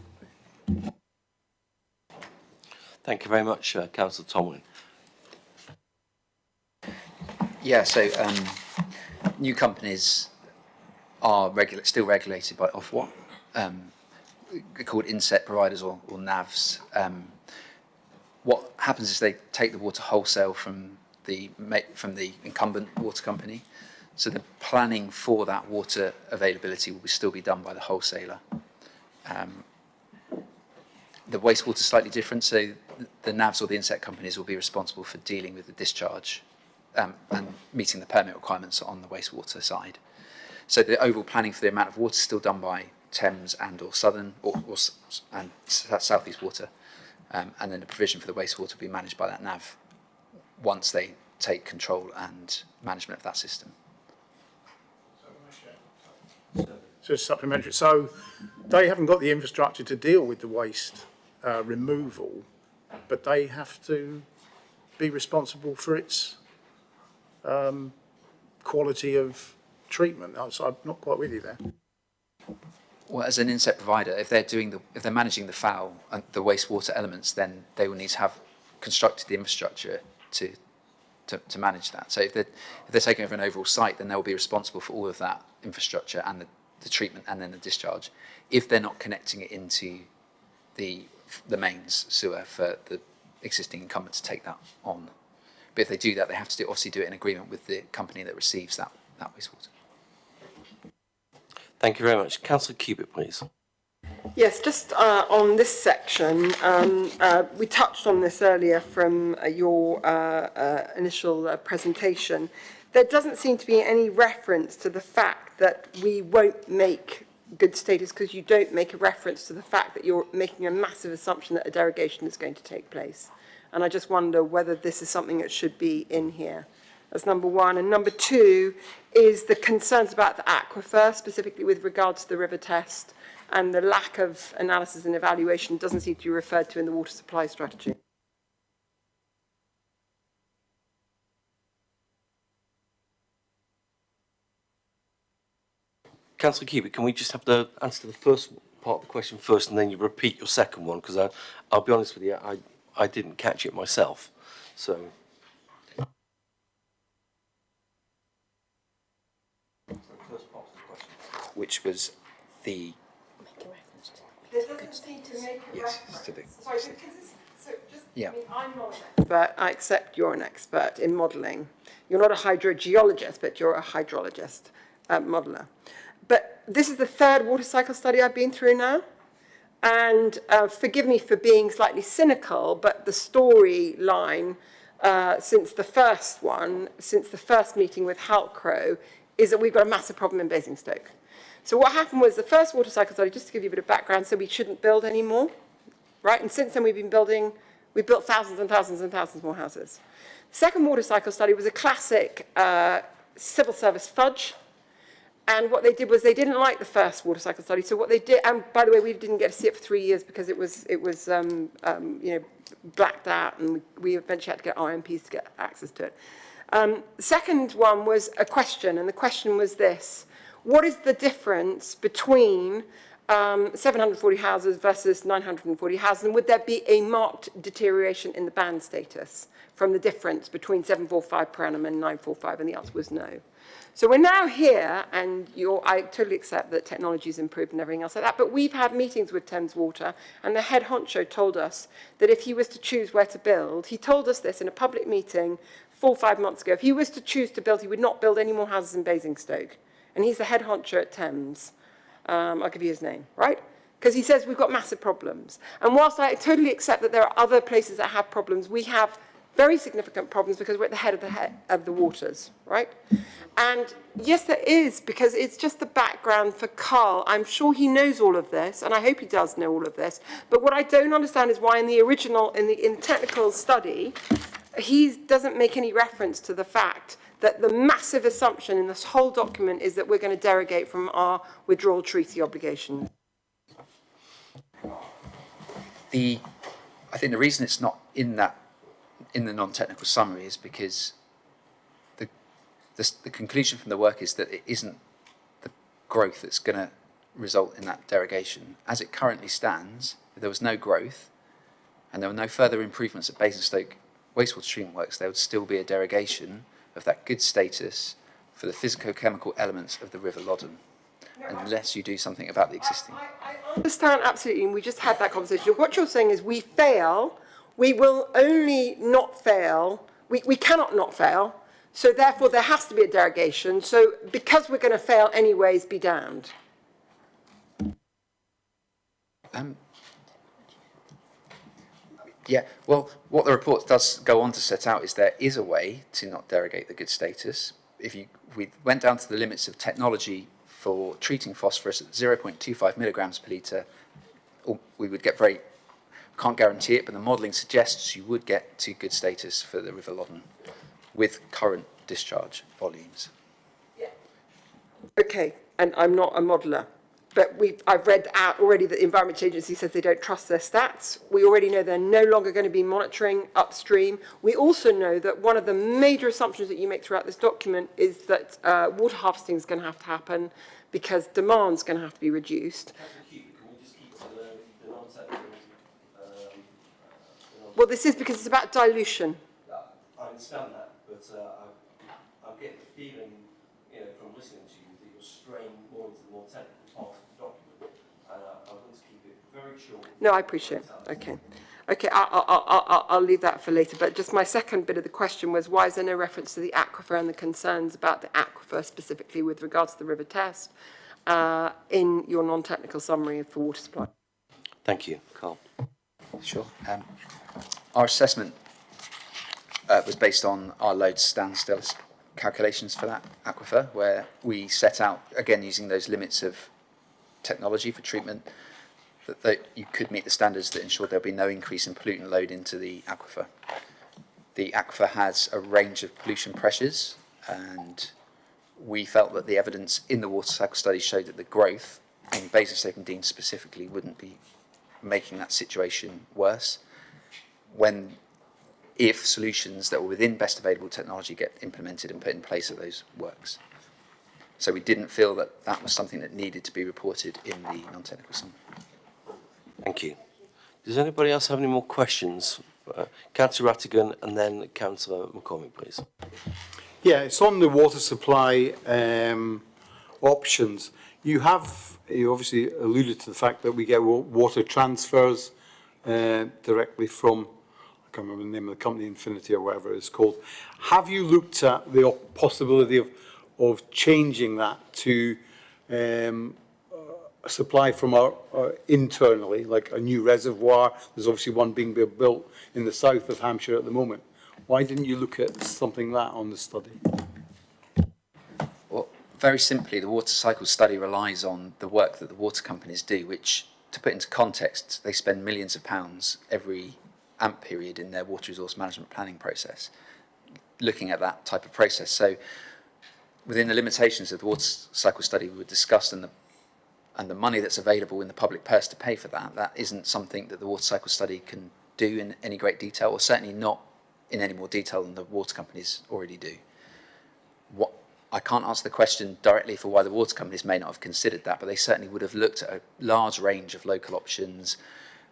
Thank you very much, Councillor Tomlin. Yeah, so new companies are still regulated by Ofwat, called inset providers or NAVs. What happens is they take the water wholesale from the incumbent water company. So the planning for that water availability will still be done by the wholesaler. The wastewater is slightly different, so the NAVs or the inset companies will be responsible for dealing with the discharge and meeting the permit requirements on the wastewater side. So the overall planning for the amount of water is still done by Thames and or Southern and South East Water, and then the provision for the wastewater will be managed by that NAV once they take control and management of that system. So it's supplementary. So they haven't got the infrastructure to deal with the waste removal, but they have to be responsible for its quality of treatment. So I'm not quite with you there. Well, as an inset provider, if they're managing the FOW and the wastewater elements, then they will need to have constructed the infrastructure to manage that. So if they're taking over an overall site, then they'll be responsible for all of that infrastructure and the treatment and then the discharge. If they're not connecting it into the mains sewer for the existing incumbent to take that on. But if they do that, they have to obviously do it in agreement with the company that receives that wastewater. Thank you very much. Councillor Cubitt, please. Yes, just on this section, we touched on this earlier from your initial presentation. There doesn't seem to be any reference to the fact that we won't make good status because you don't make a reference to the fact that you're making a massive assumption that a derogation is going to take place. And I just wonder whether this is something that should be in here. That's number one. And number two is the concerns about the aquifer, specifically with regards to the river test, and the lack of analysis and evaluation doesn't seem to be referred to in the water supply strategy. Councillor Cubitt, can we just have the answer to the first part of the question first, and then you repeat your second one? Because I'll be honest with you, I didn't catch it myself. So. Which was the... There doesn't seem to make a reference. to the... Sorry, because Yeah. I mean, I'm not an expert. I accept you're an expert in modelling. You're not a hydrogeologist, but you're a hydrologist, modeller. But this is the third water cycle study I've been through now. And forgive me for being slightly cynical, but the storyline since the first meeting with Halcrow, is that we've got a massive problem in Basingstoke. So what happened was the first water cycle study, just to give you a bit of background, said we shouldn't build anymore, right? And since then we've been building, we built thousands and thousands and thousands more houses. Second water cycle study was a classic civil service fudge. And what they did was they didn't like the first water cycle study. So what they did, and by the way, we didn't get to see it for 3 years because it was you know, blacked out, and we eventually had to get RMPs to get access to it. The second one was a question, and the question was this: what is the difference between 740 houses versus 940 houses, and would there be a marked deterioration in the band status from the difference between 745 per annum and 945? And the answer was no. So we're now here, and I totally accept that technology's improved and everything else like that, but we've had meetings with Thames Water, and the head honcho told us that if he was to choose where to build, he told us this in a public meeting 4 or 5 months ago, if he was to choose to build, he would not build any more houses in Basingstoke. And he's the head honcho at Thames. I'll give you his name, right? Because he says we've got massive problems. And whilst I totally accept that there are other places that have problems, we have very significant problems because we're at the head of the waters, right? And yes, there is, because it's just the background for Carl. I'm sure he knows all of this, and I hope he does know all of this. But what I don't understand is why in the original, in the technical study, he doesn't make any reference to the fact that the massive assumption in this whole document is that we're going to derogate from our withdrawal treaty obligations. I think the reason it's not in the non-technical summary is because the conclusion from the work is that it isn't the growth that's going to result in that derogation. As it currently stands, if there was no growth and there were no further improvements at Basingstoke wastewater treatment works, there would still be a derogation of that good status for the physico-chemical elements of the River Loddon, unless you do something about the existing. I understand absolutely, and we just had that conversation. What you're saying is we fail, we will only not fail, we cannot not fail, so therefore there has to be a derogation. So because we're going to fail anyways, be damned. Yeah, well, what the report does go on to set out is there is a way to not derogate the good status. If we went down to the limits of technology for treating phosphorus at 0.25 milligrams per litre, we would get can't guarantee it, but the modelling suggests you would get to good status for the River Loddon with current discharge volumes. Yeah. Okay, and I'm not a modeller, but I've read out already that the Environment Agency says they don't trust their stats. We already know they're no longer going to be monitoring upstream. We also know that one of the major assumptions that you make throughout this document is that water harvesting is going to have to happen because demand's going to have to be reduced. Well, this is because it's about dilution. I understand that, but I'm getting the feeling, you know, from listening to you, that you're straying more into the more technical part of the document, and I want to keep it very short. No, I appreciate it. Okay. Okay, I'll leave that for later, but just my second bit of the question was, why is there no reference to the aquifer and the concerns about the aquifer, specifically with regards to the river test, in your non-technical summary for water supply? Thank you, Carl. Sure. Our assessment was based on our load standstill calculations for that aquifer, where we set out, again using those limits of technology for treatment, that you could meet the standards that ensured there'll be no increase in pollutant load into the aquifer. The aquifer has a range of pollution pressures, and we felt that the evidence in the water cycle study showed that the growth in Basingstoke and Dean specifically wouldn't be making that situation worse if solutions that were within best available technology get implemented and put in place at those works. So we didn't feel that that was something that needed to be reported in the non-technical summary. Thank you. Does anybody else have any more questions? Councillor Rattigan and then Councillor McCormick, please. Yeah, it's on the water supply options. You obviously alluded to the fact that we get water transfers directly from I can't remember the name of the company, Infinity or whatever it's called. Have you looked at the possibility of changing that to supply from our internally, like a new reservoir? There's obviously one being built in the south of Hampshire at the moment. Why didn't you look at something like that on the study? Well, very simply, the water cycle study relies on the work that the water companies do, which, to put into context, they spend millions of pounds every AMP period in their water resource management planning process, looking at that type of process. So within the limitations of the water cycle study we discussed and the money that's available in the public purse to pay for that, that isn't something that the water cycle study can do in any great detail, or certainly not in any more detail than the water companies already do. I can't answer the question directly for why the water companies may not have considered that, but they certainly would have looked at a large range of local options,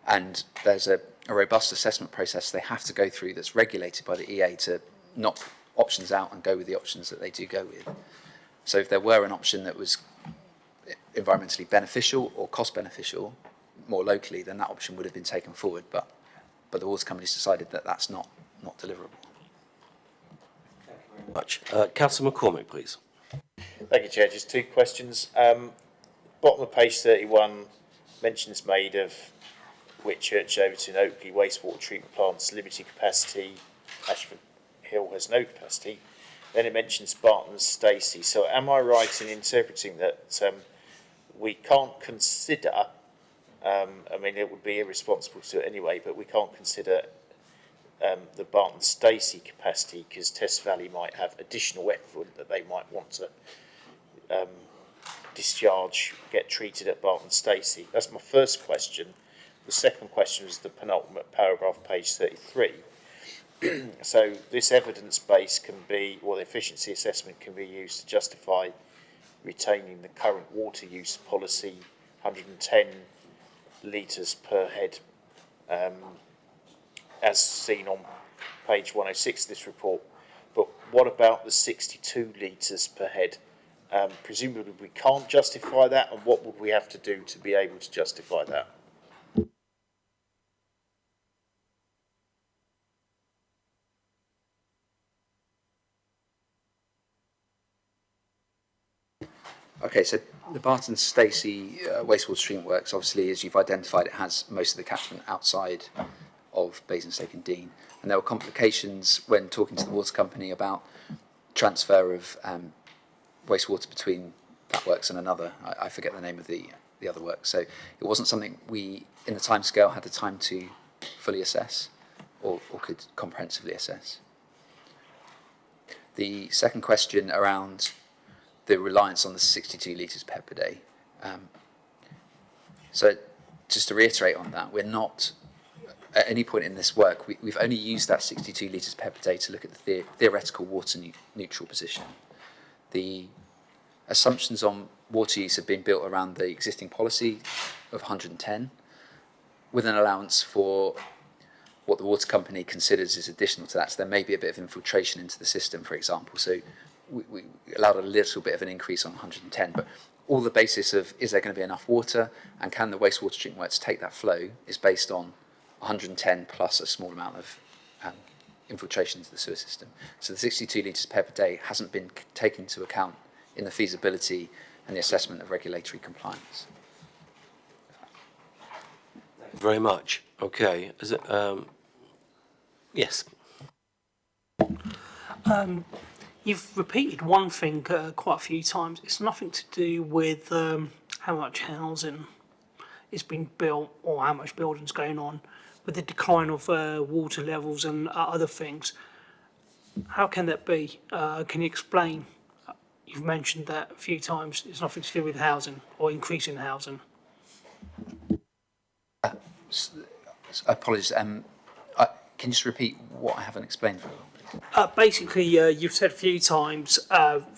and there's a robust assessment process they have to go through that's regulated by the EA to knock options out and go with the options that they do go with. So if there were an option that was environmentally beneficial or cost beneficial more locally, then that option would have been taken forward, but the water companies decided that that's not deliverable. Much. Councillor McCormick, please. Thank you, Chair. Just two questions. Bottom of page 31, mentions made of Whitchurch, Overton, Oakley wastewater treatment plants, limited capacity. Ashford Hill has no capacity. Then it mentions Barton and Stacey. So am I right in interpreting that we can't consider, I mean, it would be irresponsible to do it anyway, but we can't consider the Barton Stacey capacity because Test Valley might have additional effluent that they might want to discharge, get treated at Barton Stacey? That's my first question. The second question is the penultimate paragraph, page 33. So this evidence base can be, or the efficiency assessment can be used to justify retaining the current water use policy, 110 litres per head, as seen on page 106 of this report. But what about the 62 litres per head? Presumably we can't justify that, and what would we have to do to be able to justify that? Okay, so the Barton Stacey wastewater treatment works, obviously, as you've identified, it has most of the catchment outside of Basingstoke and Dean. And there were complications when talking to the water company about transfer of wastewater between that works and another. I forget the name of the other work. So it wasn't something we, in the timescale, had the time to fully assess or could comprehensively assess. The second question around the reliance on the 62 litres per head per day. So just to reiterate on that, we're not, at any point in this work, we've only used that 62 litres per head per day to look at the theoretical water neutral position. The assumptions on water use have been built around the existing policy of 110, with an allowance for what the water company considers is additional to that. So there may be a bit of infiltration into the system, for example. So we allowed a little bit of an increase on 110, but all the basis of is there going to be enough water and can the wastewater treatment works take that flow is based on 110 plus a small amount of infiltration into the sewer system. So the 62 litres per day hasn't been taken into account in the feasibility and the assessment of regulatory compliance. Thank you very much. Okay. Is it, yes. You've repeated one thing quite a few times. It's nothing to do with how much housing is being built or how much building's going on, with the decline of water levels and other things. How can that be? Can you explain? You've mentioned that a few times. It's nothing to do with housing or increasing housing. Apologies. Can you just repeat what I haven't explained very well? Basically, you've said a few times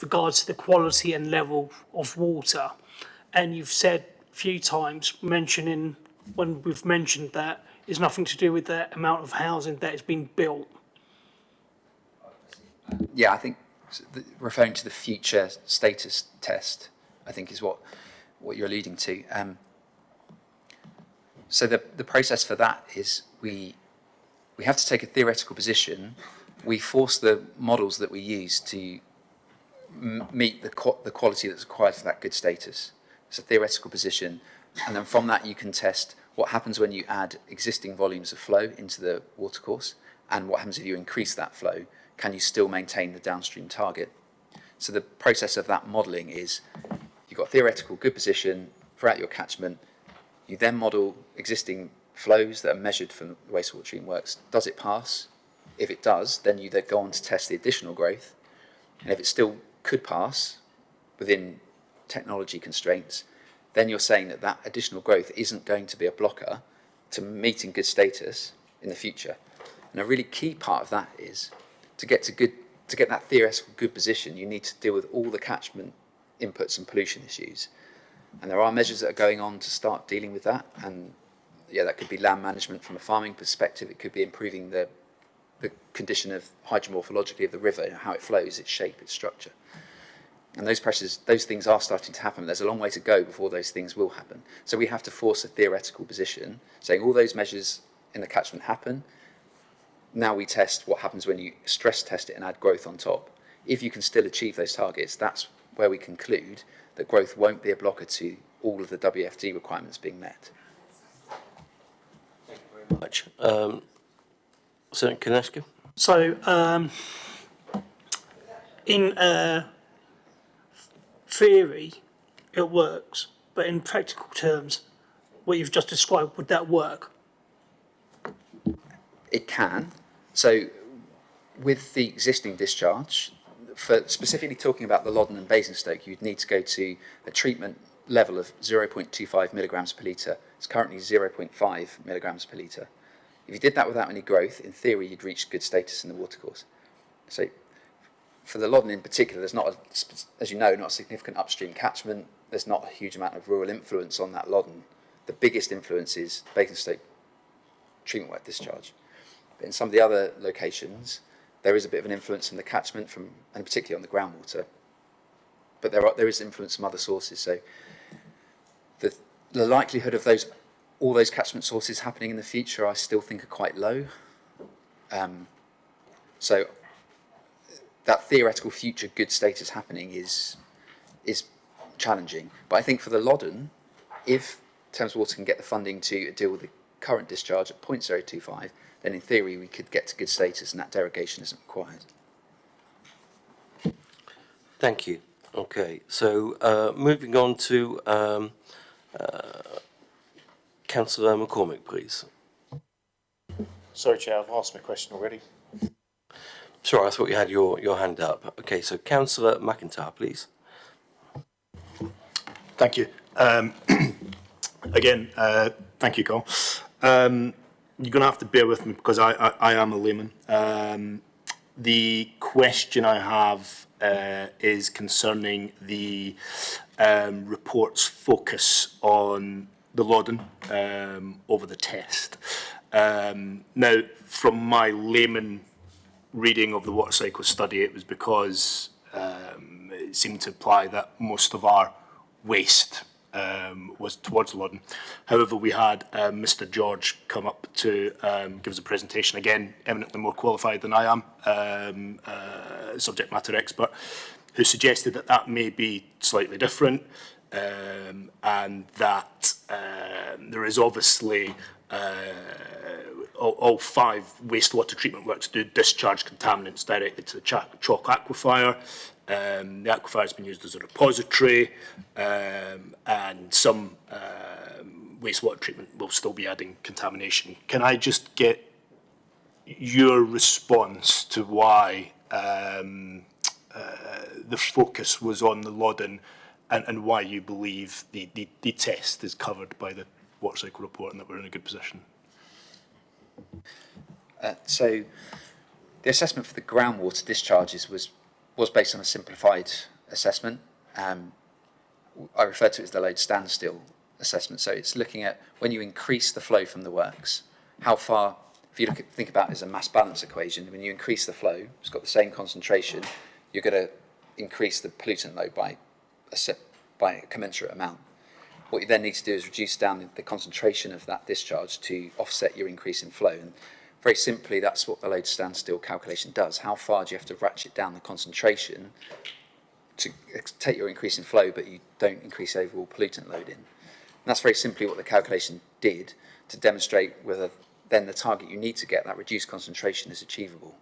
regards to the quality and level of water, and you've said a few times mentioning when we've mentioned that it's nothing to do with the amount of housing that is being built. Yeah, I think referring to the future status test, I think is what you're alluding to. So the process for that is we we have to take a theoretical position. We force the models that we use to meet the quality that's required for that good status. It's a theoretical position, and then from that you can test what happens when you add existing volumes of flow into the watercourse, and what happens if you increase that flow. Can you still maintain the downstream target? So the process of that modelling is, you've got a theoretical good position throughout your catchment, you then model existing flows that are measured from the wastewater treatment works. Does it pass? If it does, then you then go on to test the additional growth, and if it still could pass within technology constraints, then you're saying that that additional growth isn't going to be a blocker to meeting good status in the future. And a really key part of that is to get that theoretical good position, you need to deal with all the catchment inputs and pollution issues. And there are measures that are going on to start dealing with that. And yeah, that could be land management from a farming perspective. It could be improving the condition of hydromorphologically of the river, how it flows, its shape, its structure. And those pressures, those things are starting to happen. There's a long way to go before those things will happen. So we have to force a theoretical position, saying all those measures in the catchment happen. Now we test what happens when you stress test it and add growth on top. If you can still achieve those targets, that's where we conclude that growth won't be a blocker to all of the WFD requirements being met. Thank you very much. Senator Gaskill? So, in theory, it works, but in practical terms, what you've just described, would that work? It can. So with the existing discharge, for specifically talking about the Loddon and Basingstoke, you'd need to go to a treatment level of 0.25 milligrams per litre. It's currently 0.5 milligrams per litre. If you did that without any growth, in theory, you'd reach good status in the watercourse. So for the Loddon in particular, there's not, as you know, not a significant upstream catchment. There's not a huge amount of rural influence on that Loddon. The biggest influence is Basingstoke treatment work discharge. But in some of the other locations, there is a bit of an influence from the catchment, and particularly on the groundwater. But there is influence from other sources. So the likelihood of all those catchment sources happening in the future, I still think are quite low. So that theoretical future good status happening is challenging. But I think for the Loddon, if Thames Water can get the funding to deal with the current discharge at 0.025, then in theory we could get to good status and that derogation isn't required. Thank you. Okay, so moving on to Councillor McCormick, please. Sorry, Chair, I've asked my question already. Sorry, I thought you had your hand up. Okay, so Councillor McIntyre, please. Thank you. Again, thank you, Carl. You're going to have to bear with me because I am a layman. The question I have is concerning the report's focus on the Loddon over the test. Now, from my layman reading of the water cycle study, it was because it seemed to imply that most of our waste was towards Loddon. However, we had Mr. George come up to give us a presentation, again, eminently more qualified than I am, subject matter expert, who suggested that that may be slightly different, and that there is obviously all 5 wastewater treatment works do discharge contaminants directly to the chalk aquifer. The aquifer has been used as a repository, and some wastewater treatment will still be adding contamination. Can I just get your response to why the focus was on the Loddon, and why you believe the test is covered by the water cycle report and that we're in a good position? So the assessment for the groundwater discharges was based on a simplified assessment. I refer to it as the load standstill assessment. So it's looking at when you increase the flow from the works, how far, if you think about it as a mass balance equation, when you increase the flow, it's got the same concentration, you're going to increase the pollutant load by a commensurate amount. What you then need to do is reduce down the concentration of that discharge to offset your increase in flow. And Very simply, that's what the load standstill calculation does. How far do you have to ratchet down the concentration to take your increase in flow, but you don't increase overall pollutant load in? And that's very simply what the calculation did to demonstrate whether then the target you need to get, that reduced concentration, is achievable.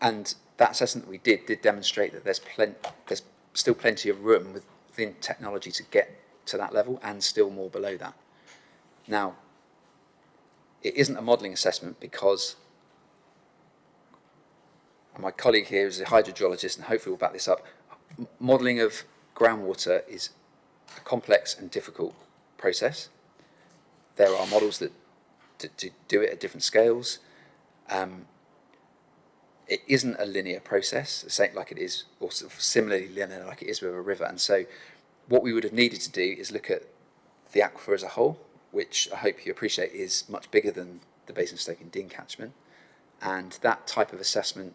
And that assessment that we did demonstrate that there's still plenty of room within technology to get to that level and still more below that. Now, it isn't a modelling assessment because, and my colleague here is a hydrogeologist and hopefully will back this up, modelling of groundwater is a complex and difficult process. There are models that do it at different scales. It isn't a linear process, like it is, or sort of similarly linear like it is with a river. And so what we would have needed to do is look at the aquifer as a whole, which I hope you appreciate is much bigger than the Basingstoke and Dean catchment. And that type of assessment,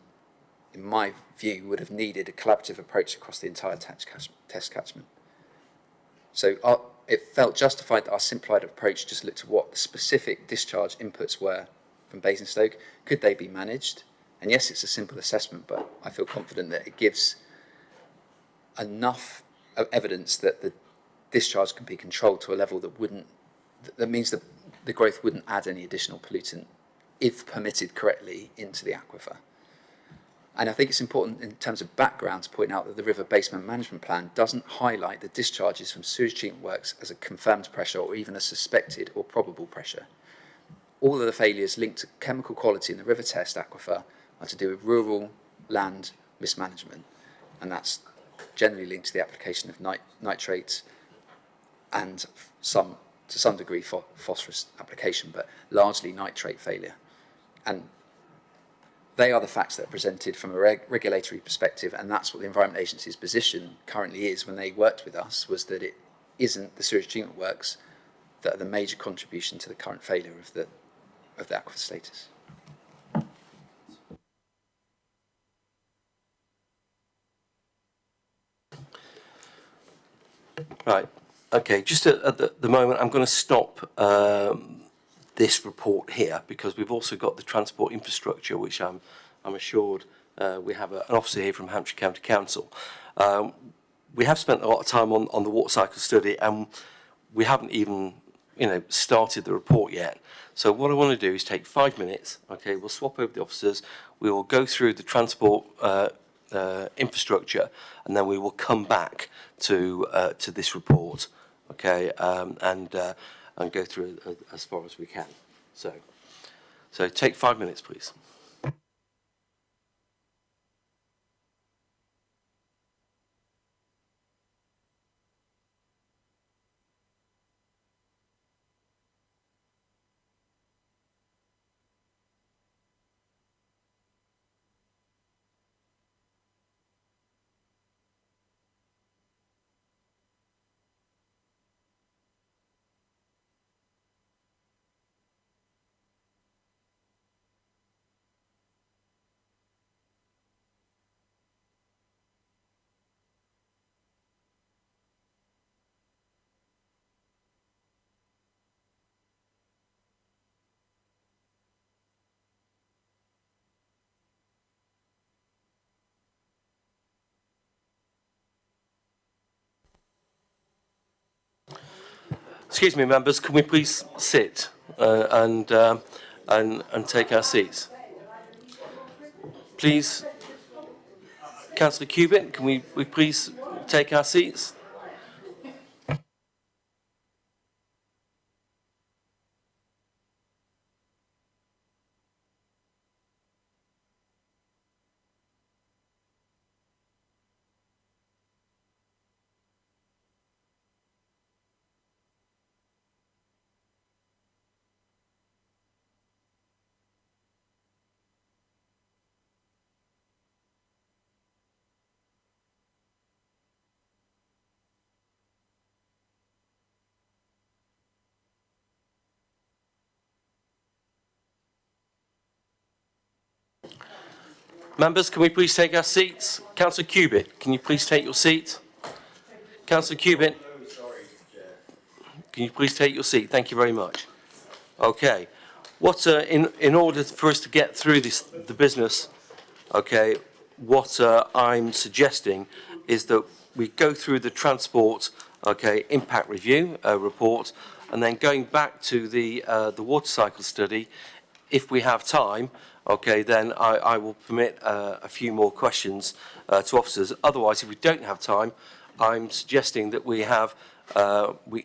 in my view, would have needed a collaborative approach across the entire test catchment. So it felt justified that our simplified approach just looked at what the specific discharge inputs were from Basingstoke. Could they be managed? And yes, it's a simple assessment, but I feel confident that it gives enough evidence that the discharge can be controlled to a level that means that the growth wouldn't add any additional pollutant, if permitted correctly, into the aquifer. And I think it's important in terms of background to point out that the River Basement Management Plan doesn't highlight the discharges from sewage treatment works as a confirmed pressure or even a suspected or probable pressure. All of the failures linked to chemical quality in the river test aquifer are to do with rural land mismanagement, and that's generally linked to the application of nitrates and to some degree phosphorus application, but largely nitrate failure. And they are the facts that are presented from a regulatory perspective, and that's what the Environment Agency's position currently is when they worked with us, was that it isn't the sewage treatment works that are the major contribution to the current failure of the aquifer status. Right. Okay. Just at the moment, I'm going to stop this report here because we've also got the transport infrastructure, which I'm assured we have an officer here from Hampshire County Council. We have spent a lot of time on the water cycle study, and we haven't even started the report yet. So what I want to do is take 5 minutes. Okay, we'll swap over the officers. We will go through the transport infrastructure, and then we will come back to this report. Okay, and go through it as far as we can. So take 5 minutes, please. Excuse me, members, can we please sit and take our seats? Please, Councillor Cubitt, can we please take our seats? Members, can we please take our seats? Councillor Cubitt, can you please take your seat? Councillor Cubitt, can you please take your seat? Thank you very much. Okay. What, in order for us to get through the business, okay, what I'm suggesting is that we go through the transport, okay, impact review report, and then going back to the water cycle study, if we have time, okay, then I will permit a few more questions to officers. Otherwise, if we don't have time, I'm suggesting that we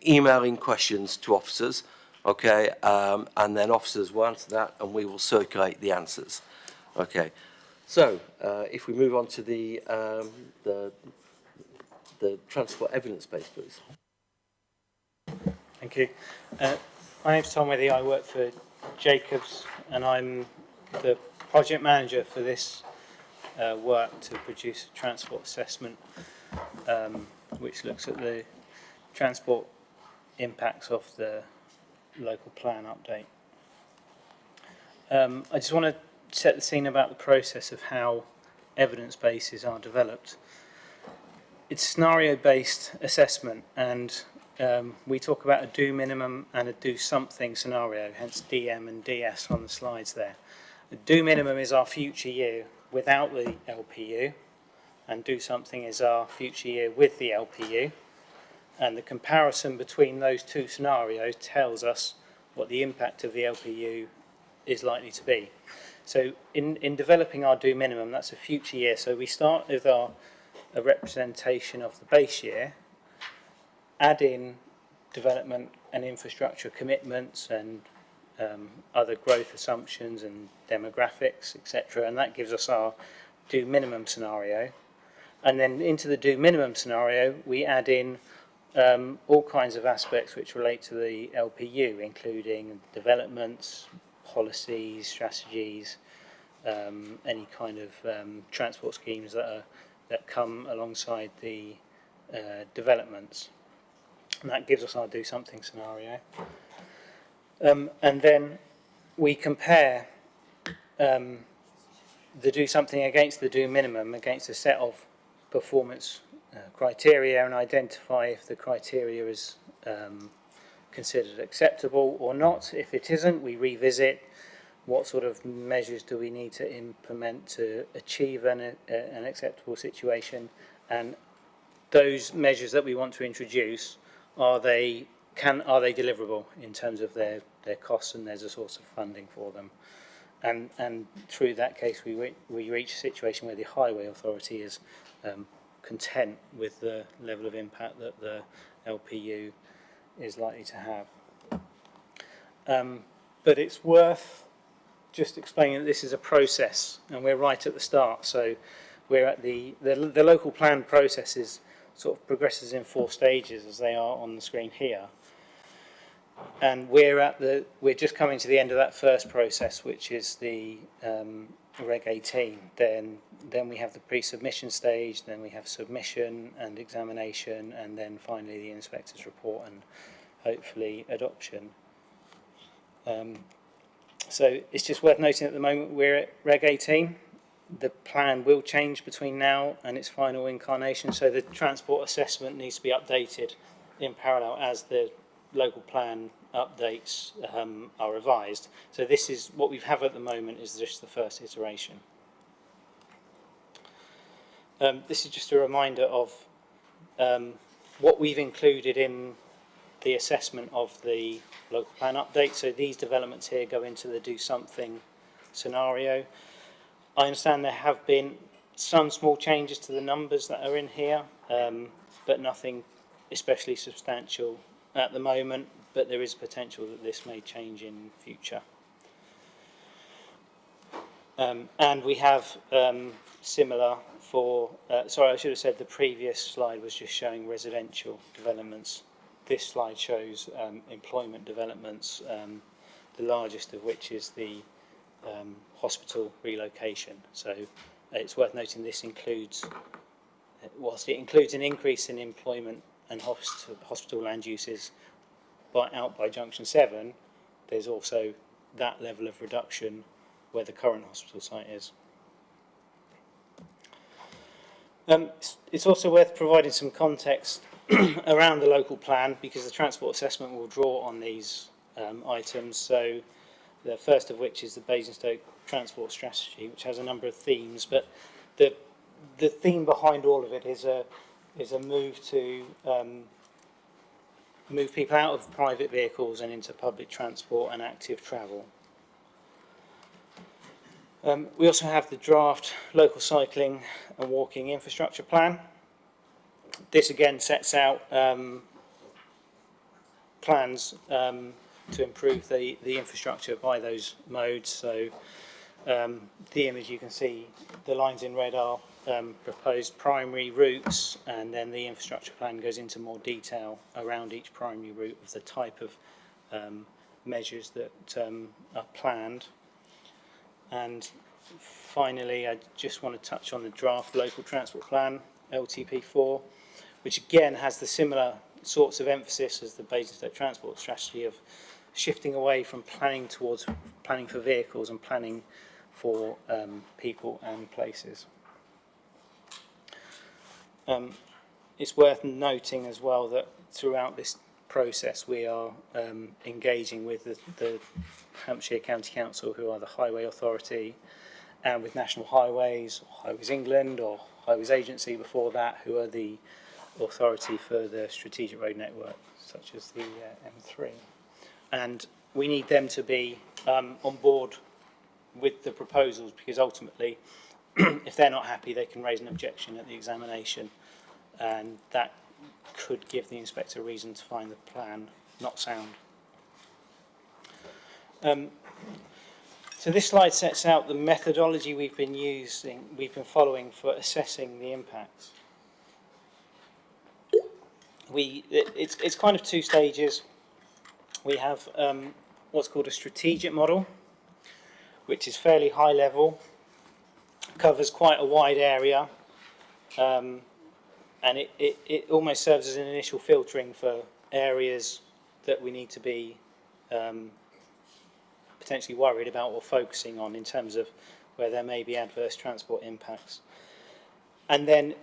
email in questions to officers, okay, and then officers will answer that, and we will circulate the answers. Okay, so if we move on to the transport evidence base, please. Thank you. My name's Tom Withy. I work for Jacobs, and I'm the project manager for this work to produce a transport assessment, which looks at the transport impacts of the local plan update. I just want to set the scene about the process of how evidence bases are developed. It's scenario-based assessment, and we talk about a do minimum and a do something scenario, hence DM and DS on the slides there. The do minimum is our future year without the LPU, and do something is our future year with the LPU. And the comparison between those two scenarios tells us what the impact of the LPU is likely to be. So in developing our do minimum, that's a future year. So we start with a representation of the base year, add in development and infrastructure commitments and other growth assumptions and demographics, etc. And that gives us our do minimum scenario. And then into the do minimum scenario, we add in all kinds of aspects which relate to the LPU, including developments, policies, strategies, any kind of transport schemes that come alongside the developments. And that gives us our do something scenario. And then we compare the do something against the do minimum against a set of performance criteria and identify if the criteria is considered acceptable or not. If it isn't, we revisit what sort of measures do we need to implement to achieve an acceptable situation, and those measures that we want to introduce, are they deliverable in terms of their costs, and there's a source of funding for them. And through that case, we reach a situation where the highway authority is content with the level of impact that the LPU is likely to have. But it's worth just explaining that this is a process, and we're right at the start. So we're at the local plan process is sort of progresses in 4 stages, as they are on the screen here. And we're just coming to the end of that first process, which is the Reg 18. Then we have the pre-submission stage, then we have submission and examination, and then finally the inspector's report and hopefully adoption. So it's just worth noting at the moment we're at Reg 18. The plan will change between now and its final incarnation, so the transport assessment needs to be updated in parallel as the local plan updates are revised. So this is what we have at the moment, is just the first iteration. This is just a reminder of what we've included in the assessment of the local plan update. So these developments here go into the do something scenario. I understand there have been some small changes to the numbers that are in here, but nothing especially substantial at the moment, but there is potential that this may change in future. And we have similar for, sorry, I should have said the previous slide was just showing residential developments. This slide shows employment developments, the largest of which is the hospital relocation. So it's worth noting this includes, whilst it includes an increase in employment and hospital land uses out by Junction 7, there's also that level of reduction where the current hospital site is. It's also worth providing some context around the local plan, because the transport assessment will draw on these items. So The first of which is the Basingstoke Transport Strategy, which has a number of themes, but the theme behind all of it is a move to move people out of private vehicles and into public transport and active travel. We also have the draft local cycling and walking infrastructure plan. This again sets out plans to improve the infrastructure by those modes. So the image you can see, the lines in red are proposed primary routes, and then the infrastructure plan goes into more detail around each primary route of the type of measures that are planned. And finally, I just want to touch on the draft local transport plan, LTP4, which again has the similar sorts of emphasis as the Basingstoke Transport Strategy of shifting away from planning towards planning for vehicles and planning for people and places. It's worth noting as well that throughout this process we are engaging with the Hampshire County Council, who are the highway authority, and with National Highways, Highways England, or Highways Agency before that, who are the authority for the strategic road network, such as the M3. And we need them to be on board with the proposals, because ultimately, if they're not happy, they can raise an objection at the examination, and that could give the inspector reason to find the plan not sound. So this slide sets out the methodology we've been following for assessing the impacts. It's kind of two stages. We have what's called a strategic model, which is fairly high level, covers quite a wide area, and it almost serves as an initial filtering for areas that we need to be potentially worried about or focusing on in terms of where there may be adverse transport impacts. And then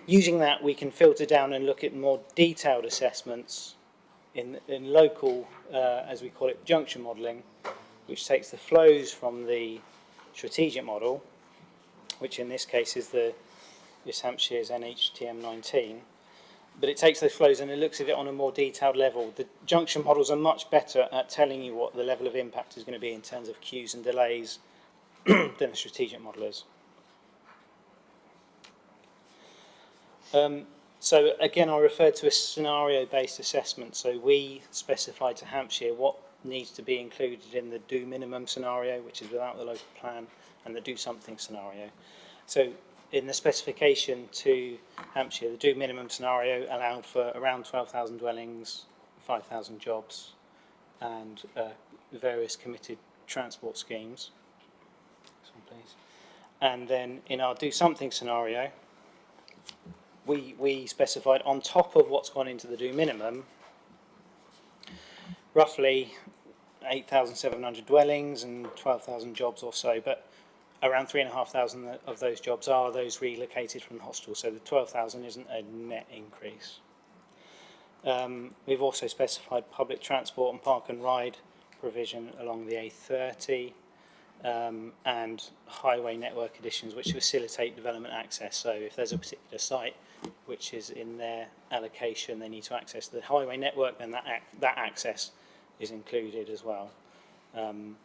using that, we can filter down and look at more detailed assessments in local, as we call it, junction modelling, which takes the flows from the strategic model, which in this case is Hampshire's NHTM 19, but it takes those flows and it looks at it on a more detailed level. The junction models are much better at telling you what the level of impact is going to be in terms of queues and delays than a strategic model is. So again, I referred to a scenario-based assessment. So we specified to Hampshire what needs to be included in the do minimum scenario, which is without the local plan, and the do something scenario. So in the specification to Hampshire, the do minimum scenario allowed for around 12,000 dwellings, 5,000 jobs, and various committed transport schemes. Next one, please. And then in our do something scenario, we specified on top of what's gone into the do minimum, roughly 8,700 dwellings and 12,000 jobs or so, but around 3,500 of those jobs are those relocated from the hostel, so the 12,000 isn't a net increase. We've also specified public transport and park and ride provision along the A30, and highway network additions which facilitate development access. So if there's a particular site which is in their allocation, they need to access the highway network, then that access is included as well. And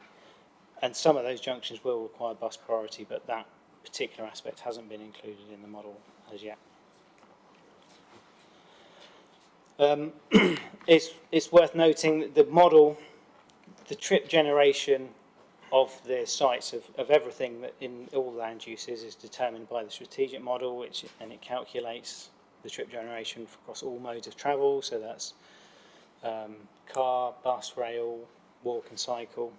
some of those junctions will require bus priority, but that particular aspect hasn't been included in the model as yet. It's worth noting that the model, the trip generation of the sites of everything that in all land uses is determined by the strategic model, and it calculates the trip generation across all modes of travel. So that's car, bus, rail, walk and cycle.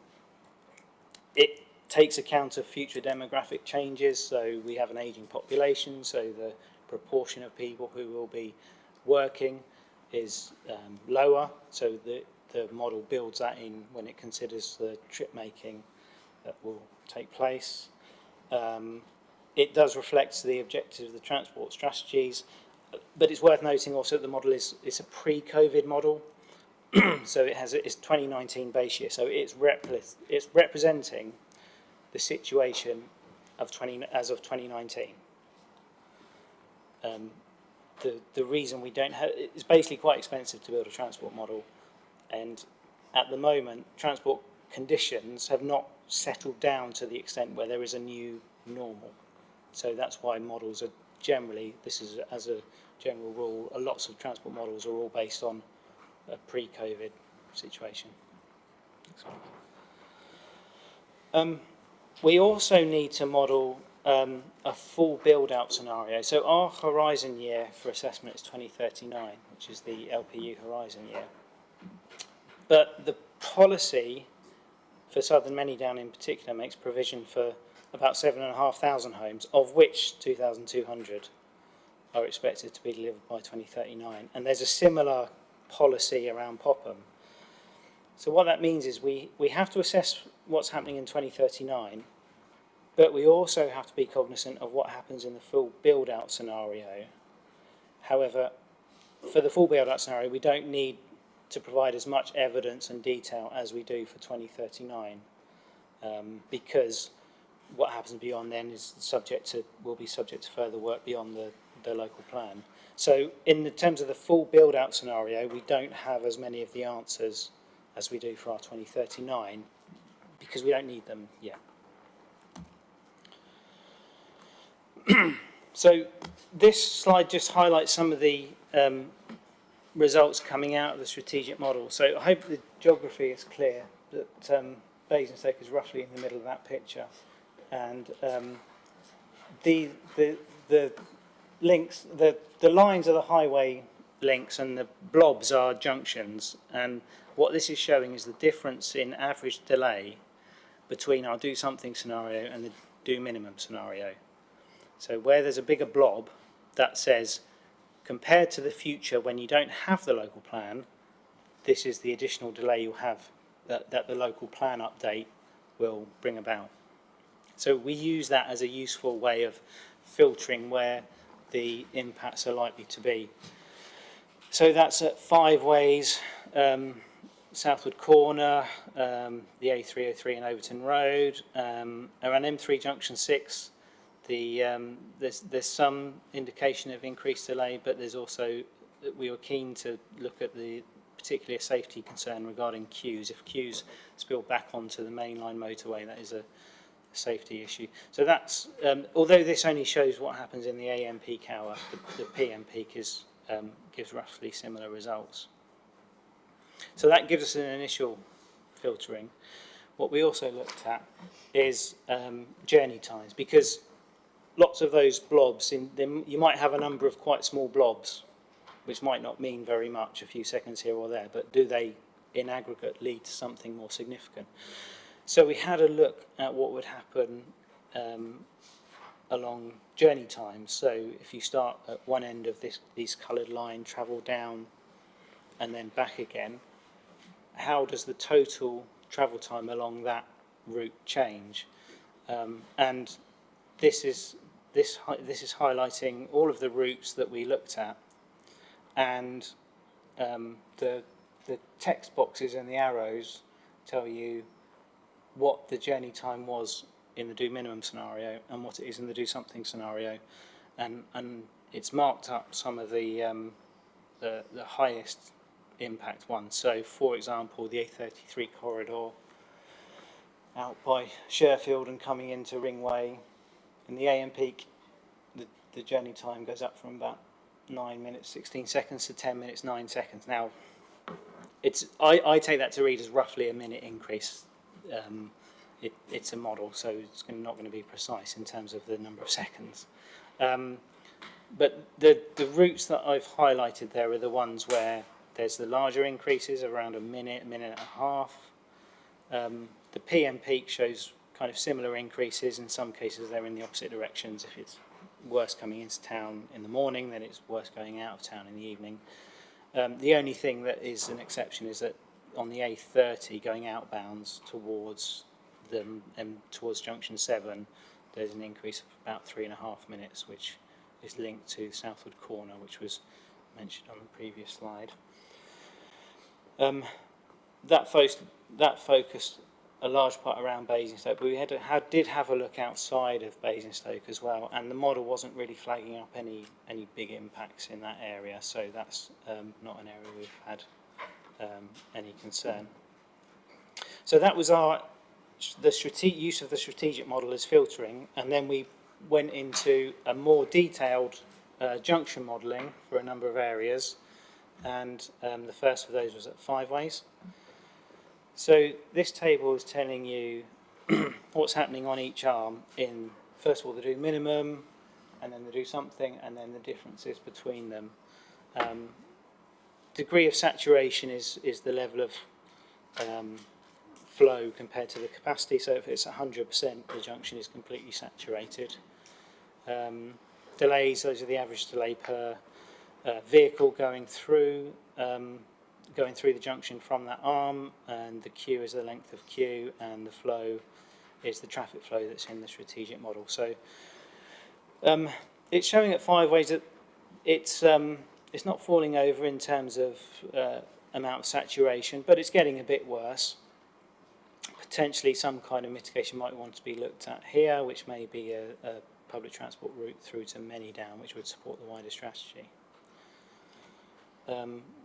It takes account of future demographic changes. So we have an ageing population, so the proportion of people who will be working is lower. So the model builds that in when it considers the trip making that will take place. It does reflect the objectives of the transport strategies, but it's worth noting also that the model is a pre-COVID model. So it's 2019 base year. So it's representing the situation of as of 2019. The reason we don't have, it's basically quite expensive to build a transport model, and at the moment transport conditions have not settled down to the extent where there is a new normal. So that's why models are generally, this is as a general rule, lots of transport models are all based on a pre-COVID situation. We also need to model a full build-out scenario. So our horizon year for assessment is 2039, which is the LPU horizon year. But the policy for Southern Manydown in particular makes provision for about 7,500 homes, of which 2,200 are expected to be delivered by 2039. And there's a similar policy around Popham. So what that means is we have to assess what's happening in 2039, but we also have to be cognizant of what happens in the full build-out scenario. However, for the full build-out scenario, we don't need to provide as much evidence and detail as we do for 2039, because what happens beyond then is will be subject to further work beyond the local plan. So in terms of the full build-out scenario, we don't have as many of the answers as we do for our 2039, because we don't need them yet. So this slide just highlights some of the results coming out of the strategic model. So I hope the geography is clear, that Basingstoke is roughly in the middle of that picture. And the links, the lines are the highway links and the blobs are junctions. And what this is showing is the difference in average delay between our do something scenario and the do minimum scenario. So where there's a bigger blob, that says, compared to the future when you don't have the local plan, this is the additional delay you'll have that the local plan update will bring about. So we use that as a useful way of filtering where the impacts are likely to be. So that's at 5 ways, Southwood Corner, the A303 and Overton Road, around M3 Junction 6. There's some indication of increased delay, but there's also, we were keen to look at the particularly a safety concern regarding queues. If queues spill back onto the mainline motorway, that is a safety issue. So that's, although this only shows what happens in the AM peak hour, the PM peak is, gives roughly similar results. So that gives us an initial filtering. What we also looked at is journey times, because lots of those blobs, you might have a number of quite small blobs, which might not mean very much, a few seconds here or there, but do they in aggregate lead to something more significant? So we had a look at what would happen along journey times. So if you start at one end of these coloured line, travel down and then back again, how does the total travel time along that route change? And this is highlighting all of the routes that we looked at, and the text boxes and the arrows tell you what the journey time was in the do minimum scenario and what it is in the do something scenario, and it's marked up some of the highest impact ones. So for example, the A33 corridor out by Sherfield and coming into Ringway, in the AM peak the journey time goes up from about 9 minutes 16 seconds to 10 minutes 9 seconds. Now I take that to read as roughly a minute increase. It's a model, so it's not going to be precise in terms of the number of seconds. But the routes that I've highlighted there are the ones where there's the larger increases, around a minute and a half. The PM peak shows kind of similar increases. In some cases they're in the opposite directions. If it's worse coming into town in the morning, then it's worse going out of town in the evening. The only thing that is an exception is that on the A30 going outbounds towards towards junction 7, there's an increase of about 3.5 minutes, which is linked to Southwood Corner, which was mentioned on the previous slide. That focused a large part around Basingstoke, but we did have a look outside of Basingstoke as well, and the model wasn't really flagging up any big impacts in that area, so that's not an area we've had any concern. So that was the use of the strategic model as filtering, and then we went into a more detailed junction modelling for a number of areas, and the first of those was at Five Ways. So this table is telling you what's happening on each arm in, first of all, the do minimum, and then the do something, and then the differences between them. Degree of saturation is the level of flow compared to the capacity. So if it's 100%, the junction is completely saturated. Delays, those are the average delay per vehicle going through the junction from that arm, and the queue is the length of queue, and the flow is the traffic flow that's in the strategic model. So it's showing at Five Ways that it's not falling over in terms of amount of saturation, but it's getting a bit worse. Potentially some kind of mitigation might want to be looked at here, which may be a public transport route through to Many Down, which would support the wider strategy.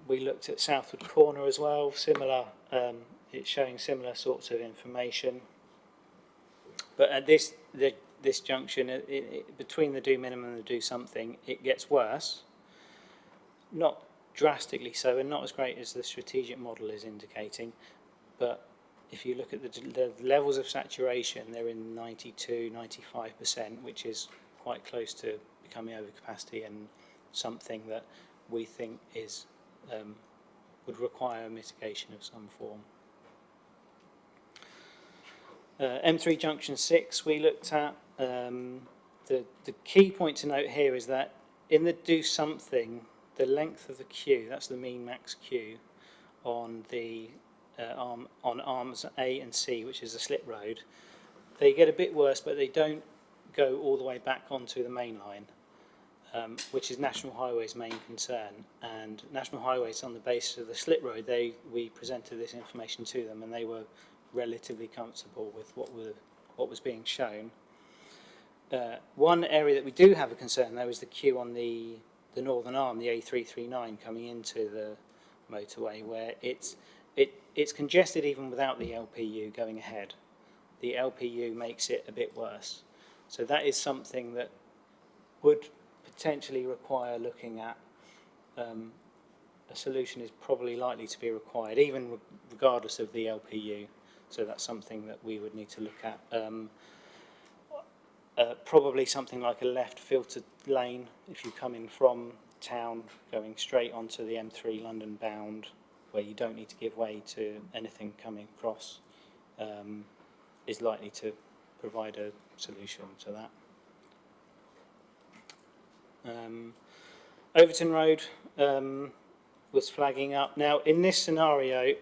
We looked at Southwood Corner as well, similar, it's showing similar sorts of information. But at this junction, between the do minimum and the do something, it gets worse. Not drastically so, and not as great as the strategic model is indicating, but if you look at the levels of saturation, they're in 92, 95%, which is quite close to becoming overcapacity, and something that we think is would require mitigation of some form. M3 junction 6 we looked at. The key point to note here is that in the do something, the length of the queue, that's the mean max queue on the on arms A and C, which is a slip road, they get a bit worse, but they don't go all the way back onto the main line. Which is National Highway's main concern, and National Highways, on the basis of the slip road, we presented this information to them, and they were relatively comfortable with what was being shown. One area that we do have a concern though is the queue on the northern arm, the A339 coming into the motorway, where it's congested even without the LPU going ahead. The LPU makes it a bit worse, so that is something that would potentially require looking at. A solution is probably likely to be required, even regardless of the LPU. So that's something that we would need to look at. Probably something like a left filtered lane if you come in from town going straight onto the M3 London bound, where you don't need to give way to anything coming across, is likely to provide a solution to that. Overton Road was flagging up. Now, in this scenario,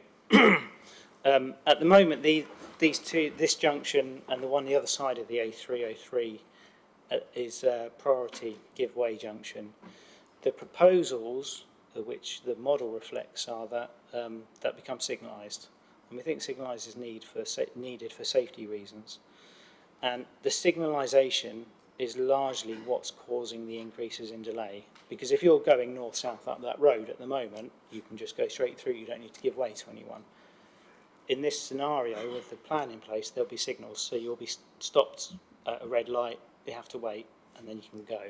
at the moment, this junction and the one on the other side of the A303 is priority give way junction. The proposals, which the model reflects, are that that become signalised, and we think signalised is needed for safety reasons. And the signalisation is largely what's causing the increases in delay, because if you're going north-south up that road at the moment, you can just go straight through, you don't need to give way to anyone. In this scenario, with the plan in place, there'll be signals, so you'll be stopped at a red light, you have to wait, and then you can go.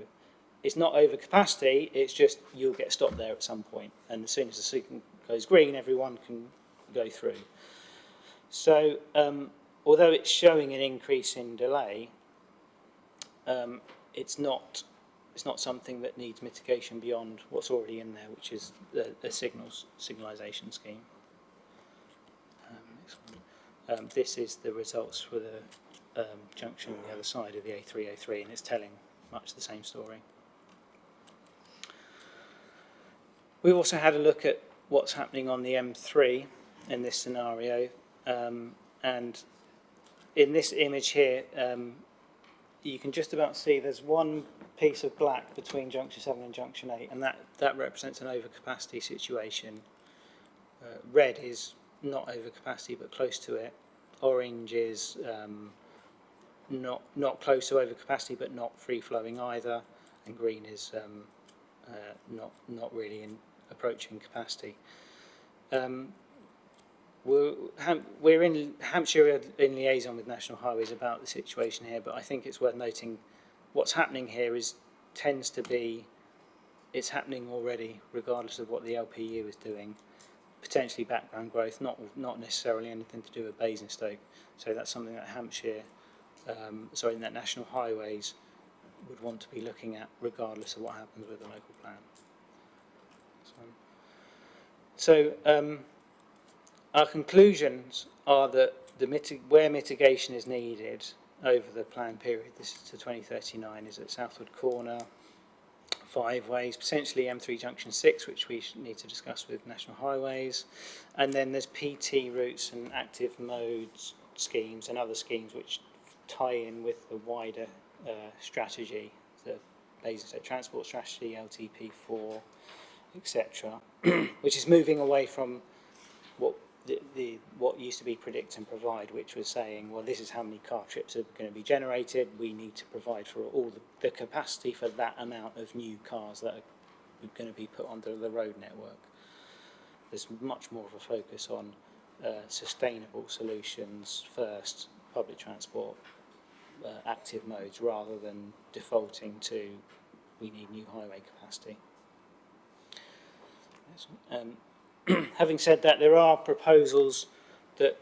It's not over capacity, it's just you'll get stopped there at some point, and as soon as the signal goes green, everyone can go through. So, although it's showing an increase in delay, it's not something that needs mitigation beyond what's already in there, which is a signalisation scheme. This is the results for the junction on the other side of the A303, and it's telling much the same story. We've also had a look at what's happening on the M3 in this scenario, and in this image here, you can just about see there's one piece of black between junction 7 and junction 8, and that represents an overcapacity situation. red is not over capacity but close to it. Orange is not close to over capacity but not free flowing either, and green is not really approaching capacity. We're in Hampshire in liaison with National Highways about the situation here, but I think it's worth noting what's happening here tends to be it's happening already regardless of what the LPU is doing. Potentially background growth, not necessarily anything to do with Basingstoke. So that's something that Hampshire, that National Highways would want to be looking at regardless of what happens with the local plan. So our conclusions are that where mitigation is needed over the plan period, this is to 2039, is at Southwood Corner, 5 ways, potentially M3 Junction 6, which we need to discuss with National Highways, and then there's PT routes and active modes schemes and other schemes which tie in with the wider strategy, the Basingstoke Transport Strategy, LTP4, etc., which is moving away from what used to be predict and provide, which was saying, well, this is how many car trips are going to be generated. We need to provide for all the capacity for that amount of new cars that are going to be put onto the road network. There's much more of a focus on sustainable solutions first, public transport, active modes, rather than defaulting to we need new highway capacity. Having said that, there are proposals that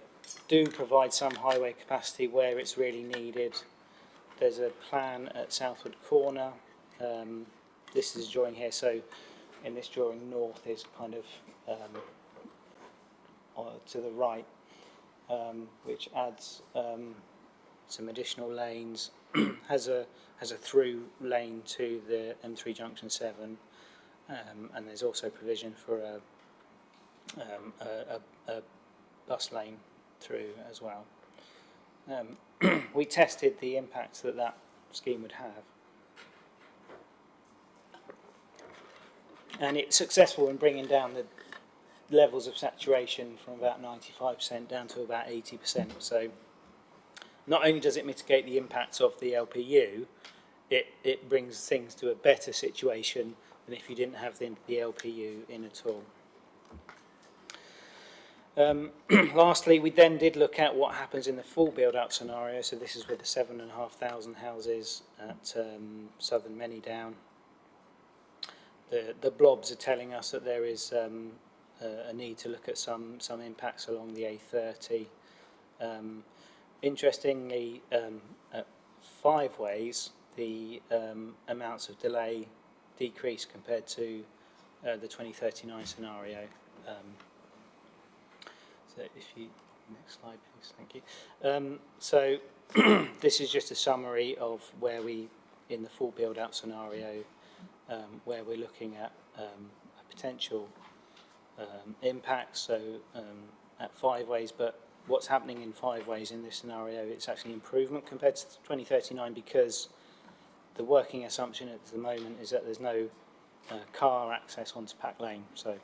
do provide some highway capacity where it's really needed. There's a plan at Southwood Corner. This is a drawing here, so in this drawing, north is kind of to the right, which adds some additional lanes, has a through lane to the M3 Junction 7, and there's also provision for a bus lane through as well. We tested the impacts that scheme would have, and it's successful in bringing down the levels of saturation from about 95% down to about 80%. So not only does it mitigate the impacts of the LPU, it brings things to a better situation than if you didn't have the LPU in at all. Lastly, we then did look at what happens in the full build-out scenario. So this is with the 7,500 houses at Southern Manydown. The blobs are telling us that there is a need to look at some impacts along the A30. Interestingly, at 5 ways, the amounts of delay decrease compared to the 2039 scenario. So if you, next slide please, thank you. So this is just a summary of where we, in the full build-out scenario, where we're looking at a potential impact, so at 5 ways, but what's happening in 5 ways in this scenario, it's actually improvement compared to 2039, because the working assumption at the moment is that there's no car access onto Pack Lane, so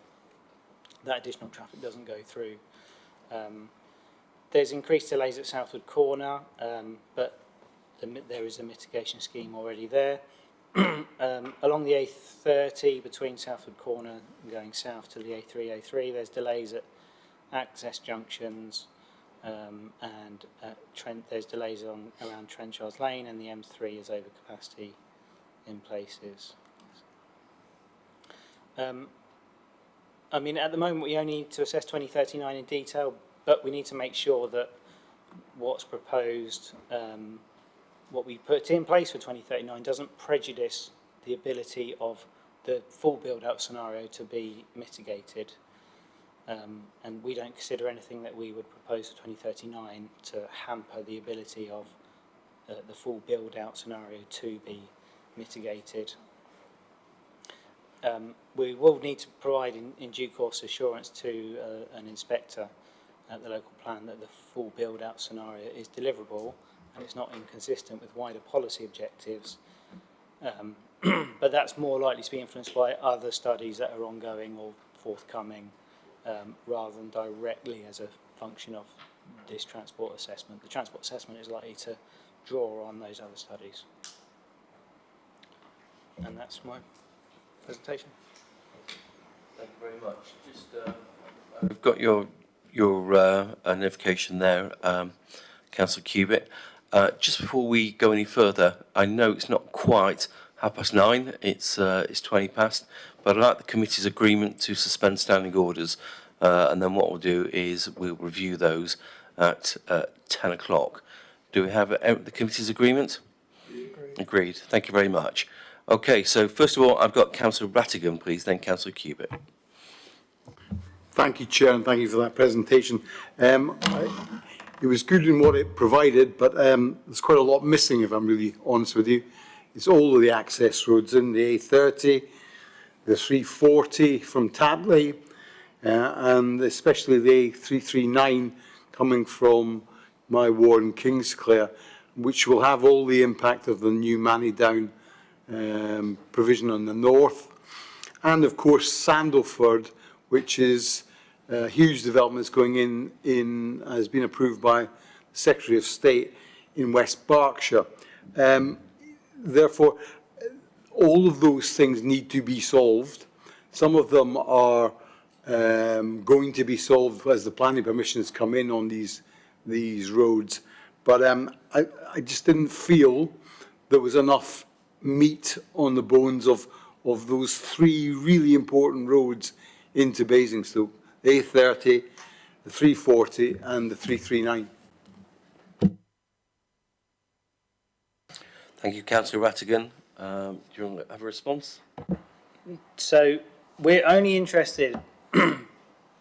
that additional traffic doesn't go through. There's increased delays at Southwood Corner, but there is a mitigation scheme already there. Along the A30 between Southwood Corner and going south to the A303, there's delays at access junctions, and there's delays around Trenchard's Lane, and the M3 is over capacity in places. I mean, at the moment we only need to assess 2039 in detail, but we need to make sure that what's proposed, what we put in place for 2039 doesn't prejudice the ability of the full build-out scenario to be mitigated. And we don't consider anything that we would propose for 2039 to hamper the ability of the full build-out scenario to be mitigated. We will need to provide in due course assurance to an inspector at the local plan that the full build-out scenario is deliverable and it's not inconsistent with wider policy objectives. But that's more likely to be influenced by other studies that are ongoing or forthcoming rather than directly as a function of this transport assessment. The transport assessment is likely to draw on those other studies. And that's my presentation. Thank you very much. Just, we've got your notification there, Councillor Cubitt. Just before we go any further, I know it's not quite 9:30. It's 20 past. But I'd like the committee's agreement to suspend standing orders, and then what we'll do is we'll review those at 10 o'clock. Do we have the committee's agreement? Agreed. Thank you very much. Okay, so first of all, I've got Councillor Rattigan, please, then Councillor Cubitt. Thank you, Chair, and thank you for that presentation. It was good in what it provided, but there's quite a lot missing, if I'm really honest with you. It's all of the access roads in the A30, the 340 from Tadley, and especially the A339 coming from my ward in Kingsclere, which will have all the impact of the new Mannydown provision on the north. And of course Sandalford, which is a huge development going in has been approved by the Secretary of State in West Berkshire. Therefore, all of those things need to be solved. Some of them are going to be solved as the planning permissions come in on these roads. But I just didn't feel there was enough meat on the bones of those three really important roads into Basingstoke: the A30, the 340 and the 339. Thank you, Councillor Rattigan. Do you want to have a response? So we're only interested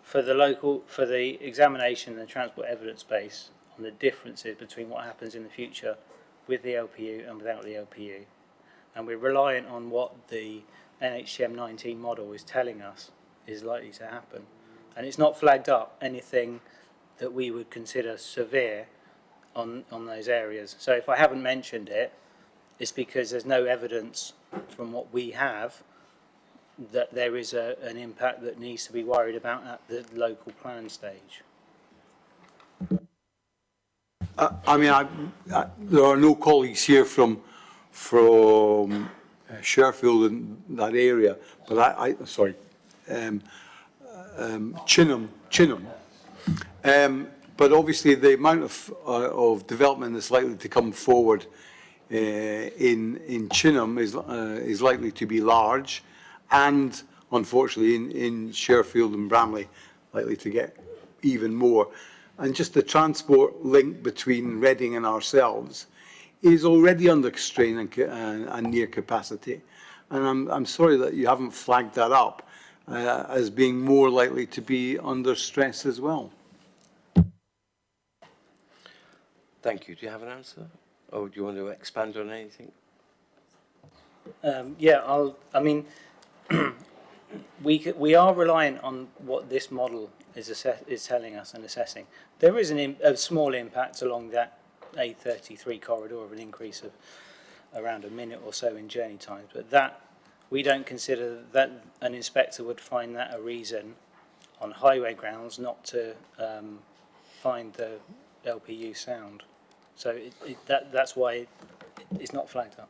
for the examination and the transport evidence base on the differences between what happens in the future with the LPU and without the LPU. And we're reliant on what the NHTM 19 model is telling us is likely to happen. And it's not flagged up anything that we would consider severe on those areas. So if I haven't mentioned it, it's because there's no evidence from what we have that there is an impact that needs to be worried about at the local plan stage. There are no colleagues here from Sherfield and that area, but Chinham. But obviously the amount of development that's likely to come forward in Chinham is likely to be large, and unfortunately in Sherfield and Bramley likely to get even more. And just the transport link between Reading and ourselves is already under strain and near capacity. And I'm sorry that you haven't flagged that up as being more likely to be under stress as well. Thank you. Do you have an answer? Or do you want to expand on anything? We are reliant on what this model is telling us and assessing. There is a small impact along that A33 corridor of an increase of around a minute or so in journey times, but that we don't consider that an inspector would find that a reason on highway grounds not to find the LPU sound. So that's why it's not flagged up.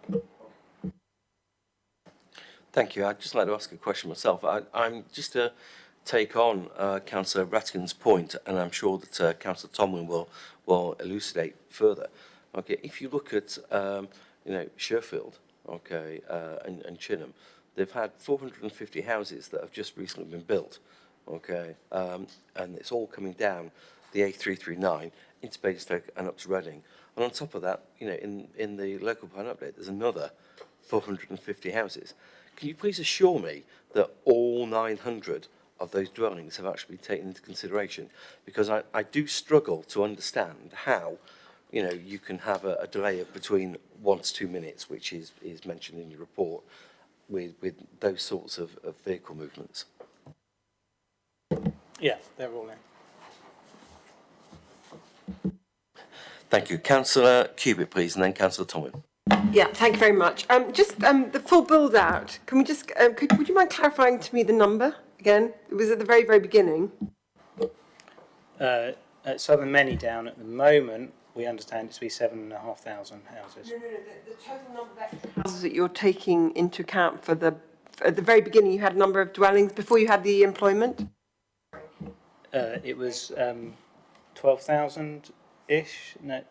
Thank you. I'd just like to ask a question myself. I'm just to take on Councillor Rattigan's point, and I'm sure that Councillor Tomlin will elucidate further. Okay, if you look at Sherfield, okay, and Chinham, they've had 450 houses that have just recently been built, okay, and it's all coming down the A339 into Basingstoke and up to Reading. And on top of that, in the local plan update, there's another 450 houses. Can you please assure me that all 900 of those dwellings have actually been taken into consideration? Because I do struggle to understand how, you can have a delay of between 1 to 2 minutes, which is mentioned in your report, with those sorts of vehicle movements. Yeah, they're all in. Thank you. Councillor Cubitt, please, and then Councillor Tomlin. Yeah, thank you very much. Just the full build out. Can we just would you mind clarifying to me the number again? It was at the very, very beginning. At Southern Many Down at the moment, we understand it to be 7,500 houses. No, the total number of extra houses that you're taking into account for at the very beginning, you had a number of dwellings before you had the employment? It was 12,000-ish? No,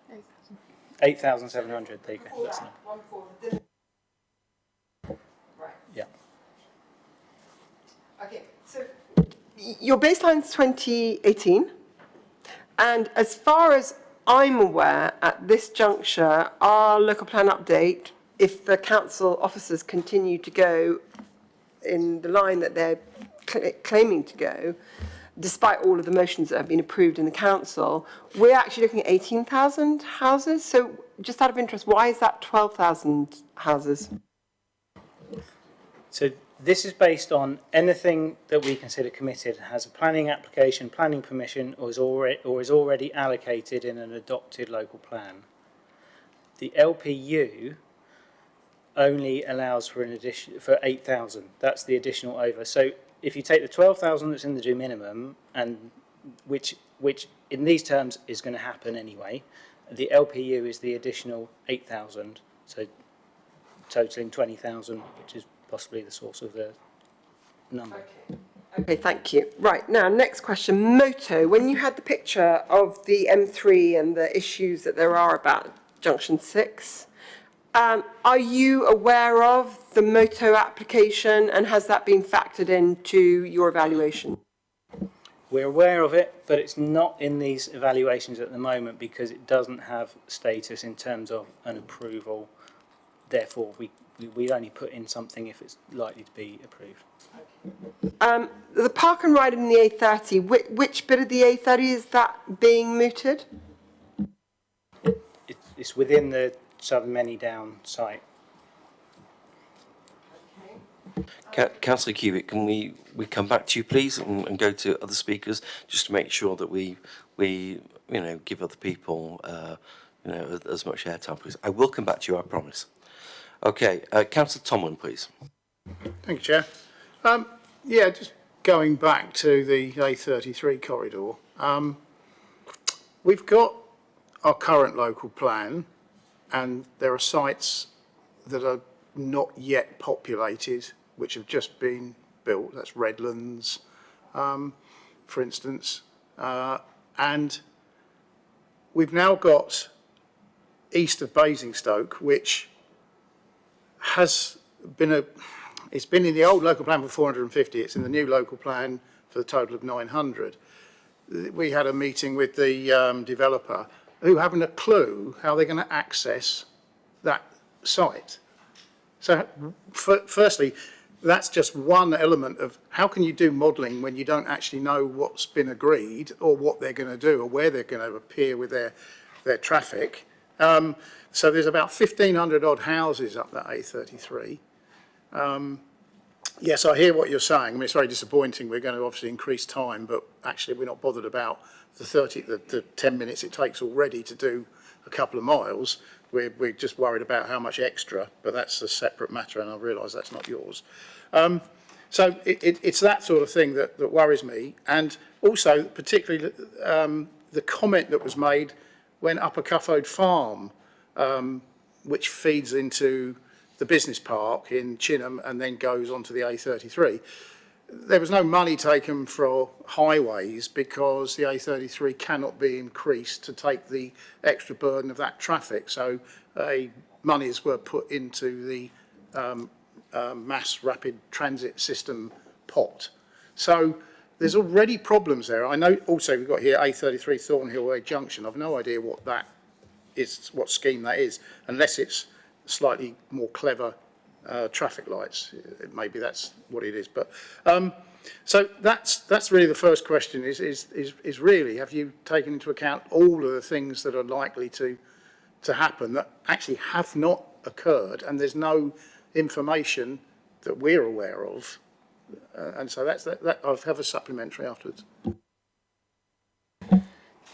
8,700. There you go. That's the number. Yeah. Okay, so your baseline's 2018, and as far as I'm aware, at this juncture, our local plan update, if the council officers continue to go in the line that they're claiming to go, despite all of the motions that have been approved in the council, we're actually looking at 18,000 houses. So just out of interest, why is that 12,000 houses? So this is based on anything that we consider committed, has a planning application, planning permission, or is already allocated in an adopted local plan. The LPU only allows for an addition for 8,000. That's the additional over. So if you take the 12,000 that's in the do minimum, and which in these terms is going to happen anyway, the LPU is the additional 8,000. So totaling 20,000, which is possibly the source of the number. Okay, thank you. Right, now, next question. Moto, when you had the picture of the M3 and the issues that there are about Junction 6, are you aware of the Moto application, and has that been factored into your evaluation? We're aware of it, but it's not in these evaluations at the moment because it doesn't have status in terms of an approval. Therefore, we only put in something if it's likely to be approved. The park and ride in the A30, which bit of the A30 is that being mooted? It's within the Southern Many Down site. Councillor Cubic, can we come back to you, please, and go to other speakers, just to make sure that we give other people as much airtime, please. I will come back to you, I promise. Okay, Councillor Tomlin, please. Thank you, Chair. Yeah, just going back to the A33 corridor. We've got our current local plan, and there are sites that are not yet populated, which have just been built. That's Redlands, for instance. And we've now got east of Basingstoke, which has been it's been in the old local plan for 450. It's in the new local plan for the total of 900. We had a meeting with the developer who haven't a clue how they're going to access that site. So firstly, that's just one element of how can you do modelling when you don't actually know what's been agreed or what they're going to do or where they're going to appear with their traffic. So there's about 1,500 odd houses up that A33. Yes, I hear what you're saying. I mean, it's very disappointing. We're going to obviously increase time, but actually we're not bothered about the 10 minutes it takes already to do a couple of miles. We're just worried about how much extra, but that's a separate matter, and I realise that's not yours. So it's that sort of thing that worries me, and also particularly the comment that was made when Upper Cuffode Farm, which feeds into the business park in Chinham and then goes onto the A33. There was no money taken for highways because the A33 cannot be increased to take the extra burden of that traffic. So monies were put into the mass rapid transit system pot. So there's already problems there. I know also we've got here A33 Thornhill Way Junction. I've no idea what that is, what scheme that is, unless it's slightly more clever traffic lights. Maybe that's what it is. But so that's really the first question: is really, have you taken into account all of the things that are likely to happen that actually have not occurred, and there's no information that we're aware of, and so that's that. I'll have a supplementary afterwards.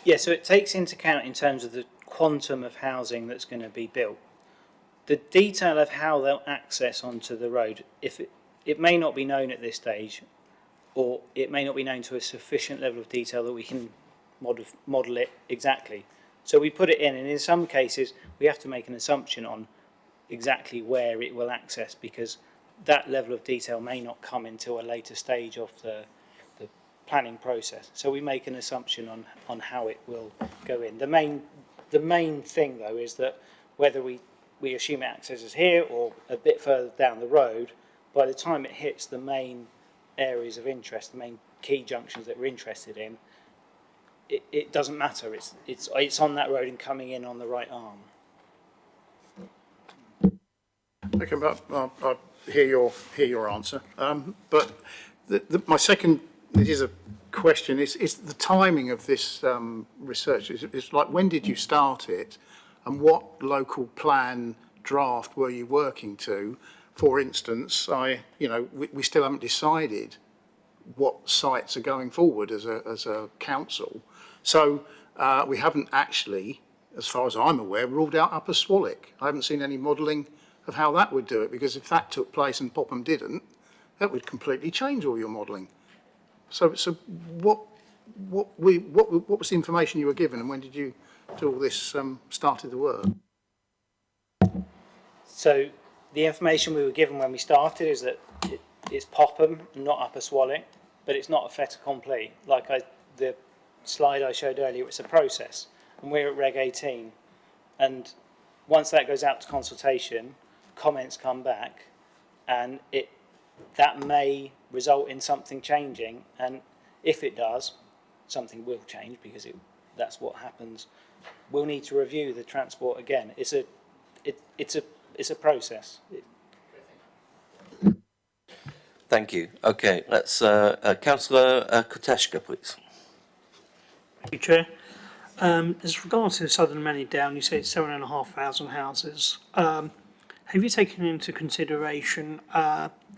Yeah, so it takes into account in terms of the quantum of housing that's going to be built. The detail of how they'll access onto the road, if it may not be known at this stage, or it may not be known to a sufficient level of detail that we can model it exactly. So we put it in, and in some cases we have to make an assumption on exactly where it will access, because that level of detail may not come until a later stage of the planning process. So we make an assumption on how it will go in. The main thing though is that whether we assume it accesses here or a bit further down the road, by the time it hits the main areas of interest, the main key junctions that we're interested in, it doesn't matter. It's on that road and coming in on the right arm. Okay, but I hear your answer. But my second, it is a question, is the timing of this research. It's like, when did you start it, and what local plan draft were you working to? For instance, we still haven't decided what sites are going forward as a council. So we haven't actually, as far as I'm aware, ruled out Upper Swallock. I haven't seen any modelling of how that would do it, because if that took place and Popham didn't, that would completely change all your modelling. So what was the information you were given, and when did you do all this started the work? So the information we were given when we started is that it's Popham, not Upper Swallock, but it's not a fait accompli. Like the slide I showed earlier, it's a process, and we're at Reg 18, and once that goes out to consultation, comments come back, and that may result in something changing, and if it does, something will change, because that's what happens. We'll need to review the transport again. It's a process. Thank you. Okay, let's Councillor Koteshka, please. Thank you, Chair. As regards to the Southern Manny Down, you say it's 7,500 houses. Have you taken into consideration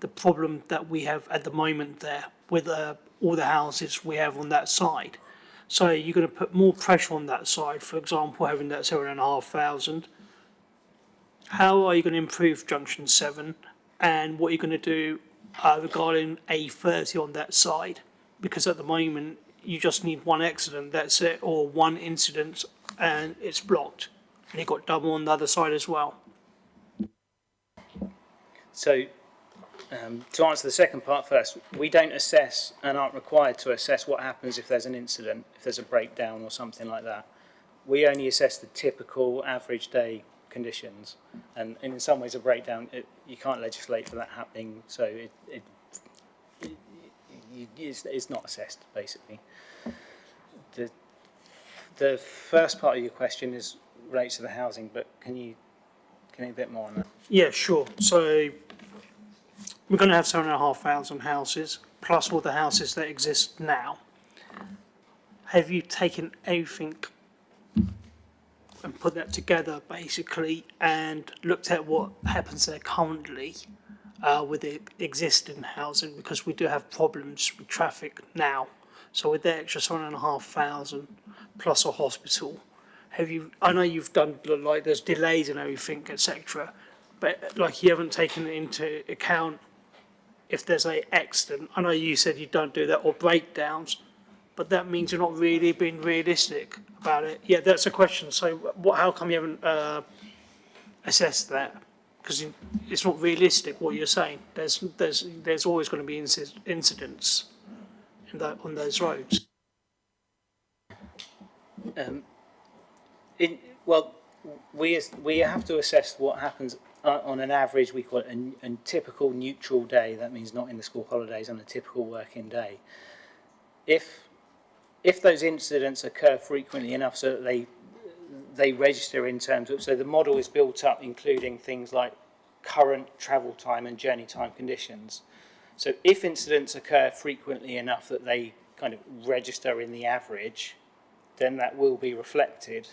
the problem that we have at the moment there with all the houses we have on that side? So you're going to put more pressure on that side, for example, having that 7,500. How are you going to improve Junction 7, and what are you going to do regarding A30 on that side? Because at the moment you just need one accident, that's it, or one incident and it's blocked, and you've got double on the other side as well. So to answer the second part first, we don't assess and aren't required to assess what happens if there's an incident, if there's a breakdown or something like that. We only assess the typical average day conditions, and in some ways a breakdown, you can't legislate for that happening, so it's not assessed, basically. The first part of your question relates to the housing, but can you a bit more on that? Yeah, sure. So we're going to have 7,500 houses, plus all the houses that exist now. Have you taken everything and put that together, basically, and looked at what happens there currently with the existing housing? Because we do have problems with traffic now. So with the extra 7,500 plus a hospital, I know you've done, like, there's delays and everything, etc., but like, you haven't taken into account if there's an accident. I know you said you don't do that, or breakdowns, but that means you're not really being realistic about it. Yeah, that's a question. So how come you haven't assessed that? Because it's not realistic what you're saying. There's always going to be incidents on those roads. Well, we have to assess what happens on an average. We call it a typical neutral day. That means not in the school holidays, on a typical working day. If those incidents occur frequently enough so that they register in terms of, so the model is built up including things like current travel time and journey time conditions. So if incidents occur frequently enough that they kind of register in the average, then that will be reflected.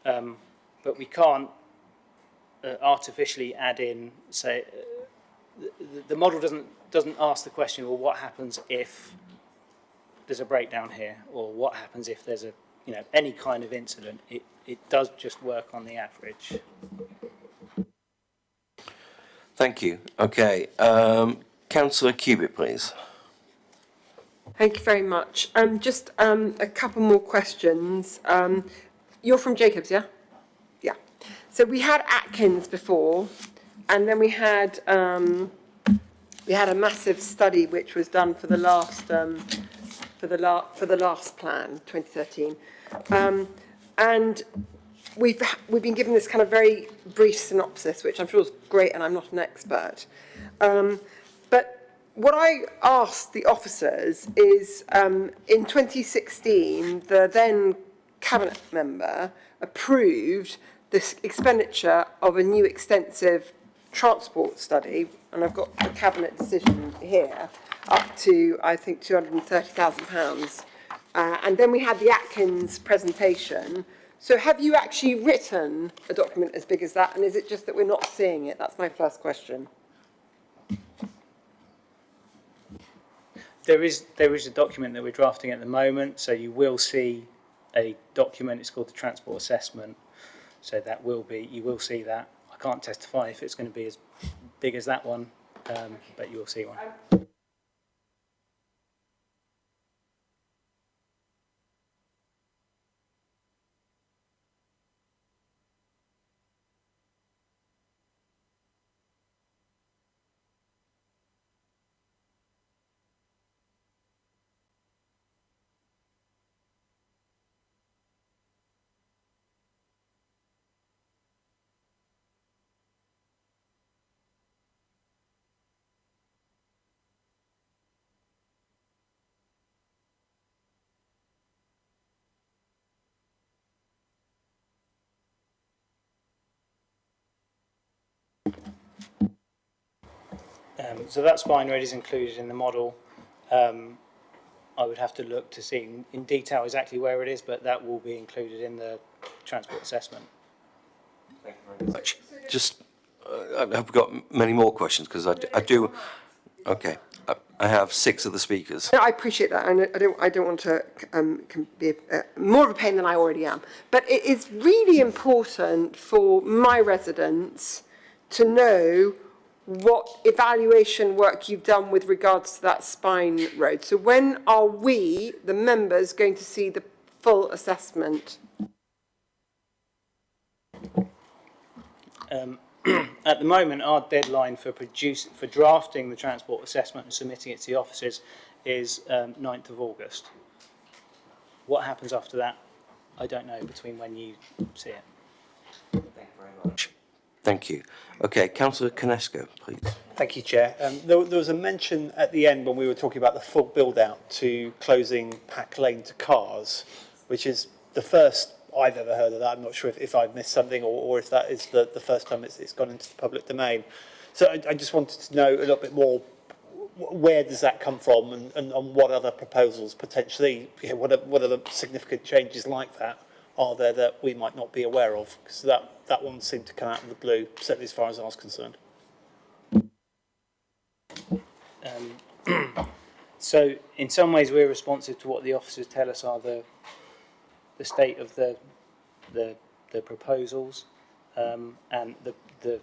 But we can't artificially add in, say, the model doesn't ask the question, well, what happens if there's a breakdown here, or what happens if there's any kind of incident. It does just work on the average. Thank you. Okay, Councillor Cubitt, please. Thank you very much. Just a couple more questions. You're from Jacobs, yeah? Yeah. So we had Atkins before, and then we had a massive study which was done for the last plan, 2013, and we've been given this kind of very brief synopsis, which I'm sure is great, and I'm not an expert, but what I asked the officers is, in 2016, the then cabinet member approved this expenditure of a new extensive transport study, and I've got the cabinet decision here, up to, I think, £230,000. And then we had the Atkins presentation. So have you actually written a document as big as that, and is it just that we're not seeing it? That's my first question. There is a document that we're drafting at the moment, so you will see a document. It's called the Transport Assessment. So that will be, you will see that. I can't testify if it's going to be as big as that one, but you will see one. So that spine rate is included in the model. I would have to look to see in detail exactly where it is, but that will be included in the transport assessment. Thank you very much. Just, I've got many more questions because I do. Okay, I have 6 of the speakers. No, I appreciate that, and I don't want to be more of a pain than I already am. But it is really important for my residents to know what evaluation work you've done with regards to that spine road. So when are we, the members, going to see the full assessment? At the moment, our deadline for drafting the transport assessment and submitting it to the officers is 9th of August. What happens after that, I don't know, between when you see it. Thank you very much. Thank you. Okay, Councillor Conesco, please. Thank you, Chair. There was a mention at the end when we were talking about the full build-out to closing Pack Lane to cars, which is the first I've ever heard of that. I'm not sure if I've missed something or if that is the first time it's gone into the public domain. So I just wanted to know a little bit more, where does that come from, and on what other proposals potentially, what are the significant changes like that are there that we might not be aware of? Because that one seemed to come out of the blue, certainly as far as I was concerned. So in some ways we're responsive to what the officers tell us are the state of the proposals, and the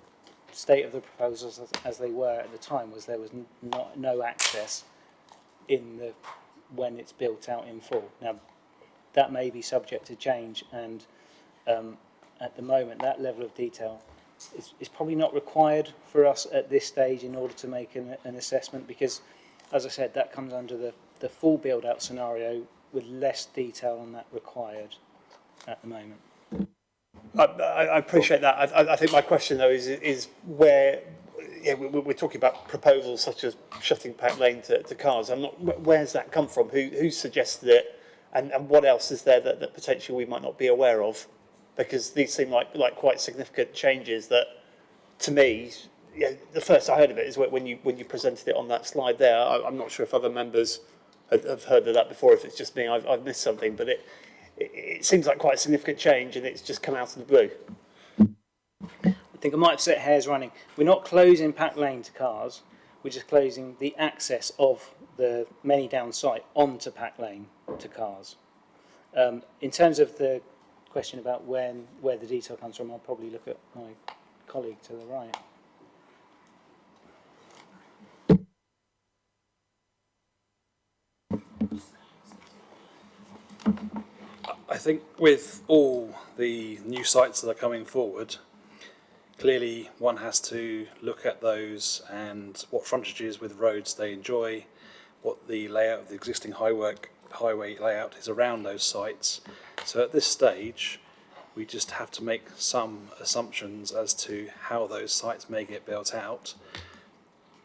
state of the proposals as they were at the time was there was no access in when it's built out in full. Now that may be subject to change, and at the moment that level of detail is probably not required for us at this stage in order to make an assessment, because, as I said, that comes under the full build-out scenario with less detail on that required at the moment. I appreciate that. I think my question, though, is where, we're talking about proposals such as shutting Pack Lane to cars. Where's that come from? Who suggested it? And what else is there that potentially we might not be aware of? Because these seem like quite significant changes that, to me, the first I heard of it is when you presented it on that slide there. I'm not sure if other members have heard of that before, if it's just me, I've missed something, but it seems like quite a significant change, and it's just come out of the blue. I think I might have set hairs running. We're not closing Pack Lane to cars, we're just closing the access of the Many Down site onto Pack Lane to cars. In terms of the question about where the detail comes from, I'll probably look at my colleague to the right. think with all the new sites that are coming forward, clearly one has to look at those and what frontages with roads they enjoy, what the layout of the existing highway layout is around those sites. So at this stage, we just have to make some assumptions as to how those sites may get built out.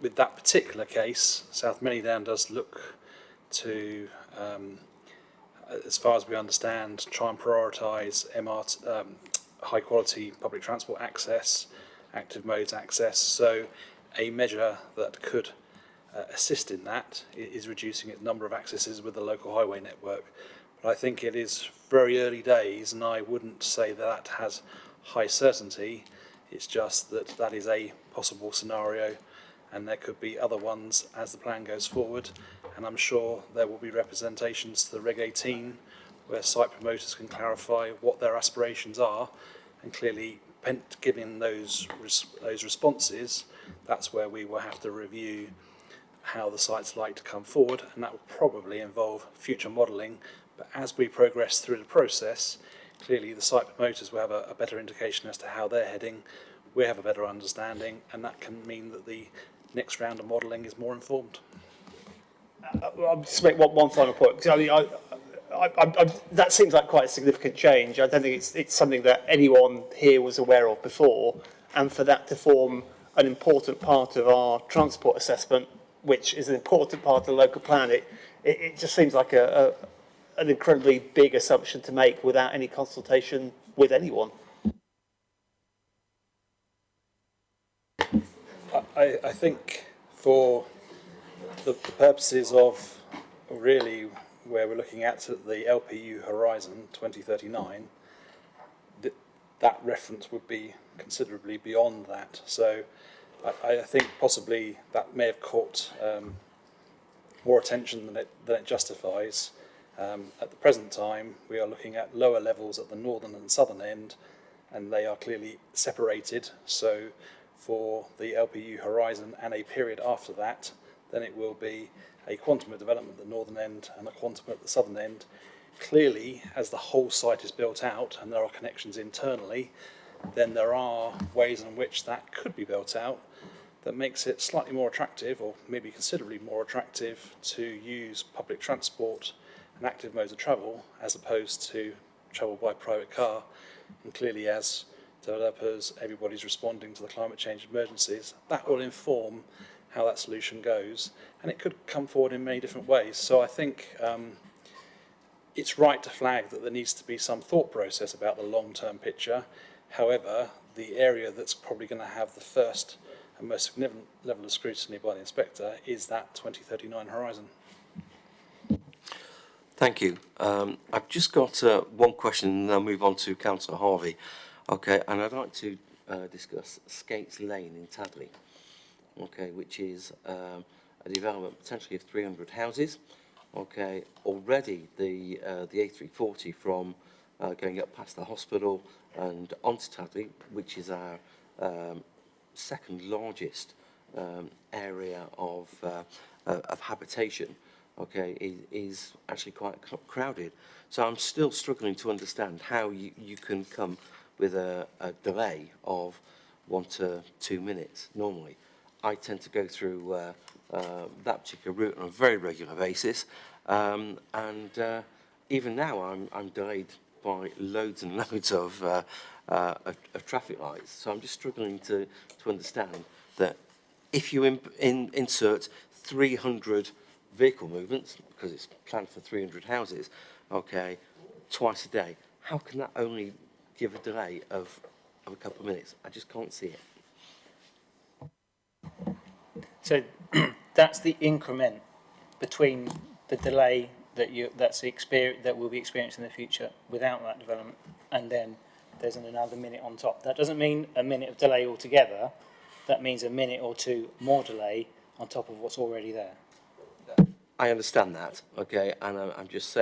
With that particular case, South Manydown does look to, as far as we understand, try and prioritise high quality public transport access, active modes access. So a measure that could assist in that is reducing its number of accesses with the local highway network. But I think it is very early days, and I wouldn't say that has high certainty. It's just that that is a possible scenario, and there could be other ones as the plan goes forward. And I'm sure there will be representations to the Reg 18 where site promoters can clarify what their aspirations are, and clearly given those responses, that's where we will have to review how the sites like to come forward, and that will probably involve future modelling. But as we progress through the process, clearly the site promoters will have a better indication as to how they're heading. We have a better understanding, and that can mean that the next round of modelling is more informed. I'll just make one final point, because I mean, that seems like quite a significant change. I don't think it's something that anyone here was aware of before, and for that to form an important part of our transport assessment, which is an important part of the local plan, it just seems like an incredibly big assumption to make without any consultation with anyone. I think for the purposes of really where we're looking at the LPU horizon 2039, that reference would be considerably beyond that. So I think possibly that may have caught more attention than it justifies. At the present time, we are looking at lower levels at the northern and southern end, and they are clearly separated. So for the LPU horizon and a period after that, then it will be a quantum of development at the northern end and a quantum at the southern end. Clearly, as the whole site is built out and there are connections internally, then there are ways in which that could be built out that makes it slightly more attractive, or maybe considerably more attractive, to use public transport and active modes of travel as opposed to travel by private car. And clearly, as developers, everybody's responding to the climate change emergencies, that will inform how that solution goes, and it could come forward in many different ways. So I think it's right to flag that there needs to be some thought process about the long-term picture. However, the area that's probably going to have the first and most significant level of scrutiny by the inspector is that 2039 horizon. Thank you. I've just got one question, and then I'll move on to Councillor Harvey. Okay, and I'd like to discuss Skates Lane in Tadley, okay, which is a development potentially of 300 houses. Okay, already the A340 from going up past the hospital and onto Tadley, which is our second largest area of habitation, okay, is actually quite crowded. So I'm still struggling to understand how you can come with a delay of 1 to 2 minutes normally. I tend to go through that particular route on a very regular basis, and even now I'm delayed by loads and loads of traffic lights. So I'm just struggling to understand that if you insert 300 vehicle movements, because it's planned for 300 houses, okay, twice a day, how can that only give a delay of a couple of minutes? I just can't see it. So that's the increment between the delay that will be experienced in the future without that development, and then there's another minute on top. That doesn't mean a minute of delay altogether. That means a minute or two more delay on top of what's already there. I understand that, okay, and I'm just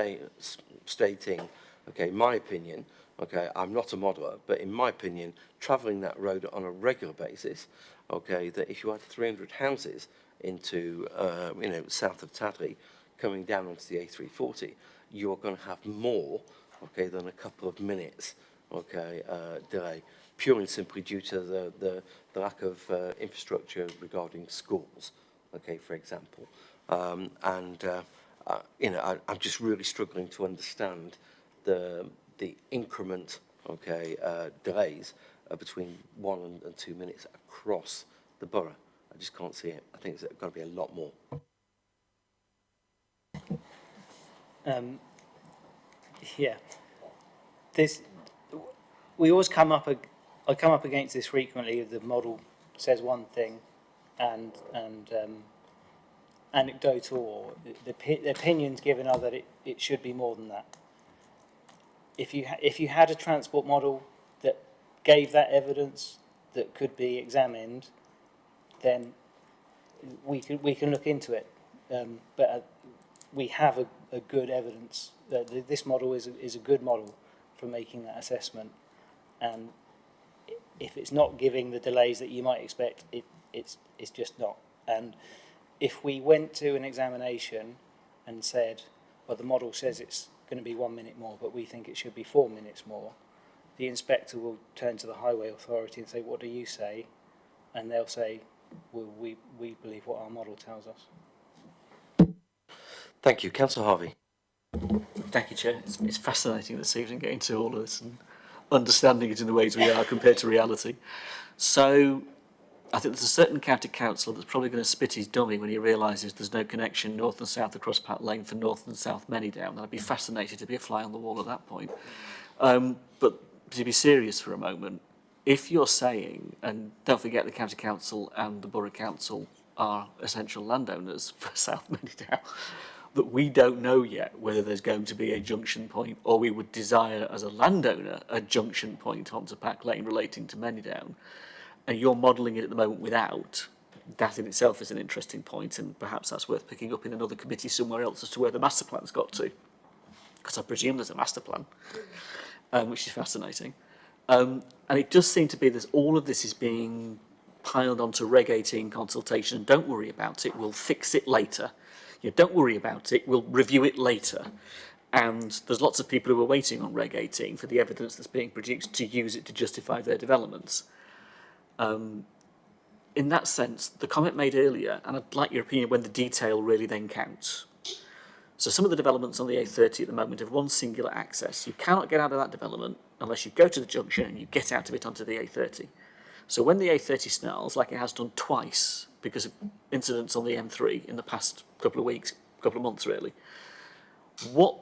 stating, okay, my opinion. Okay, I'm not a modeller, but in my opinion, travelling that road on a regular basis, okay, that if you had 300 houses into, south of Tadley, coming down onto the A340, you're going to have more okay, than a couple of minutes, okay, delay, purely and simply due to the lack of infrastructure regarding schools, okay, for example. You know, I'm just really struggling to understand the increment, okay, delays between 1 and 2 minutes across the borough. I just can't see it. I think there's got to be a lot more. Yeah, we always come up. I come up against this frequently. The model says one thing, and anecdotal or the opinions given are that it should be more than that. If you had a transport model that gave that evidence that could be examined, then we can look into it. But we have a good evidence that this model is a good model for making that assessment, and if it's not giving the delays that you might expect, it's just not. And if we went to an examination and said, well, the model says it's going to be 1 minute more, but we think it should be 4 minutes more, the inspector will turn to the highway authority and say, what do you say? And they'll say, well, we believe what our model tells us. Thank you. Councillor Harvey. Thank you, Chair. It's fascinating this evening getting to all of this and understanding it in the ways we are compared to reality. So I think there's a certain county councillor that's probably going to spit his dummy when he realises there's no connection north and south across Pat Lane for North and South Manydown. And I'd be fascinated to be a fly on the wall at that point. But to be serious for a moment, if you're saying, and don't forget the county council and the borough council are essential landowners for South Manydown, that we don't know yet whether there's going to be a junction point, or we would desire as a landowner a junction point onto Pack Lane relating to Manydown, and you're modelling it at the moment without, that in itself is an interesting point, and perhaps that's worth picking up in another committee somewhere else as to where the master plan's got to, because I presume there's a master plan, which is fascinating. And it does seem to be that all of this is being piled onto Reg 18 consultation, and don't worry about it, we'll fix it later. Don't worry about it, we'll review it later. And there's lots of people who are waiting on Reg 18 for the evidence that's being produced to use it to justify their developments. In that sense, the comment made earlier, and I'd like your opinion when the detail really then counts. So some of the developments on the A30 at the moment have one singular access. You cannot get out of that development unless you go to the junction and you get out of it onto the A30. So when the A30 snarls, like it has done twice because of incidents on the M3 in the past couple of weeks, couple of months really, what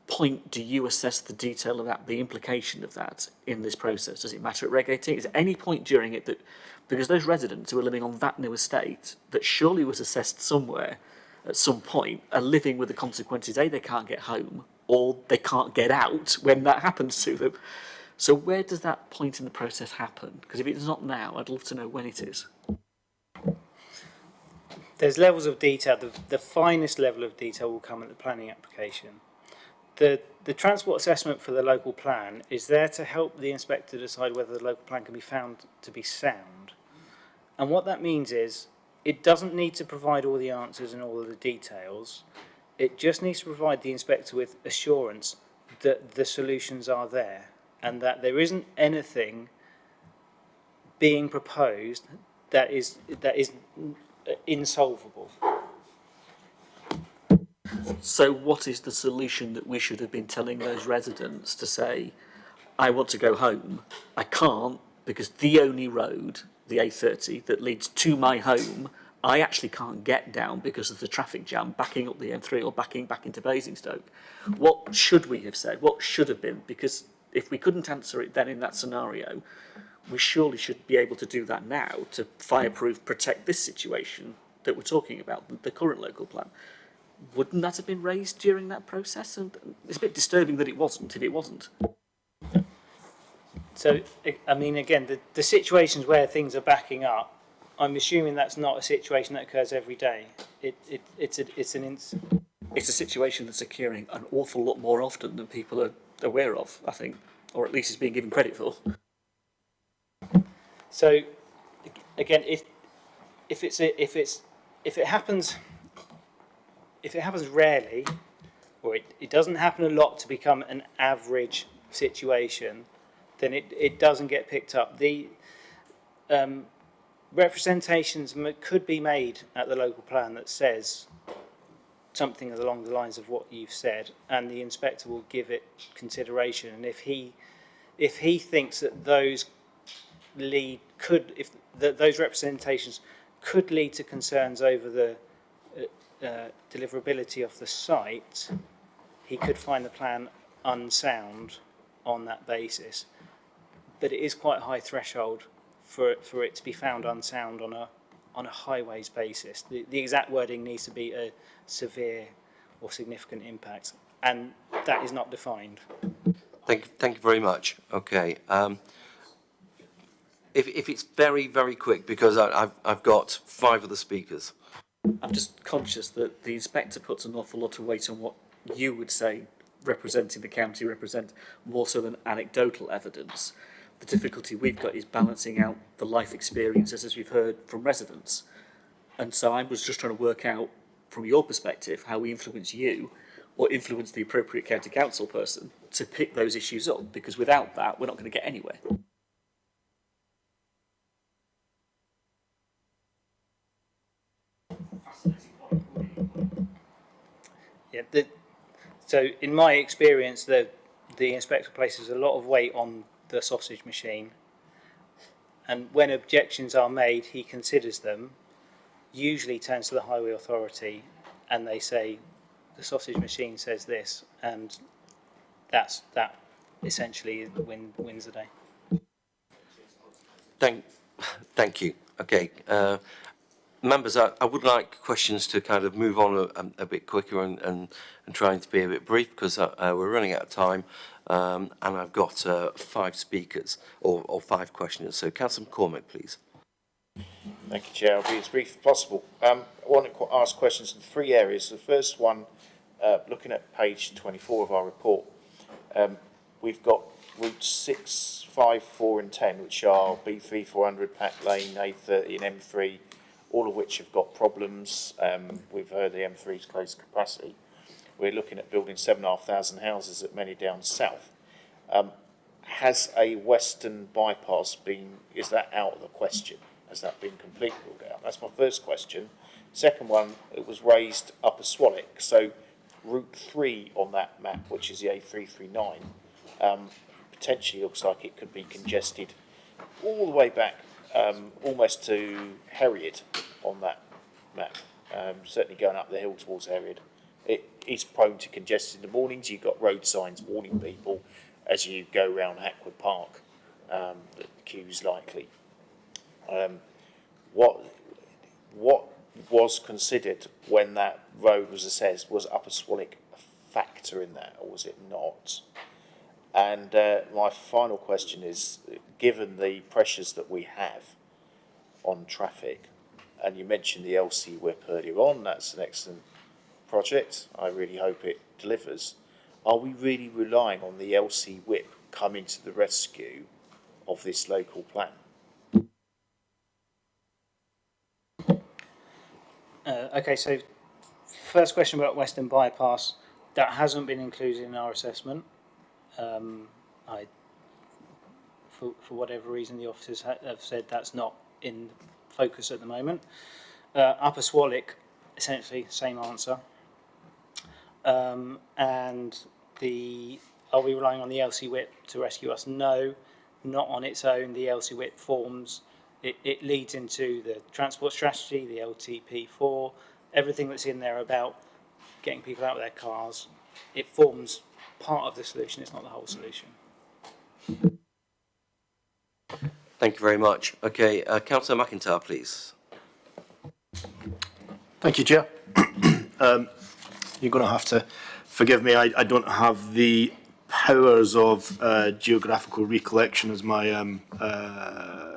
point do you assess the detail of that, the implication of that in this process? Does it matter at Reg 18? Is there any point during it that, because those residents who are living on that new estate, that surely was assessed somewhere at some point, are living with the consequences, A, they can't get home, or they can't get out when that happens to them. So where does that point in the process happen? Because if it's not now, I'd love to know when it is. There's levels of detail. The finest level of detail will come at the planning application. The transport assessment for the local plan is there to help the inspector decide whether the local plan can be found to be sound. And what that means is it doesn't need to provide all the answers and all of the details. It just needs to provide the inspector with assurance that the solutions are there and that there isn't anything being proposed that is insolvable. So what is the solution that we should have been telling those residents to say, I want to go home, I can't because the only road, the A30, that leads to my home, I actually can't get down because of the traffic jam backing up the M3 or backing back into Basingstoke. What should we have said? What should have been? Because if we couldn't answer it then in that scenario, we surely should be able to do that now to fireproof, protect this situation that we're talking about, the current local plan. Wouldn't that have been raised during that process? And it's a bit disturbing that it wasn't, if it wasn't. So, I mean, again, the situations where things are backing up, I'm assuming that's not a situation that occurs every day. It's a situation that's occurring an awful lot more often than people are aware of, I think, or at least is being given credit for. So, again, if it happens rarely, or it doesn't happen a lot to become an average situation, then it doesn't get picked up. The representations could be made at the local plan that says something along the lines of what you've said, and the inspector will give it consideration. And if he thinks that those those representations could lead to concerns over the deliverability of the site, he could find the plan unsound on that basis. But it is quite a high threshold for it to be found unsound on a highways basis. The exact wording needs to be a severe or significant impact, and that is not defined. Thank you very much. Okay. If it's very, very quick, because I've got 5 other speakers. I'm just conscious that the inspector puts an awful lot of weight on what you would say representing the county represent, more so than anecdotal evidence. The difficulty we've got is balancing out the life experiences, as we've heard from residents. And so I was just trying to work out, from your perspective, how we influence you or influence the appropriate county council person to pick those issues up, because without that, we're not going to get anywhere. Yeah, so in my experience, the inspector places a lot of weight on the sausage machine, and when objections are made, he considers them, usually turns to the highway authority, and they say the sausage machine says this, and that essentially wins the day. Thank you. Okay. Members, I would like questions to kind of move on a bit quicker and trying to be a bit brief, because we're running out of time, and I've got 5 speakers or 5 questioners. So, Councillor McCormick, please. Thank you, Chair. I'll be as brief as possible. I want to ask questions in 3 areas. The first one, looking at page 24 of our report, we've got routes 6, 5, 4 and 10, which are B3, 400, Pack Lane, A30 and M3, all of which have got problems. We've heard the M3's close capacity. We're looking at building 7,500 houses at many down south. Has a western bypass is that out of the question? Has that been completely ruled out? That's my first question. Second one, it was raised Upper Swallock. So route 3 on that map, which is the A339, potentially looks like it could be congested all the way back almost to Herriot on that map, certainly going up the hill towards Herriot. It is prone to congestion in the mornings. You've got road signs warning people as you go round Hackwood Park that the queue's likely. What was considered when that road was assessed? Was Upper Swallock a factor in that, or was it not? And my final question is, given the pressures that we have on traffic, and you mentioned the LC whip earlier on, that's an excellent project. I really hope it delivers. Are we really relying on the LC whip coming to the rescue of this local plan? Okay, so first question about Western Bypass, that hasn't been included in our assessment. For whatever reason, the officers have said that's not in focus at the moment. Upper Swallock, essentially same answer. And are we relying on the LC whip to rescue us? No, not on its own. The LC whip forms, it leads into the transport strategy, the LTP4, everything that's in there about getting people out of their cars. It forms part of the solution, it's not the whole solution. Thank you very much. Okay, Councillor McIntyre, please. Thank you, Chair. You're going to have to forgive me. I don't have the powers of geographical recollection as my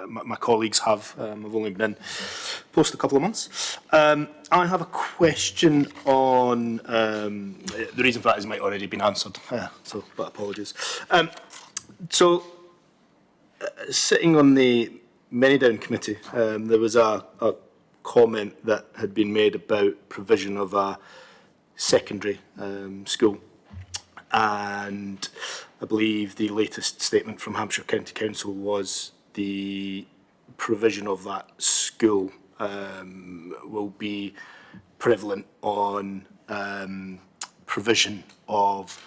my colleagues have. I've only been in post a couple of months. I have a question on the reason for that is it might already been answered, so but apologies. Sitting on the Manydown committee, there was a comment that had been made about provision of a secondary school. And I believe the latest statement from Hampshire County Council was the provision of that school will be prevalent on provision of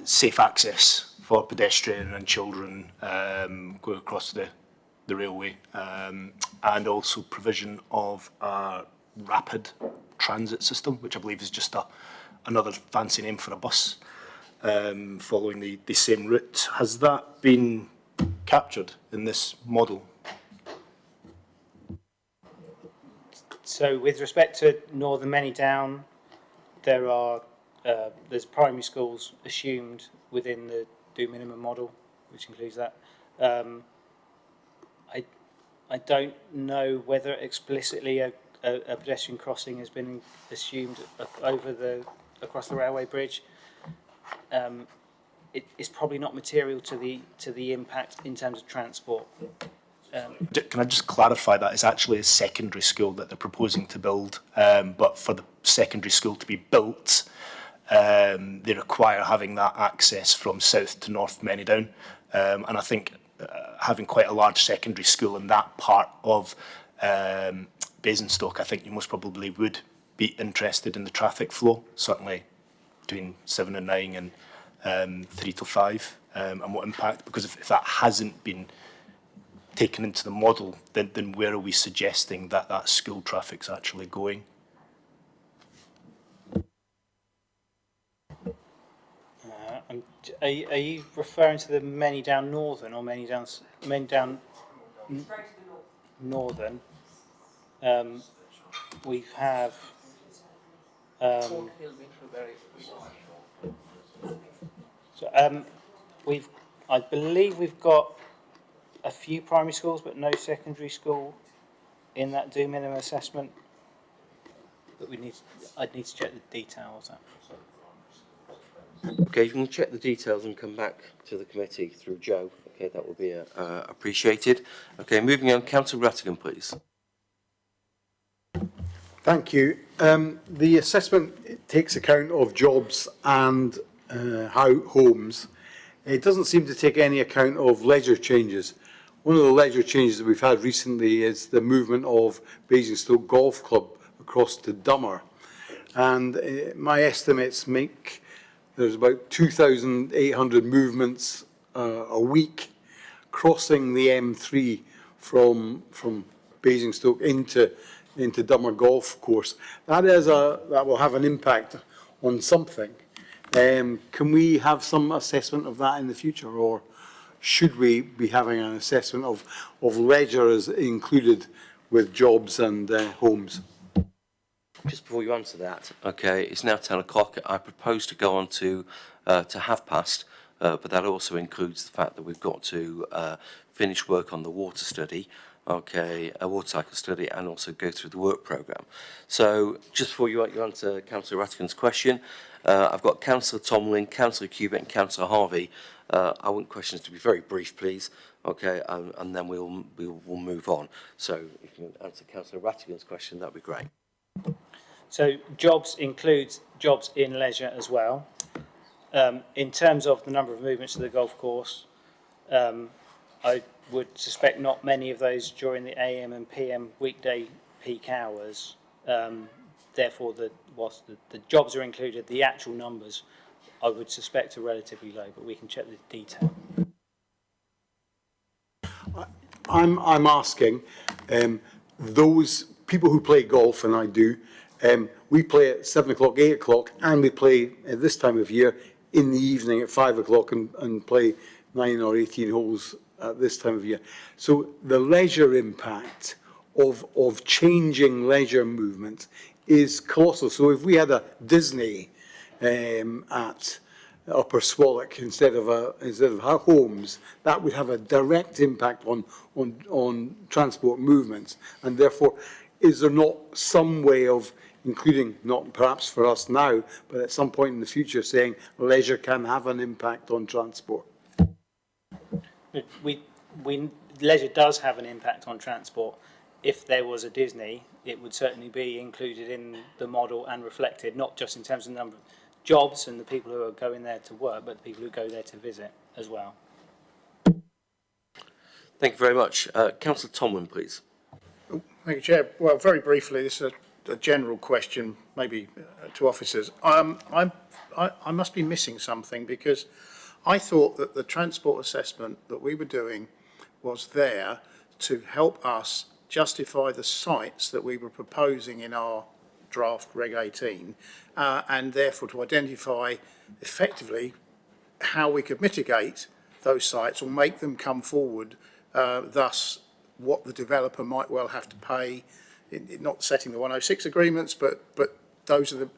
safe access for pedestrian and children going across the railway, and also provision of a rapid transit system, which I believe is just another fancy name for a bus, following the same route. Has that been captured in this model? So with respect to Northern Manydown, there's primary schools assumed within the do minimum model, which includes that. I don't know whether explicitly a pedestrian crossing has been assumed across the railway bridge. It's probably not material to the impact in terms of transport. Can I just clarify that it's actually a secondary school that they're proposing to build, but for the secondary school to be built, they require having that access from south to north Manydown, and I think having quite a large secondary school in that part of Basingstoke, I think you most probably would be interested in the traffic flow, certainly between 7 and 9 and 3 till 5, and what impact, because if that hasn't been taken into the model, then where are we suggesting that school traffic's actually going? Are you referring to the Manydown Northern or Manydown Northern? We have I believe we've got a few primary schools but no secondary school in that do minimum assessment, but I'd need to check the detail of that. Okay, you can check the details and come back to the committee through Joe. Okay, that would be appreciated. Okay, moving on, Councillor Rattigan, please. Thank you. The assessment takes account of jobs and homes. It doesn't seem to take any account of leisure changes. One of the leisure changes that we've had recently is the movement of Basingstoke Golf Club across to Dummer. And my estimates make there's about 2,800 movements a week crossing the M3 from Basingstoke into Dummer Golf Course. That will have an impact on something. Can we have some assessment of that in the future, or should we be having an assessment of leisure as included with jobs and homes? Just before you answer that, okay, it's now 10 o'clock. I propose to go on to 1:30, but that also includes the fact that we've got to finish work on the water study, okay, a water cycle study, and also go through the work programme. So just before you answer Councillor Rattigan's question, I've got Councillor Tomlin, Councillor Cubitt and Councillor Harvey. I want questions to be very brief, please, okay, and then we'll move on. So if you can answer Councillor Rattigan's question, that would be great. So jobs includes jobs in leisure as well. In terms of the number of movements to the golf course, I would suspect not many of those during the AM and PM weekday peak hours. Therefore, whilst the jobs are included, the actual numbers I would suspect are relatively low, but we can check the detail. I'm asking those people who play golf, and I do, we play at 7 o'clock, 8 o'clock, and we play at this time of year in the evening at 5 o'clock and play 9 or 18 holes at this time of year. So the leisure impact of changing leisure movement is colossal. So if we had a Disney at Upper Swallock instead of homes, that would have a direct impact on transport movements. And therefore, is there not some way of including, not perhaps for us now, but at some point in the future, saying leisure can have an impact on transport? Leisure does have an impact on transport. if there was a Disney, it would certainly be included in the model and reflected, not just in terms of the number of jobs and the people who are going there to work, but the people who go there to visit as well. Thank you very much. Councillor Tomlin, please. Thank you, Chair. Well, very briefly, this is a general question, maybe to officers. I must be missing something, because I thought that the transport assessment that we were doing was there to help us justify the sites that we were proposing in our draft Reg 18, and therefore to identify effectively how we could mitigate those sites or make them come forward, thus what the developer might well have to pay, not setting the 106 agreements, but those are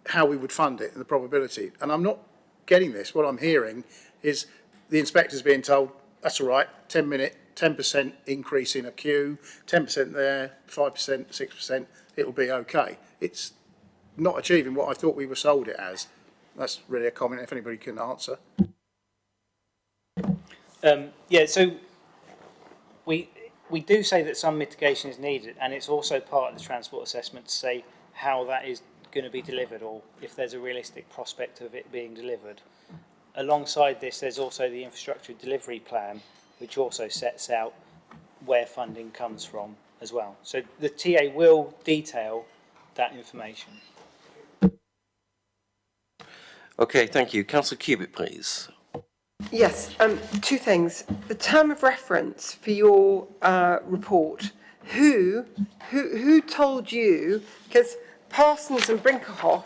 how we would fund it and the probability. And I'm not getting this. What I'm hearing is the inspectors being told, that's all right, 10% increase in a queue, 10% there, 5%, 6%, it'll be okay. It's not achieving what I thought we were sold it as. That's really a comment, if anybody can answer. Yeah, so we do say that some mitigation is needed, and it's also part of the transport assessment to say how that is going to be delivered, or if there's a realistic prospect of it being delivered. Alongside this, there's also the infrastructure delivery plan, which also sets out where funding comes from as well. So the TA will detail that information. Okay, thank you. Councillor Cubitt, please. Yes, two things. The term of reference for your report, who told you, because Parsons and Brinkerhoff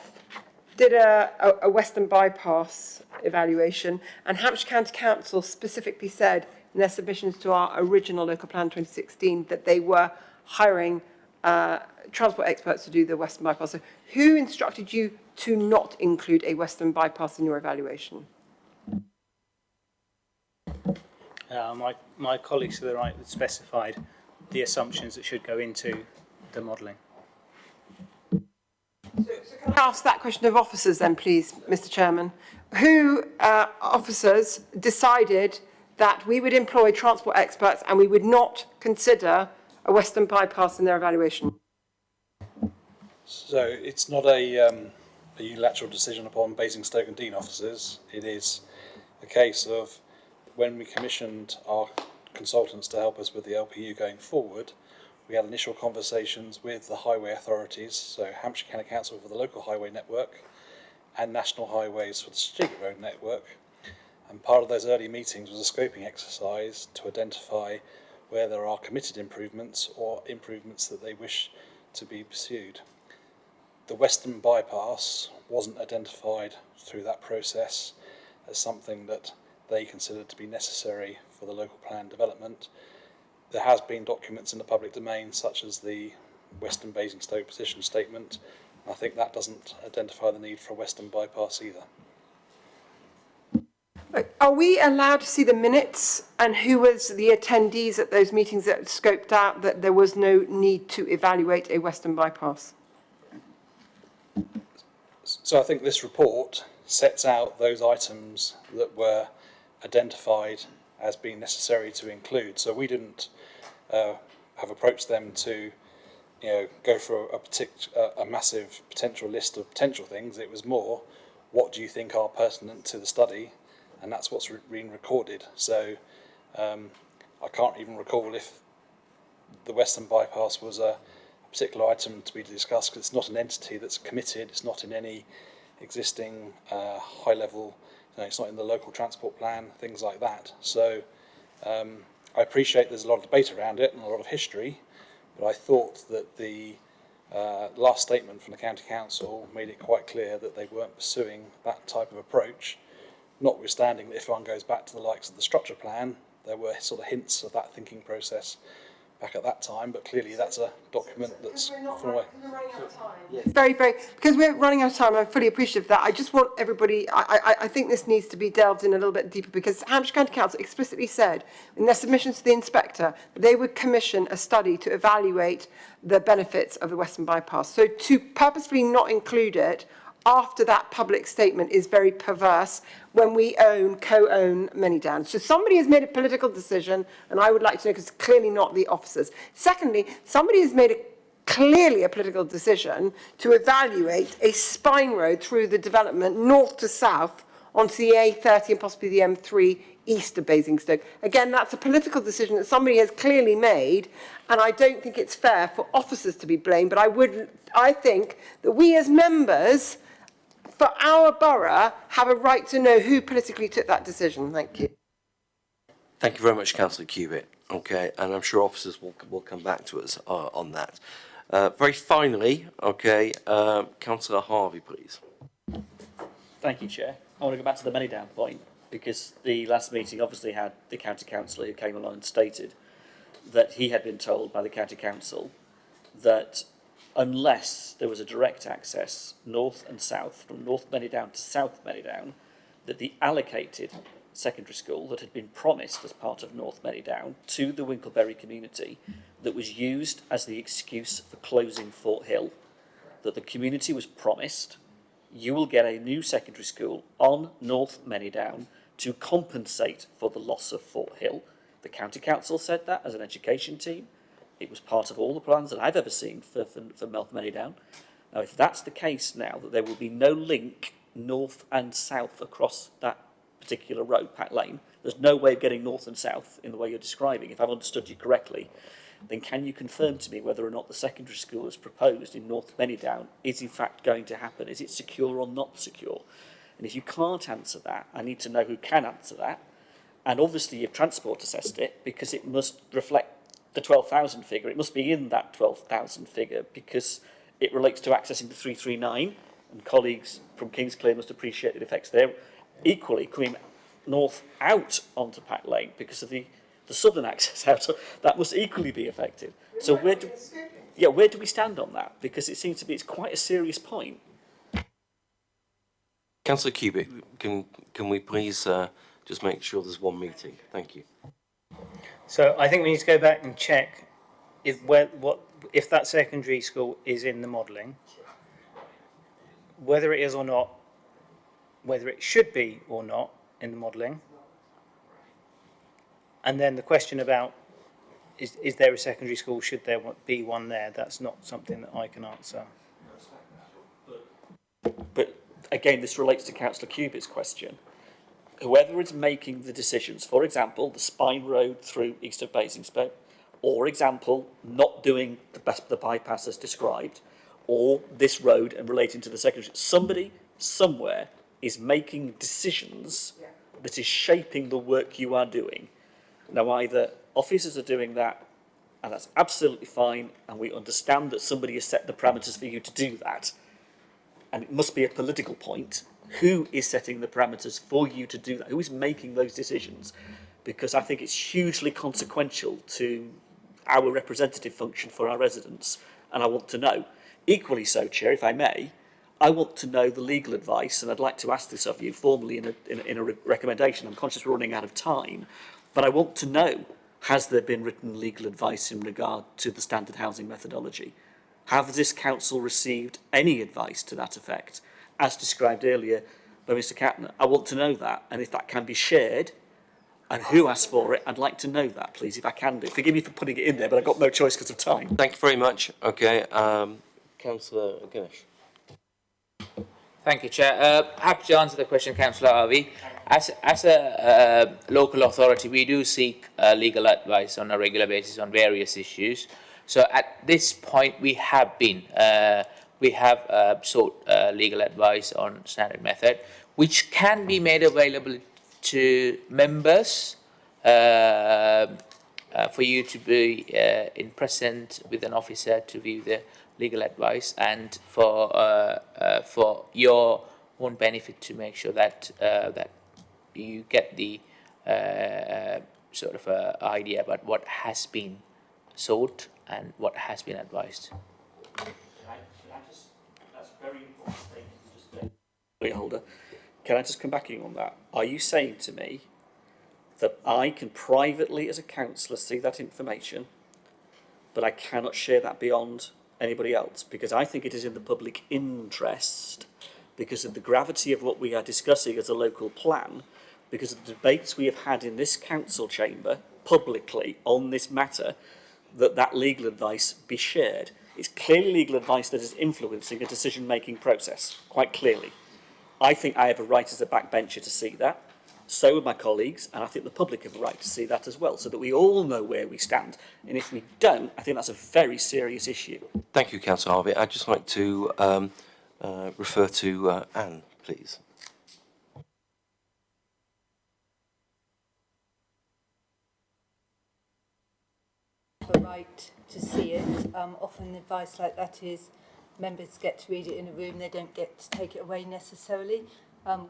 did a Western bypass evaluation, and Hampshire County Council specifically said in their submissions to our original local plan 2016 that they were hiring transport experts to do the Western bypass. So who instructed you to not include a Western bypass in your evaluation? My colleagues to the right specified the assumptions that should go into the modelling. So can I ask that question of officers then, please, Mr. Chairman? Who officers decided that we would employ transport experts and we would not consider a Western bypass in their evaluation? So it's not a unilateral decision upon Basingstoke and Dean officers. It is a case of when we commissioned our consultants to help us with the LPU going forward, we had initial conversations with the highway authorities, so Hampshire County Council for the local highway network and National Highways for the strategic road network. And part of those early meetings was a scoping exercise to identify where there are committed improvements or improvements that they wish to be pursued. The Western bypass wasn't identified through that process as something that they considered to be necessary for the local plan development. There has been documents in the public domain, such as the Western Basingstoke position statement, and I think that doesn't identify the need for a Western bypass either. Are we allowed to see the minutes and who was the attendees at those meetings that scoped out that there was no need to evaluate a Western bypass? So I think this report sets out those items that were identified as being necessary to include. So we didn't have approached them to, go for a massive potential list of potential things. It was more, what do you think are pertinent to the study, and that's what's been recorded. So I can't even recall if the Western bypass was a particular item to be discussed, because it's not an entity that's committed. It's not in any existing high level. It's not in the local transport plan, things like that. So I appreciate there's a lot of debate around it and a lot of history, but I thought that the last statement from the County Council made it quite clear that they weren't pursuing that type of approach, notwithstanding that if one goes back to the likes of the structure plan, there were sort of hints of that thinking process back at that time, but clearly that's a document that's from away. It's very, because we're running out of time, I'm fully appreciative of that. I just want everybody, I think this needs to be delved in a little bit deeper, because Hampshire County Council explicitly said in their submissions to the inspector that they would commission a study to evaluate the benefits of the Western bypass. So to purposefully not include it, after that public statement is very perverse when we co-own Manydown. So somebody has made a political decision, and I would like to know, because it's clearly not the officers. Secondly, somebody has made clearly a political decision to evaluate a spine road through the development north to south onto the A30 and possibly the M3 east of Basingstoke. Again, that's a political decision that somebody has clearly made, and I don't think it's fair for officers to be blamed, but I think that we as members for our borough have a right to know who politically took that decision. Thank you. Thank you very much, Councillor Cubitt. Okay, and I'm sure officers will come back to us on that. Very finally, okay, Councillor Harvey, please. Thank you, Chair. I want to go back to the Manydown point, because the last meeting obviously had the county councillor who came along and stated that he had been told by the county council that unless there was a direct access north and south, from North Manydown to South Manydown, that the allocated secondary school that had been promised as part of North Manydown to the Winkleberry community, that was used as the excuse for closing Fort Hill, that the community was promised, you will get a new secondary school on North Manydown to compensate for the loss of Fort Hill. The county council said that as an education team. It was part of all the plans that I've ever seen for North Manydown. Now, if that's the case now, that there will be no link north and south across that particular road, Pat Lane, there's no way of getting north and south in the way you're describing. If I've understood you correctly, then can you confirm to me whether or not the secondary school as proposed in North Manydown is in fact going to happen? Is it secure or not secure? And if you can't answer that, I need to know who can answer that. And obviously you've transport assessed it, because it must reflect the 12,000 figure. It must be in that 12,000 figure, because it relates to accessing the 339, and colleagues from Kingsclear must appreciate it affects there. Equally, coming north out onto Pat Lane, because of the southern access out, that must equally be affected. So where do we stand on that? Because it seems to be, it's quite a serious point. Councillor Cubitt, can we please just make sure there's one meeting? Thank you. So I think we need to go back and check if that secondary school is in the modelling, whether it is or not, whether it should be or not in the modelling, and then the question about is there a secondary school, should there be one there? That's not something that I can answer. But again, this relates to Councillor Cubitt's question. Whoever is making the decisions, for example, the spine road through east of Basingstoke, or example, not doing the bypass as described, or this road and relating to the secondary, somebody somewhere is making decisions that is shaping the work you are doing. Now, either officers are doing that, and that's absolutely fine, and we understand that somebody has set the parameters for you to do that, and it must be a political point. Who is setting the parameters for you to do that? Who is making those decisions? Because I think it's hugely consequential to our representative function for our residents, and I want to know. Equally so, Chair, if I may, I want to know the legal advice, and I'd like to ask this of you formally in a recommendation. I'm conscious we're running out of time, but I want to know, has there been written legal advice in regard to the standard housing methodology? Has this council received any advice to that effect? As described earlier by Mr. Capner, I want to know that, and if that can be shared, and who asked for it, I'd like to know that, please, if I can do. Forgive me for putting it in there, but I've got no choice because of time. Thank you very much. Okay, Councillor Ganesh. Thank you, Chair. Happy to answer the question, Councillor Harvey. As a local authority, we do seek legal advice on a regular basis on various issues. So at this point, we have sought legal advice on standard method, which can be made available to members for you to be in present with an officer to view the legal advice, and for your own benefit to make sure that that you get the sort of idea about what has been sought and what has been advised. That's very important statement. Holder, can I just come back in on that? Are you saying to me that I can privately as a councillor see that information, but I cannot share that beyond anybody else? Because I think it is in the public interest because of the gravity of what we are discussing as a local plan, because of the debates we have had in this council chamber publicly on this matter, that legal advice be shared. It's clearly legal advice that is influencing a decision-making process, quite clearly. I think I have a right as a backbencher to see that. So would my colleagues, and I think the public have a right to see that as well, so that we all know where we stand. And if we don't, I think that's a very serious issue. Thank you, Councillor Harvey. I'd just like to refer to Anne, please. The right to see it. Often advice like that is members get to read it in a room, they don't get to take it away necessarily.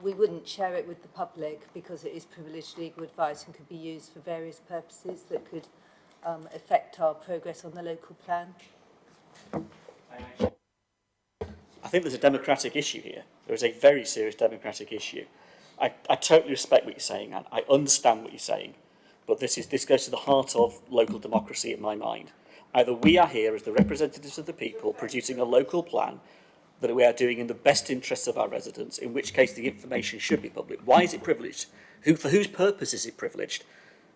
We wouldn't share it with the public because it is privileged legal advice and could be used for various purposes that could affect our progress on the local plan. I think there's a democratic issue here. There is a very serious democratic issue. I totally respect what you're saying, Anne. I understand what you're saying. But this goes to the heart of local democracy in my mind. Either we are here as the representatives of the people producing a local plan that we are doing in the best interests of our residents, in which case the information should be public. Why is it privileged? For whose purpose is it privileged?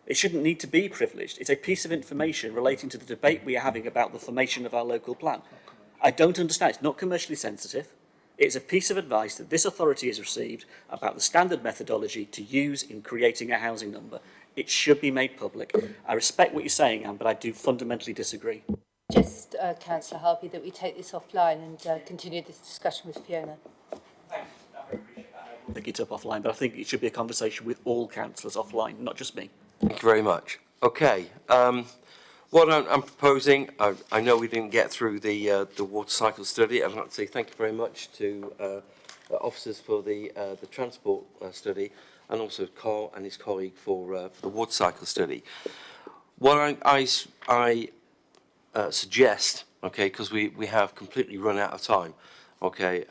It shouldn't need to be privileged. It's a piece of information relating to the debate we are having about the formation of our local plan. I don't understand. It's not commercially sensitive. It's a piece of advice that this authority has received about the standard methodology to use in creating a housing number. It should be made public. I respect what you're saying, Anne, but I do fundamentally disagree. Just, Councillor Harvey, that we take this offline and continue this discussion with Fiona. I think it's up offline, but I think it should be a conversation with all councillors offline, not just me. Thank you very much. Okay. What I'm proposing, I know we didn't get through the water cycle study. I'd like to say thank you very much to officers for the transport study, and also Carl and his colleague for the water cycle study. What I suggest, okay, because we have completely run out of time, okay,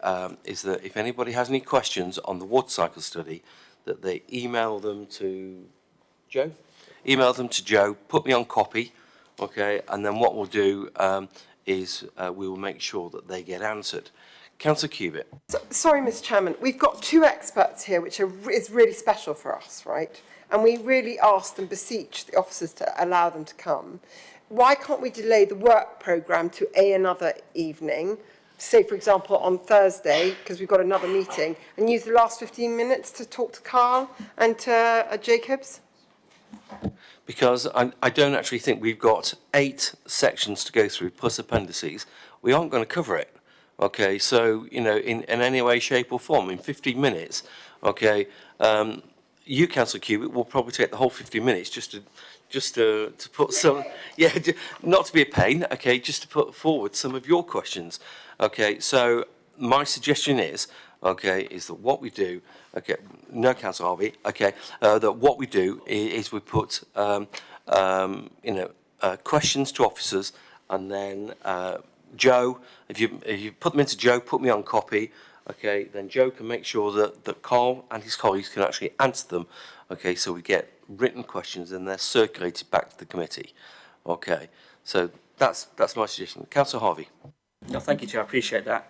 is that if anybody has any questions on the water cycle study, that they email them to Joe. Email them to Joe, put me on copy, okay, and then what we'll do is we will make sure that they get answered. Councillor Cubitt. Sorry, Mr. Chairman, we've got two experts here, which is really special for us, right? And we really asked and beseech the officers to allow them to come. Why can't we delay the work programme to another evening, say, for example, on Thursday, because we've got another meeting, and use the last 15 minutes to talk to Carl and to Jacobs? Because I don't actually think we've got 8 sections to go through, plus appendices. We aren't going to cover it. Okay, so, you know, in any way, shape or form, in 15 minutes, okay, you, Councillor Cubitt, will probably take the whole 15 minutes just to put some, yeah, not to be a pain, okay, just to put forward some of your questions. Okay, so my suggestion is, okay, is that what we do, okay, no, Councillor Harvey, okay, that what we do is we put, questions to officers, and then Joe, if you put them into Joe, put me on copy, okay, then Joe can make sure that Carl and his colleagues can actually answer them, okay, so we get written questions and they're circulated back to the committee. Okay, so that's my suggestion. Councillor Harvey. No, thank you, Chair. I appreciate that.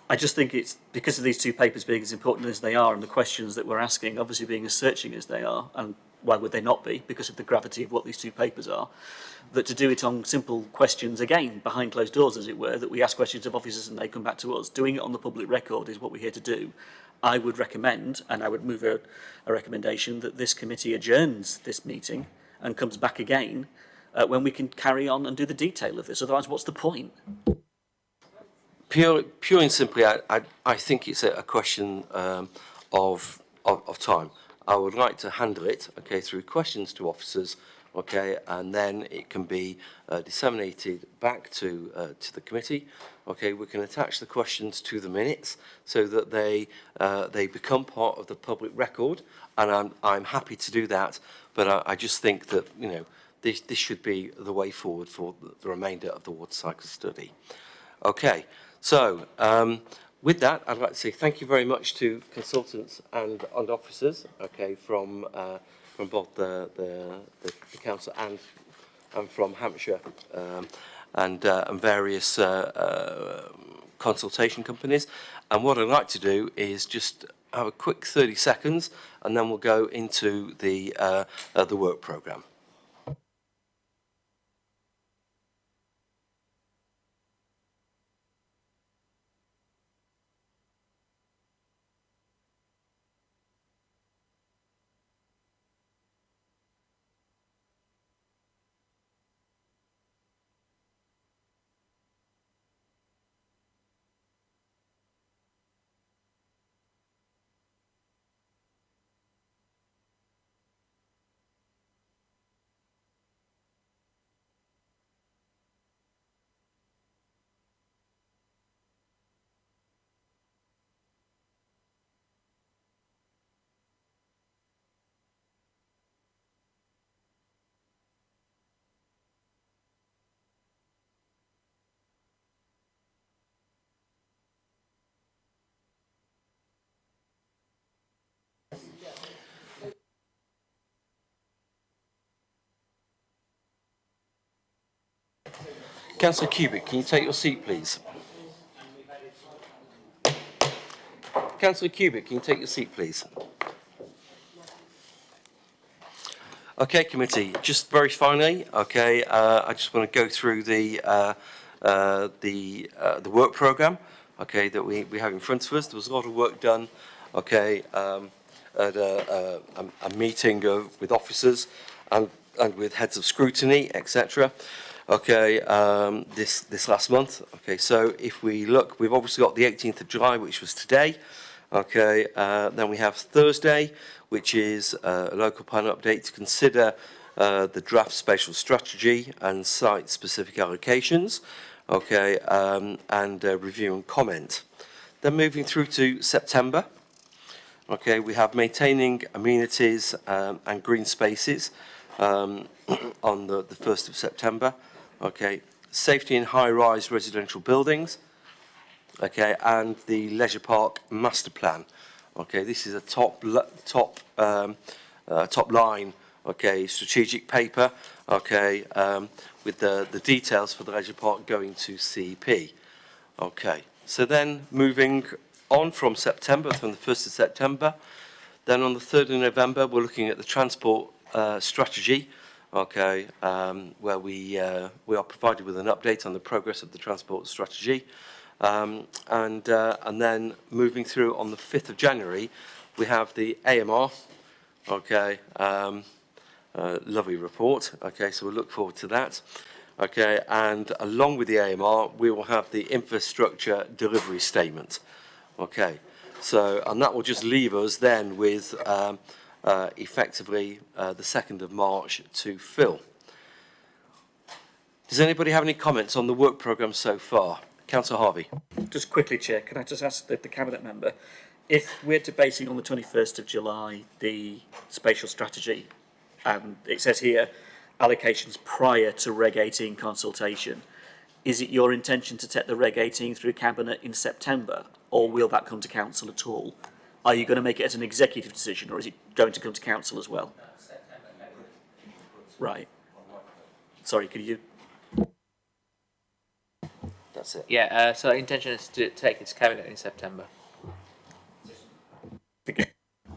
I just think it's because of these two papers being as important as they are and the questions that we're asking, obviously being as searching as they are, and why would they not be, because of the gravity of what these two papers are, that to do it on simple questions, again, behind closed doors, as it were, that we ask questions of officers and they come back to us. Doing it on the public record is what we're here to do. I would recommend, and I would move a recommendation, that this committee adjourns this meeting and comes back again when we can carry on and do the detail of this. Otherwise, what's the point? Pure and simply, I think it's a question of time. I would like to handle it, okay, through questions to officers, okay, and then it can be disseminated back to the committee. Okay, we can attach the questions to the minutes so that they become part of the public record, and I'm happy to do that. But I just think that, you know, this should be the way forward for the remainder of the water cycle study. Okay, so with that, I'd like to say thank you very much to consultants and officers, okay, from both the council and from Hampshire, and various consultation companies. And what I'd like to do is just have a quick 30 seconds, and then we'll go into the work programme. Councillor Cubic, can you take your seat, please? Councillor Cubic, can you take your seat, please? Okay, committee, just very finally, okay, I just want to go through the work programme, okay, that we have in front of us. There was a lot of work done, okay, at a meeting with officers and with heads of scrutiny, etc. Okay, this last month. Okay, so if we look, we've obviously got the 18th of July, which was today. Okay, then we have Thursday, which is a local plan update to consider the draft spatial strategy and site-specific allocations. Okay, and review and comment. Then moving through to September. Okay, we have maintaining amenities and green spaces on the 1st of September. Okay, safety in high-rise residential buildings. Okay, and the leisure park master plan. Okay, this is a top line. Okay, strategic paper. Okay, with the details for the leisure park going to CP. Okay, so then moving on from September, from the 1st of September, then on the 3rd of November, we're looking at the transport strategy. Okay, where we are provided with an update on the progress of the transport strategy, and then moving through on the 5th of January, we have the AMR. Okay, lovely report. Okay, so we'll look forward to that. Okay, and along with the AMR, we will have the infrastructure delivery statement. Okay, so and that will just leave us then with effectively the 2nd of March to fill. Does anybody have any comments on the work programme so far? Councillor Harvey. Just quickly, Chair, can I just ask the Cabinet member, if we're debating on the 21st of July the spatial strategy, and it says here allocations prior to Reg 18 consultation, is it your intention to take the Reg 18 through Cabinet in September, or will that come to Council at all? Are you going to make it as an executive decision, or is it going to come to Council as well? Right. Sorry, could you... That's it. Yeah, so intention is to take it to Cabinet in September.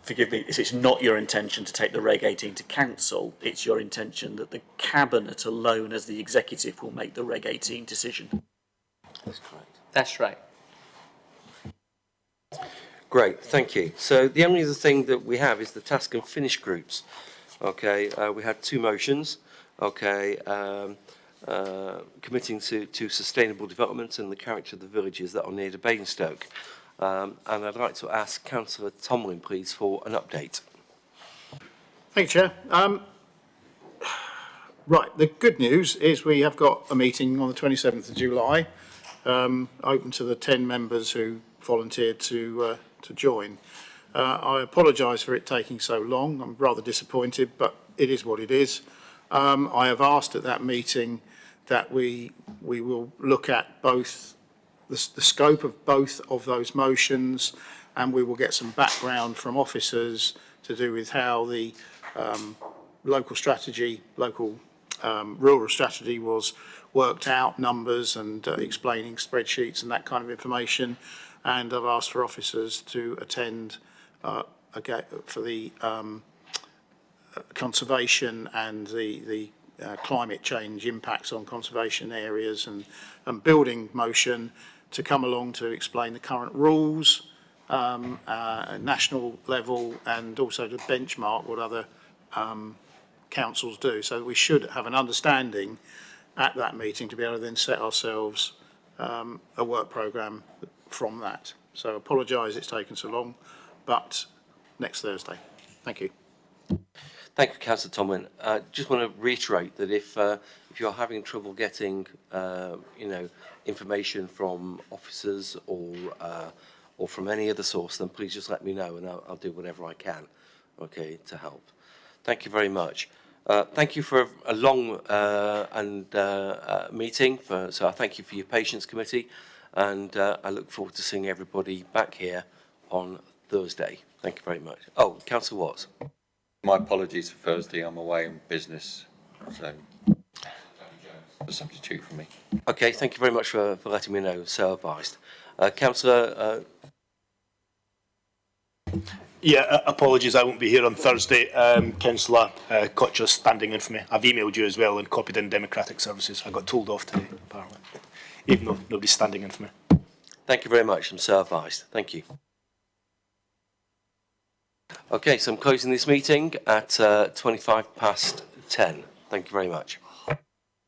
Forgive me, it's not your intention to take the Reg 18 to Council, it's your intention that the Cabinet alone as the executive will make the Reg 18 decision. That's correct. That's right. Great, thank you. So the only other thing that we have is the task and finish groups. Okay, we had 2 motions. Okay, committing to sustainable development and the character of the villages that are near to Basingstoke. And I'd like to ask Councillor Tomlin, please, for an update. Thank you, Chair. Right, the good news is we have got a meeting on the 27th of July, open to the 10 members who volunteered to join. I apologise for it taking so long. I'm rather disappointed, but it is what it is. I have asked at that meeting that we will look at both the scope of both of those motions, and we will get some background from officers to do with how the local strategy, local rural strategy was worked out, numbers and explaining spreadsheets and that kind of information. And I've asked for officers to attend again for the conservation and the climate change impacts on conservation areas and building motion to come along to explain the current rules at national level and also to benchmark what other councils do. So we should have an understanding at that meeting to be able to then set ourselves a work programme from that. So apologise it's taken so long, but next Thursday. Thank you. Thank you, Councillor Tomlin. Just want to reiterate that if you're having trouble getting, information from officers or from any other source, then please just let me know and I'll do whatever I can, okay, to help. Thank you very much. Thank you for a long meeting. So I thank you for your patience, committee, and I look forward to seeing everybody back here on Thursday. Thank you very much. Oh, Councillor Watts. My apologies for Thursday. I'm away on business, so a substitute for me. Okay, thank you very much for letting me know. So advised. Councillor. Yeah, apologies, I won't be here on Thursday. Councillor Kotcher's standing in for me. I've emailed you as well and copied in Democratic Services. I got told off today, apparently, even though nobody's standing in for me. Thank you very much. I'm so advised. Thank you. Okay, so I'm closing this meeting at 10:25. Thank you very much.